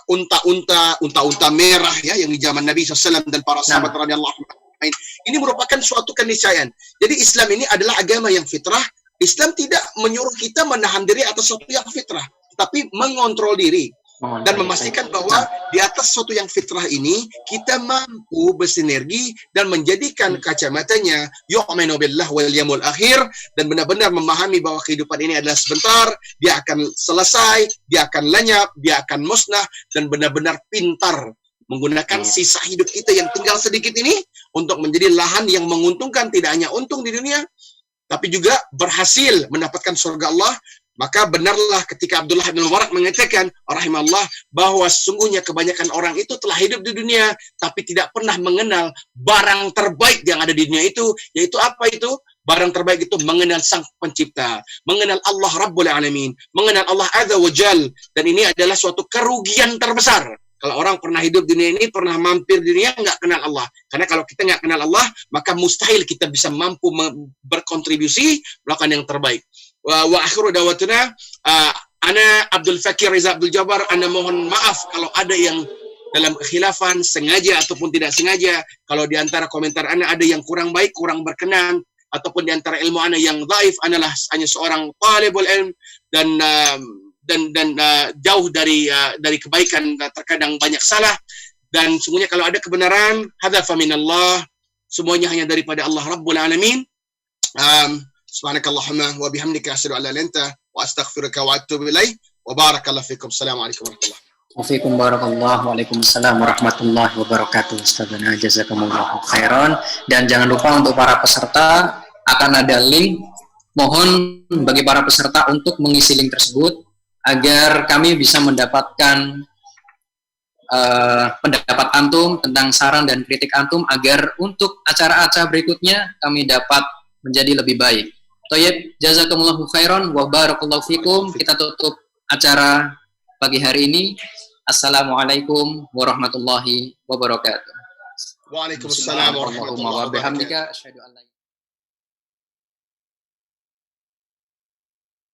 unta-unta merah ya yang di zaman Nabi SAW dan para sahabat radhiyallahu anhum. Ini merupakan suatu keniscayaan. Jadi Islam ini adalah agama yang fitrah. Islam tidak menyuruh kita menahan diri atas sesuatu yang fitrah, tapi mengontrol diri dan memastikan bahwa di atas sesuatu yang fitrah ini kita mampu bersinergi dan menjadikan kacamatanya yu'minu billah wal yawmil akhir, dan benar-benar memahami bahwa kehidupan ini adalah sebentar, dia akan selesai, dia akan lenyap, dia akan musnah, dan benar-benar pintar menggunakan sisa hidup kita yang tinggal sedikit ini untuk menjadi lahan yang menguntungkan, tidak hanya untung di dunia tapi juga berhasil mendapatkan surga Allah. Maka benarlah ketika Abdullah bin Mubarak mengatakan rahimahullah bahwa sesungguhnya kebanyakan orang itu telah hidup di dunia tapi tidak pernah mengenal barang terbaik yang ada di dunia itu, yaitu apa itu? Barang terbaik itu mengenal Sang Pencipta, mengenal Allah Rabbul Alamin, mengenal Allah Azza wa Jal. Dan ini adalah suatu kerugian terbesar. Kalau orang pernah hidup di dunia ini, pernah mampir di dunia, nggak kenal Allah. Karena kalau kita nggak kenal Allah, maka mustahil kita bisa mampu berkontribusi melakukan yang terbaik. Wa akhiru dawatuna, ana Abdul Fakir Riza Abdul Jabbar, ana mohon maaf kalau ada yang dalam kekhilafan, sengaja ataupun tidak sengaja. Kalau di antara komentar ana ada yang kurang baik, kurang berkenan, ataupun di antara ilmu ana yang dhaif, analah hanya seorang talibul ilm, dan jauh dari kebaikan, terkadang banyak salah. Dan sungguhnya kalau ada kebenaran, hadza faminallah, semuanya hanya daripada Allah Rabbul Alamin. Subhanakallahumma wa bihamdika asyhadu an la ilaha illa anta wa astaghfiruka wa atubu ilaik. Wa barakallahu fikum. Assalamualaikum warahmatullahi wabarakatuh. Waalaikumsalam barakallahu, waalaikumsalam warahmatullahi wabarakatuh. Ustadzana jazakumullahu khairan. Dan jangan lupa untuk para peserta akan ada link. Mohon bagi para peserta untuk mengisi link tersebut agar kami bisa mendapatkan pendapat antum tentang saran dan kritik antum agar untuk acara-acara berikutnya kami dapat menjadi lebih baik. Thayyib, jazakumullahu khairan wa barakallahu fikum. Kita tutup acara pagi hari ini. Assalamualaikum warahmatullahi wabarakatuh. Waalaikumsalam warahmatullahi wabarakatuh. Wabihamdika asyhadu an la